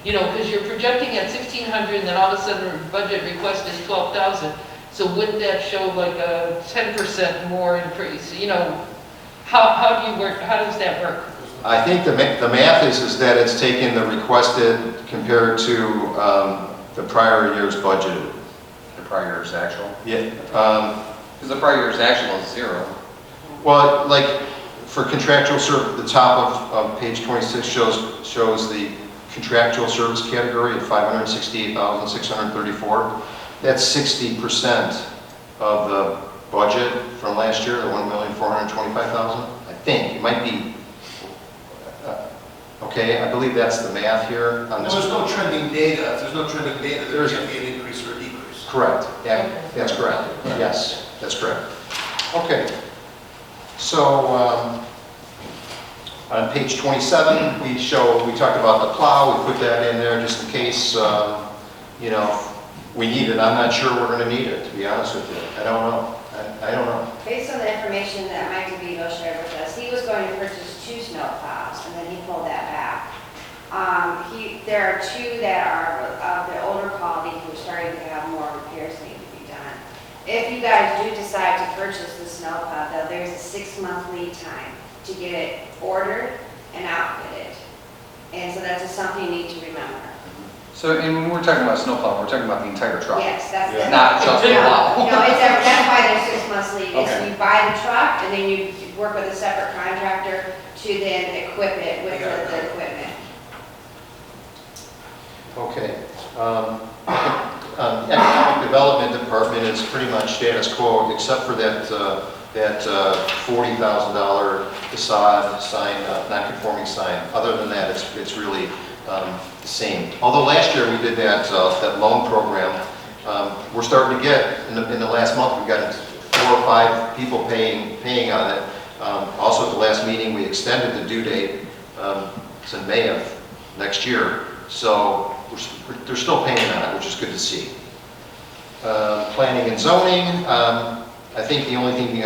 Because you're projecting at 1,600 and then all of a sudden the budget request is 12,000. So wouldn't that show like a 10% more increase? How do you work, how does that work? I think the math is that it's taken the requested compared to the prior year's budget. The prior year's actual? Yeah. Because the prior year's actual is 0. Well, like for contractual service, the top of page 26 shows the contractual service category at $568,634. That's 60% of the budget from last year, the $1,425,000. I think it might be. Okay, I believe that's the math here on this. There's no trending data. If there's no trending data, there can't be an increase or a decrease. Correct. Yeah, that's correct. Yes, that's correct. Okay. So on page 27, we talked about the plow. We put that in there just in case, we need it. I'm not sure we're going to need it, to be honest with you. I don't know. I don't know. Based on the information that Mike DeVito shared with us, he was going to purchase 2 snow plows, and then he pulled that back. There are 2 that are of the older quality who are starting to have more repairs need to be done. If you guys do decide to purchase the snow plow, though, there's a 6-month lead time to get it ordered and outfitted. And so that's just something you need to remember. So, and when we're talking about snowplow, we're talking about the entire truck. Yes, that's not just the plow. No, that's why there's 6 months lead. Okay. So you buy the truck and then you work with a separate contractor to then equip it with the equipment. Okay. Economic Development Department is pretty much status quo, except for that $40,000 facade sign, non-conforming sign. Other than that, it's really the same. Although last year we did that loan program. We're starting to get in the last month we got 4 or 5 people paying on it. Also at the last meeting we extended the due date. It's in May of next year. So they're still paying on it, which is good to see. Planning and zoning. I think the only thing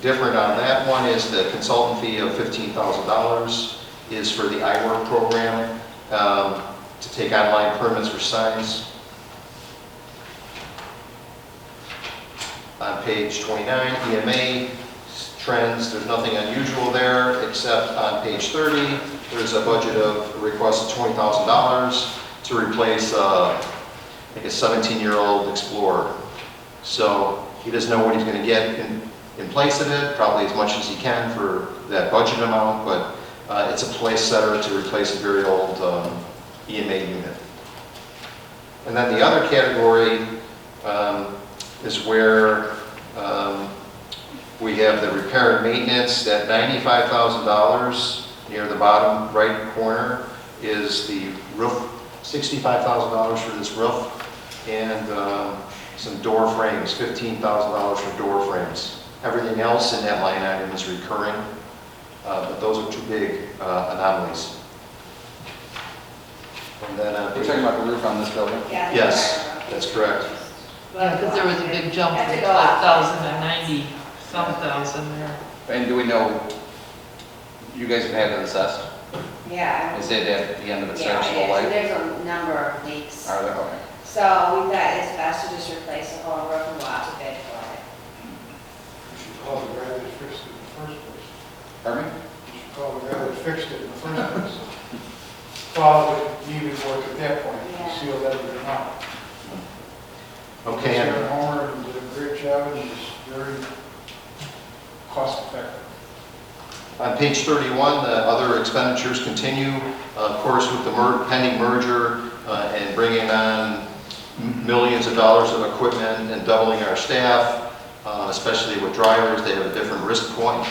different on that one is the consultant fee of $15,000 is for the iWork program to take online permits for signs. On page 29, EMA trends, there's nothing unusual there, except on page 30, there's a budget of a request of $20,000 to replace I think a 17-year-old Explorer. So he doesn't know what he's going to get in place of it, probably as much as he can for that budget amount, but it's a place setter to replace a very old EMA unit. And then the other category is where we have the repair and maintenance at $95,000. near the bottom right corner is the roof, $65,000 for this roof, and some door frames, $15,000 for door frames. Everything else in that line item is recurring, but those are two big anomalies. And then, We're talking about the roof on this building? yes, that's correct. Yeah, because there was a big jump from 5,000 to 90-some thousand there. And do we know, you guys have had it assessed? Yeah. Is it at the end of its Yeah, serviceable so life? there's a number of leaks. Are there? Okay. So we thought it's best to just replace the whole roof and go out to bid for it. You should call the guy that fixed it in the first place. Pardon me? You should call the guy that fixed it in the first place. Followed it, needed work at that point, Yeah. sealed everything up. Okay. Sharon Homer did a great job and was very cost effective. On page 31, the other expenditures continue, of course, with the pending merger and bringing on millions of dollars of equipment and doubling our staff, especially with drivers. They have a different risk point,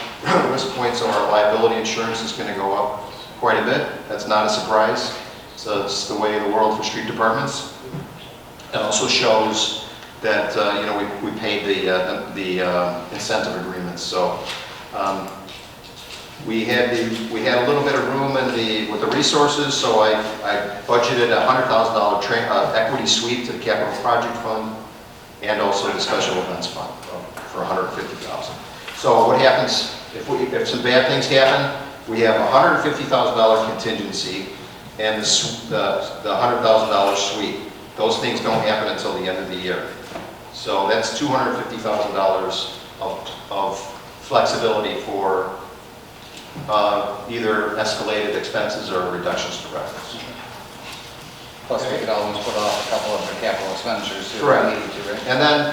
so our liability insurance is going to go up quite a bit. That's not a surprise. So it's the way of the world for street departments. It also shows that we paid the incentive agreements. So we had a little bit of room with the resources. So I budgeted a $100,000 equity sweep to the capital project fund and also the special events fund for $150,000. So what happens if some bad things happen? We have a $150,000 contingency and the $100,000 sweep. Those things don't happen until the end of the year. So that's $250,000 of flexibility for either escalated expenses or reductions to revenues. Plus, we could always put off a couple of the capital expenditures. Correct. If we needed to, right?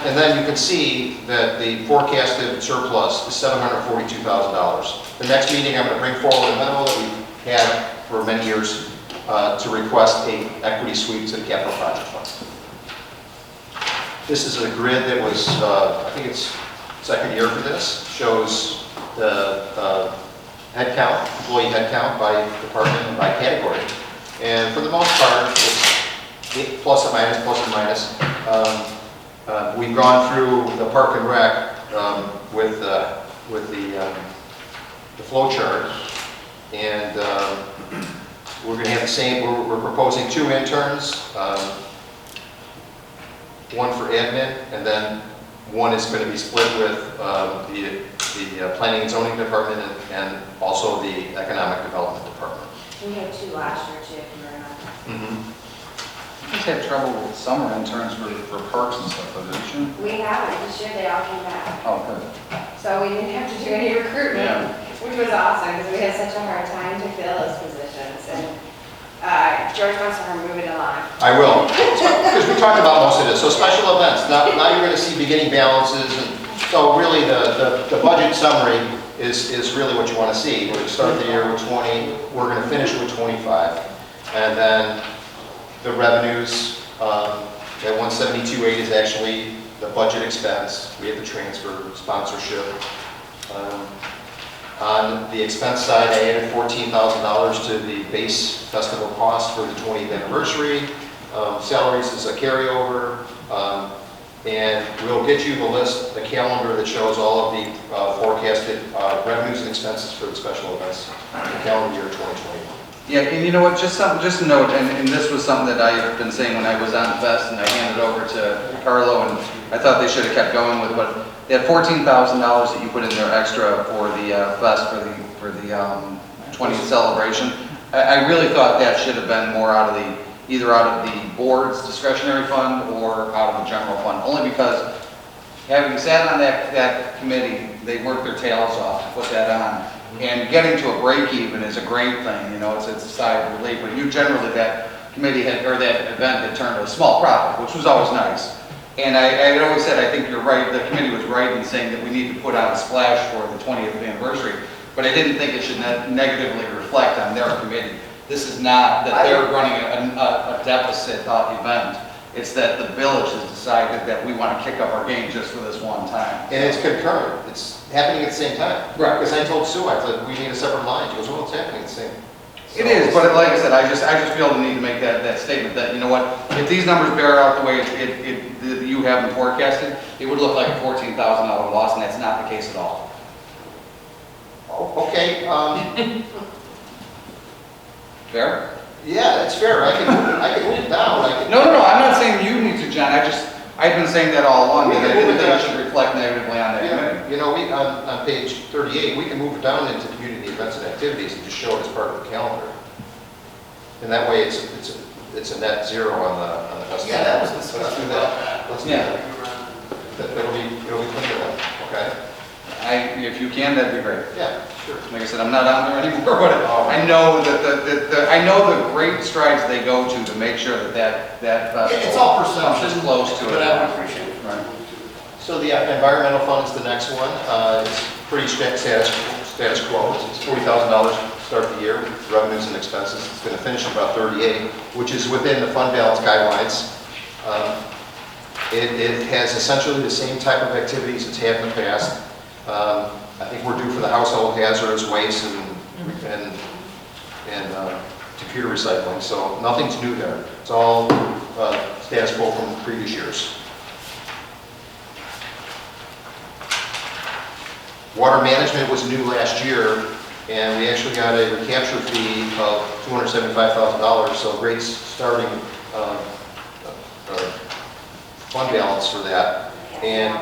And then you can see that the forecasted surplus is $742,000. The next meeting, I'm going to bring forward a memo that we've had for many years to request a equity sweep to the capital project fund. This is a grid that was, I think it's second year for this, shows the head count, employee head count by department and by category. And for the most part, it's plus or minus, plus or minus. We've gone through the park and rec with the flow chart, and we're going to have the same. We're proposing 2 interns, one for admin, and then one is going to be split with the planning and zoning department and also the economic development department. We had 2 last year too, if you remember. You just had trouble with summer interns for parks and stuff, didn't you? We haven't, this year they all came back. Oh, good. So we didn't have to do any recruitment, Yeah. which was awesome because we had such a hard time to fill those positions. And George wants to move it along. I will, because we talked about most of this. So special events, now you're going to see beginning balances, and so really the budget summary is really what you want to see. We're going to start the year with 20, we're going to finish with 25, and then the revenues at 172.8 is actually the budget expense. We have the transfer, sponsorship. On the expense side, I added $14,000 to the base festival cost for the 20th anniversary. Salaries is a carryover. And we'll get you the list, the calendar that shows all of the forecasted revenues and expenses for the special events for the calendar year 2021. Yeah, and you know what, just a note, and this was something that I have been saying when I was on Fest, and I handed over to Carlo, and I thought they should have kept going with, but that $14,000 that you put in there extra for the Fest, for the 20th celebration, I really thought that should have been more either out of the board's discretionary fund or out of the general fund, only because having sat on that committee, they worked their tails off to put that on. And getting to a break even is a great thing, it's a sigh of relief. But generally that committee that event had turned a small profit, which was always nice. And I had always said, I think you're right, the committee was right in saying that we need to put out a splash for the 20th anniversary. But I didn't think it should negatively reflect on their committee. This is not that they're running a deficit event. It's that the village has decided that we want to kick up our game just for this one time. And it's concurrent. It's happening at the same time. Right. Because I told Sue, I said, we need a separate line. She goes, well, it's happening at the same. It is, but like I said, I just feel the need to make that statement that, you know what, if these numbers bear out the way you have them forecasted, it would look like a $14,000 loss, and that's not the case at all. Oh, okay, Fair? yeah, that's fair. I can move it down. No, I'm not saying you need to, John. I've been saying that all along, that I didn't think it should reflect negatively on that committee. You know, on page 38, we can move it down into community events and activities and just show it as part of the calendar. And that way, it's a net zero on the estimate. Yeah, that was discussed. Let's do that. Let's do that. It'll be clear then, okay? If you can, that'd be great. Yeah, sure. Like I said, I'm not on there anymore, but I know that I know the great strides they go to make sure that It's all perception. comes as close to it. But I would appreciate it. Right. So the environmental fund is the next one. It's pretty status quo. It's $40,000 to start the year, revenues and expenses. It's going to finish at about 38, which is within the fund balance guidelines. It has essentially the same type of activities it's had in the past. I think we're due for the household hazardous waste and computer recycling, so nothing's new there. It's all status quo from previous years. Water management was new last year, and we actually got a recapture fee of $275,000, so great starting fund balance for that. And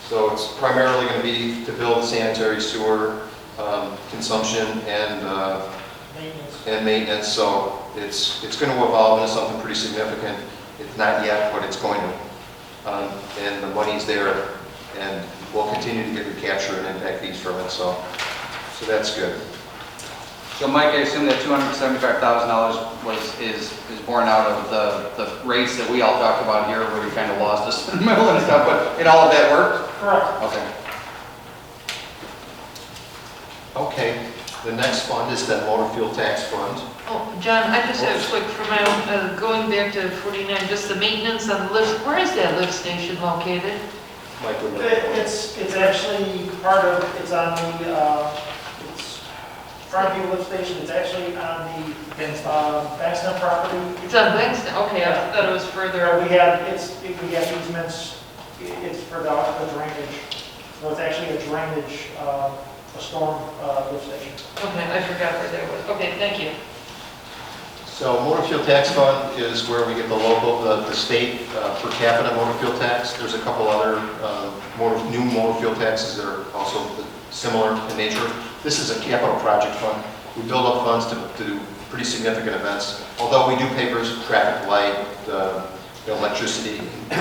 so it's primarily going to be to build sanitary sewer consumption and maintenance. So it's going to evolve into something pretty significant. It's not yet, but it's going to. And the money's there, and we'll continue to get recapture and impact fees from it. So that's good. So Mike, I assume that $275,000 is born out of the rates that we all talked about here, where we kind of lost us in the middle and stuff, but all of that worked? Correct. Okay. Okay. The next fund is the motor fuel tax fund. Oh, John, I just have a quick for my own, going back to 49, just the maintenance on the lift. Where is that lift station located? Mike would know. It's actually part of, it's on the, it's Farmview lift station, it's actually on the Bankston property. It's on Bankston, okay, I thought it was further. We have easements, it's for the drainage. So it's actually a drainage, a storm lift station. Okay, I forgot where that was. Okay, thank you. So motor fuel tax fund is where we get the state per capita motor fuel tax. There's a couple other new motor fuel taxes that are also similar in nature. This is a capital project fund. We build up funds to do pretty significant events. Although we do pay for traffic light, electricity,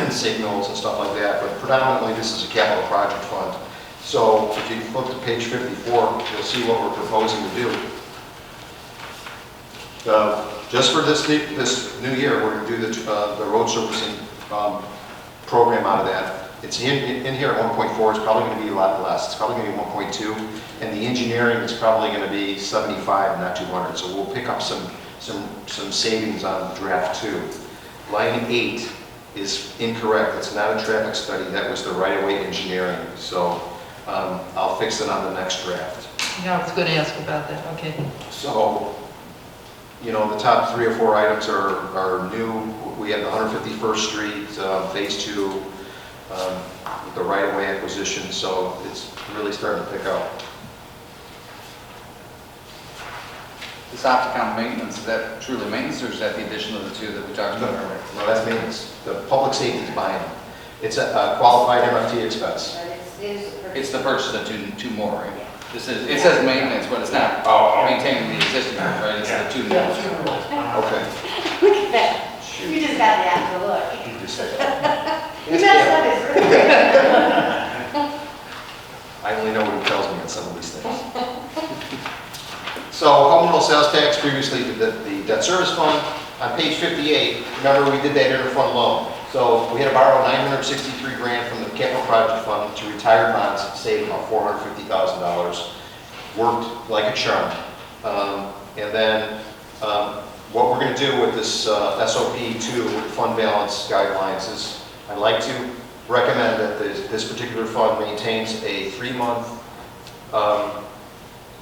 signals and stuff like that, but predominantly this is a capital project fund. So if you look at page 54, you'll see what we're proposing to do. Just for this new year, we're going to do the road surfacing program out of that. It's in here at 1.4. It's probably going to be a lot less. It's probably going to be 1.2, and the engineering is probably going to be 75, not 200. So we'll pick up some savings on draft 2. Line 8 is incorrect. It's not a traffic study. That was the right-of-way engineering. So I'll fix it on the next draft. Yeah, I was going to ask about that. Okay. So, you know, the top 3 or 4 items are new. We have the 151st Street Phase 2 with the right-of-way acquisition, so it's really starting to pick up. This opt-account maintenance, is that truly maintenance, or is that the addition of the 2 that we talked about earlier? No, that's maintenance. The public safety is buying them. It's a qualified MFT expense. It's the purchase of 2 more, right? It says maintenance, but it's not maintaining the existing ones, right? It's the 2 new ones. Okay. Look at that. You just got the after look. You just said that. You messed up his room. I only know what he tells me on some of these things. So home rule sales tax, previously the debt service fund. On page 58, remember we did that interfund loan. So we had to borrow $963 grand from the capital project fund to retire bonds, save about $450,000. Worked like a charm. And then what we're going to do with this SOP2 fund balance guidelines is I'd like to recommend that this particular fund maintains a 3-month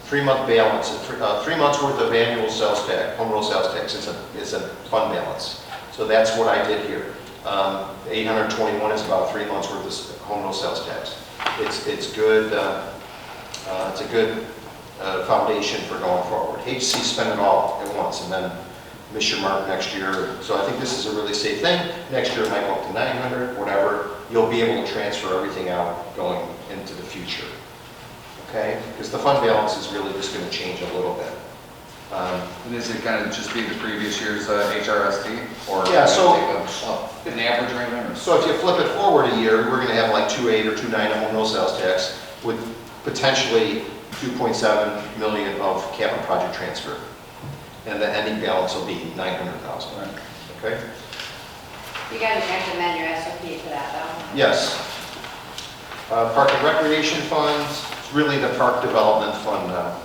balance, 3 months worth of annual sales tax, home rule sales tax is a fund balance. So that's what I did here. 821 is about 3 months worth of home rule sales tax. It's good. It's a good foundation for going forward. Hate to see spend it all at once and then miss your mark next year. So I think this is a really safe thing. Next year it might go up to 900, whatever. You'll be able to transfer everything out going into the future. Okay? Because the fund balance is really just going to change a little bit. And is it going to just be the previous year's HRST? Or yeah, so an average or anything? So if you flip it forward a year, we're going to have like 2.8 or 2.9 home rule sales tax with potentially 2.7 million of capital project transfer. And the ending balance will be 900,000. Right. Okay? You guys are going to amend your SOP for that, though? Yes. Park and Recreation Fund, it's really the Park Development Fund now.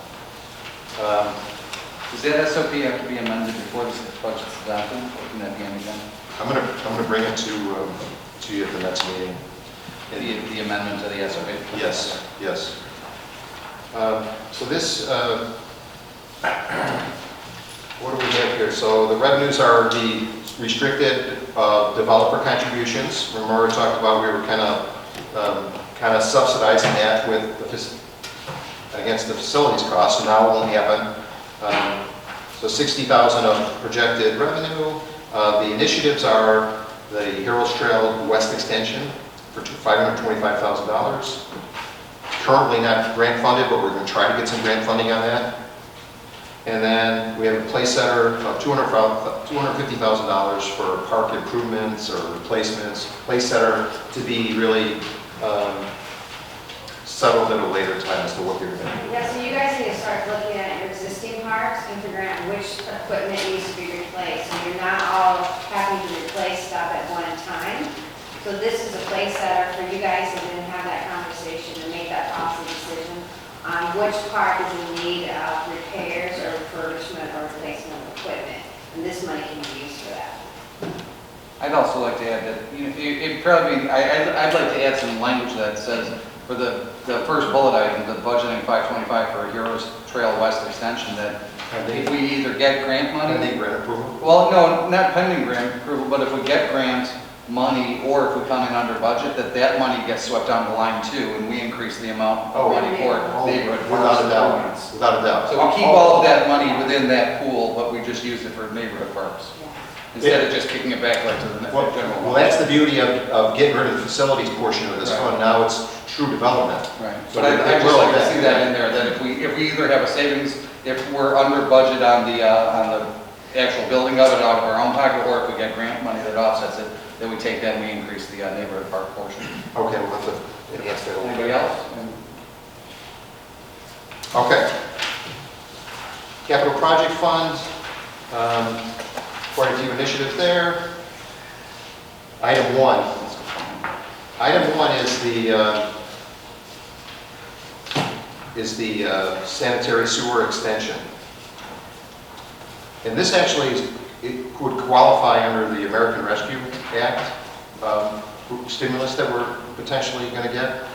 Does that SOP have to be amended before this budget's adopted, or can that be anything? I'm gonna bring it to you at the next meeting. The amendment to the SOP? Yes, yes. So this, what do we have here? So the revenues are the restricted developer contributions. Remember we talked about we were kind of subsidizing that with against the facilities costs, so now it won't happen. So 60,000 of projected revenue. The initiatives are the Heroes Trail West Extension for $525,000. Currently not grant funded, but we're going to try to get some grant funding on that. And then we have a play center of $250,000 for park improvements or replacements. Play center to be really settled at a later time as to what you're going to do. Yeah, so you guys need to start looking at your existing parks and figuring out which equipment needs to be replaced. And you're not all having to replace stuff at one time. So this is a place setter for you guys to then have that conversation and make that policy decision on which part is in need of repairs or refurbishment or replacement of equipment. And this money can be used for that. I'd also like to add that, it probably, I'd like to add some language that says, for the first bullet item, the budgeting 525 for Heroes Trail West Extension, that if we either get grant money. Pending grant approval? Well, no, not pending grant approval, but if we get grant money or if we come in under budget, that money gets swept down the line too, and we increase the amount of money for neighborhood parks. Without a doubt. Without a doubt. So we keep all of that money within that pool, but we just use it for neighborhood parks. Instead of just kicking it back like to the general. Well, that's the beauty of getting rid of the facilities portion of this fund. Now it's true development. Right. But I'd just like to see that in there, that if we either have a savings, if we're under budget on the actual building of it out of our own pocket, or if we get grant money that offsets it, then we take that and we increase the neighborhood park portion. Okay, we'll have to enhance that a little bit. Anybody else? Okay. Capital Project Fund, quite a few initiatives there. Item 1. Item 1 is the sanitary sewer extension. And this actually it would qualify under the American Rescue Act stimulus that we're potentially going to get.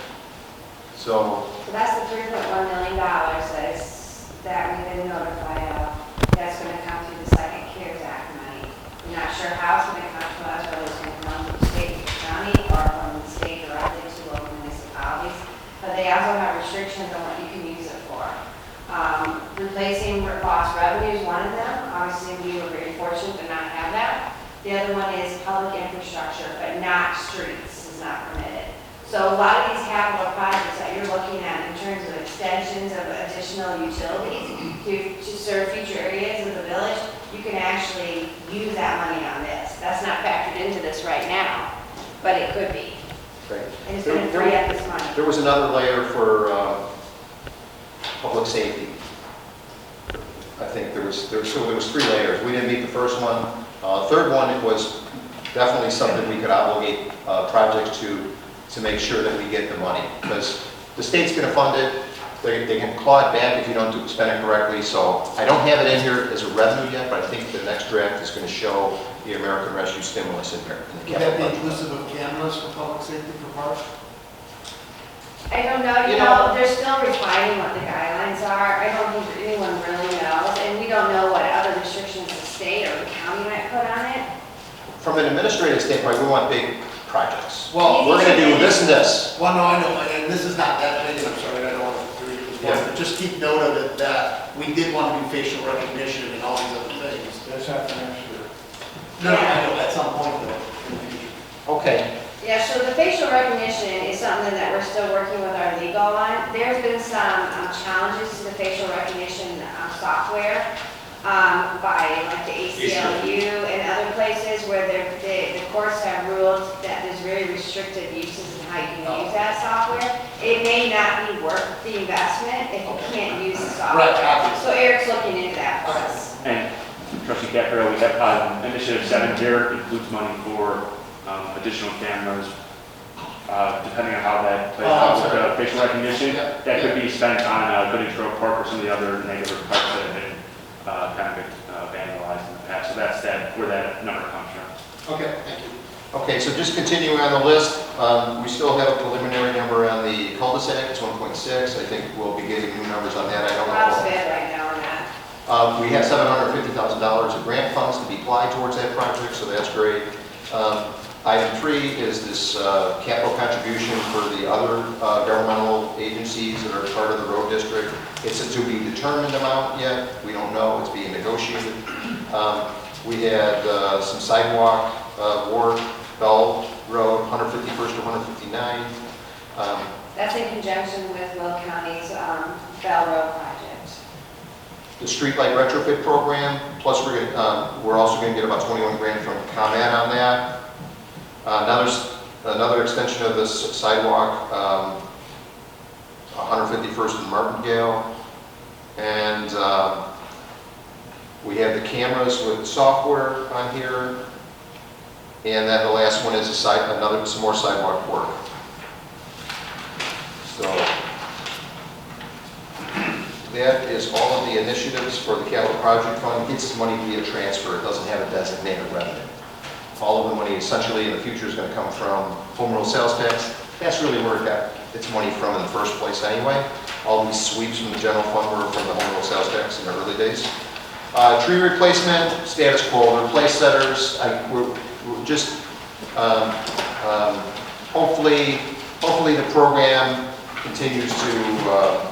So that's the $3.1 million that we've been notified of. That's going to come through the second CARES Act money. We're not sure how it's going to come to us, whether it's going to come from the state to the county or from the state directly to local municipalities. But they also have restrictions on what you can use it for. Replacing lost revenue is one of them. Obviously, we were very fortunate to not have that. The other one is public infrastructure, but not streets is not permitted. So a lot of these capital projects that you're looking at in terms of extensions of additional utilities to serve future areas of the village, you can actually use that money on this. That's not factored into this right now, but it could be. Great. And it's going to free up this money. There was another layer for public safety. I think there was 3 layers. We didn't meet the first one. Third one, it was definitely something we could obligate projects to make sure that we get the money, because the state's going to fund it. they can claw it back if you don't spend it correctly. So I don't have it in here as a revenue yet, but I think the next draft is going to show the American Rescue stimulus in there. Would that be inclusive of cameras for public safety for parks? I don't know, you know, they're still refining what the guidelines are. I don't think anyone really knows, and we don't know what other restrictions the state or the county might put on it. From an administrative standpoint, we want big projects. Well, we're going to do this and this. Well, no, I know, and this is not that big, and I'm sorry, I don't want to read this point, but just keep note of it that we did want to do facial recognition and all these other things. That's not for next year. No, I know, at some point though, in the future. Okay. Yeah, so the facial recognition is something that we're still working with our legal on. There's been some challenges to the facial recognition software by like the ACLU and other places where the courts have ruled that there's very restricted uses in how you can use that software. It may not be worth the investment if you can't use the software. Right, so Eric's looking into that for us. And Trustee Caprio, we have Initiative 7 here, includes money for additional cameras, depending on how that plays out with the facial recognition. That could be spent on Gooding Grove Park or some of the other neighborhood parks that have been kind of vandalized in the past. So that's where that number comes from. Okay, thank you. Okay, so just continuing on the list, we still have a preliminary number on the cul-de-sac, it's 1.6. I think we'll be getting new numbers on that. I don't know. Rob's bid right now on that. We have $750,000 of grant funds to be applied towards that project, so that's great. Item 3 is this capital contribution for the other governmental agencies that are part of the road district. It's a to be determined amount yet. We don't know. It's being negotiated. We had some sidewalk work, Bell Road, 151st to 159. That's in conjunction with Will County's Bell Road project. The streetlight retrofit program, plus we're also going to get about 21 grand from ComEd on that. Another extension of this sidewalk, 151st and Martindale. And we have the cameras with software on here. And then the last one is some more sidewalk work. So that is all of the initiatives for the capital project fund. It gets money via transfer. It doesn't have a designated revenue. All of the money essentially in the future is going to come from home rule sales tax. That's really where it got its money from in the first place anyway. All these sweeps from the general fund were from the home rule sales tax in the early days. Tree replacement, status quo, replace setters. We're just hopefully the program continues to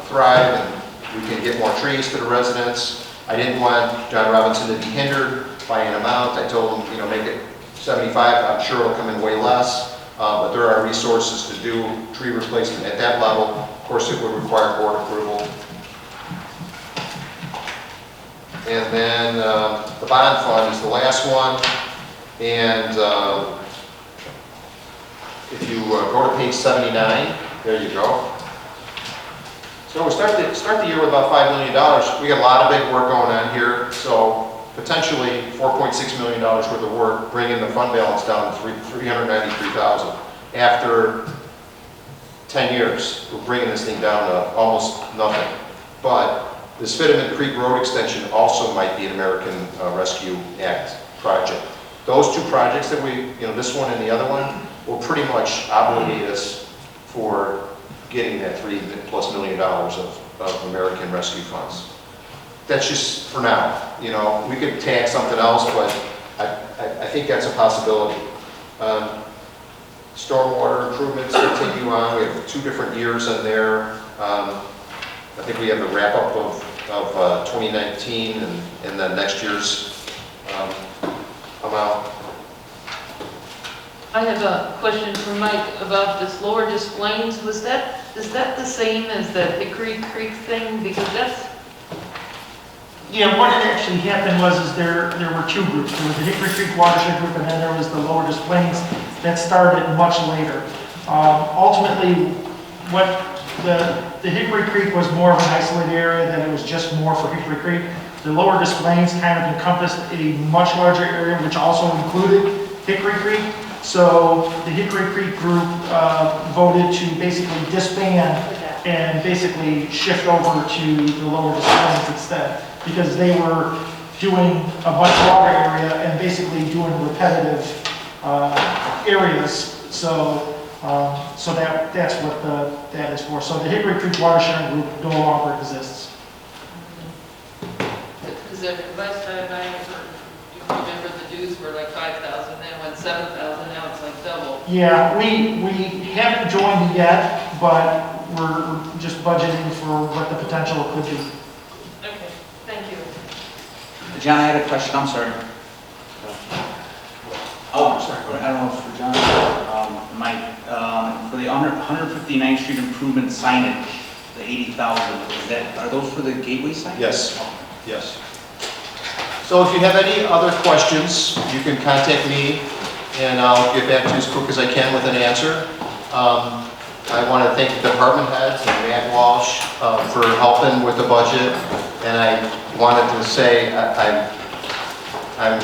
thrive and we can get more trees to the residents. I didn't want John Robinson to be hindered by an amount. I told him, make it 75. I'm sure it'll come in way less, but there are resources to do tree replacement at that level. Of course, it would require board approval. And then the bond fund is the last one. And if you go to page 79, there you go. So we start the year with about $5 million. We got a lot of big work going on here. So potentially $4.6 million worth of work, bringing the fund balance down to $393,000. After 10 years, we're bringing this thing down to almost nothing. But this Fitterman Creek Road extension also might be an American Rescue Act project. Those two projects that this one and the other one, will pretty much obligate us for getting that $3+ million of American Rescue funds. That's just for now. We could tag something else, but I think that's a possibility. Stormwater improvements continue on. We have 2 different years in there. I think we have the wrap up of 2019 and then next year's amount. I have a question for Mike about this lower displays. Is that the same as the Hickory Creek thing? Because that's... Yeah, what had actually happened was there were 2 groups. There was the Hickory Creek Watershed Group, and then there was the Lower Des Plaines that started much later. Ultimately, what the Hickory Creek was more of an isolated area, that it was just more for Hickory Creek. The Lower Des Plaines kind of encompassed a much larger area, which also included Hickory Creek. So the Hickory Creek group voted to basically disband and basically shift over to the lower disciplines instead, because they were doing a much broader area and basically doing repetitive areas. So that's what that is for. So the Hickory Creek Watershed Group no longer exists. Is it, last time I remember the dues were like 5,000, then it went 7,000, now it's like double. Yeah, we haven't joined yet, but we're just budgeting for what the potential could be. Okay, thank you. John, I had a question, I'm sorry. Oh, I'm sorry, I don't know if it's for John or Mike. For the 159th Street improvement signage, the 80,000, are those for the gateway signage? Yes, yes. So if you have any other questions, you can contact me and I'll get back to you as quick as I can with an answer. I want to thank the department heads and Matt Walsh for helping with the budget. And I wanted to say I'm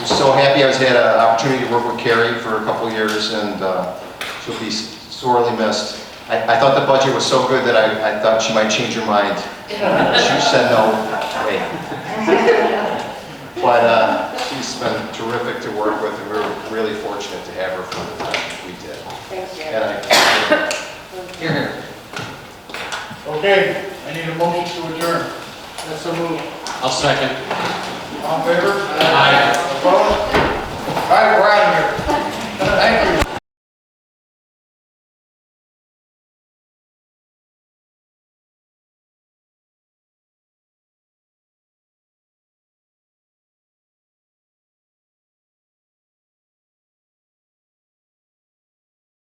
so happy I had an opportunity to work with Carrie for a couple of years, and she'll be sorely missed. I thought the budget was so good that I thought she might change her mind. She said no way. But she's been terrific to work with, and we're really fortunate to have her for the time we did. Thank you. And Here. Okay, I need a motion to adjourn. That's so moved. I'll second. All in favor? Aye. Opposed? All right, we're out of here.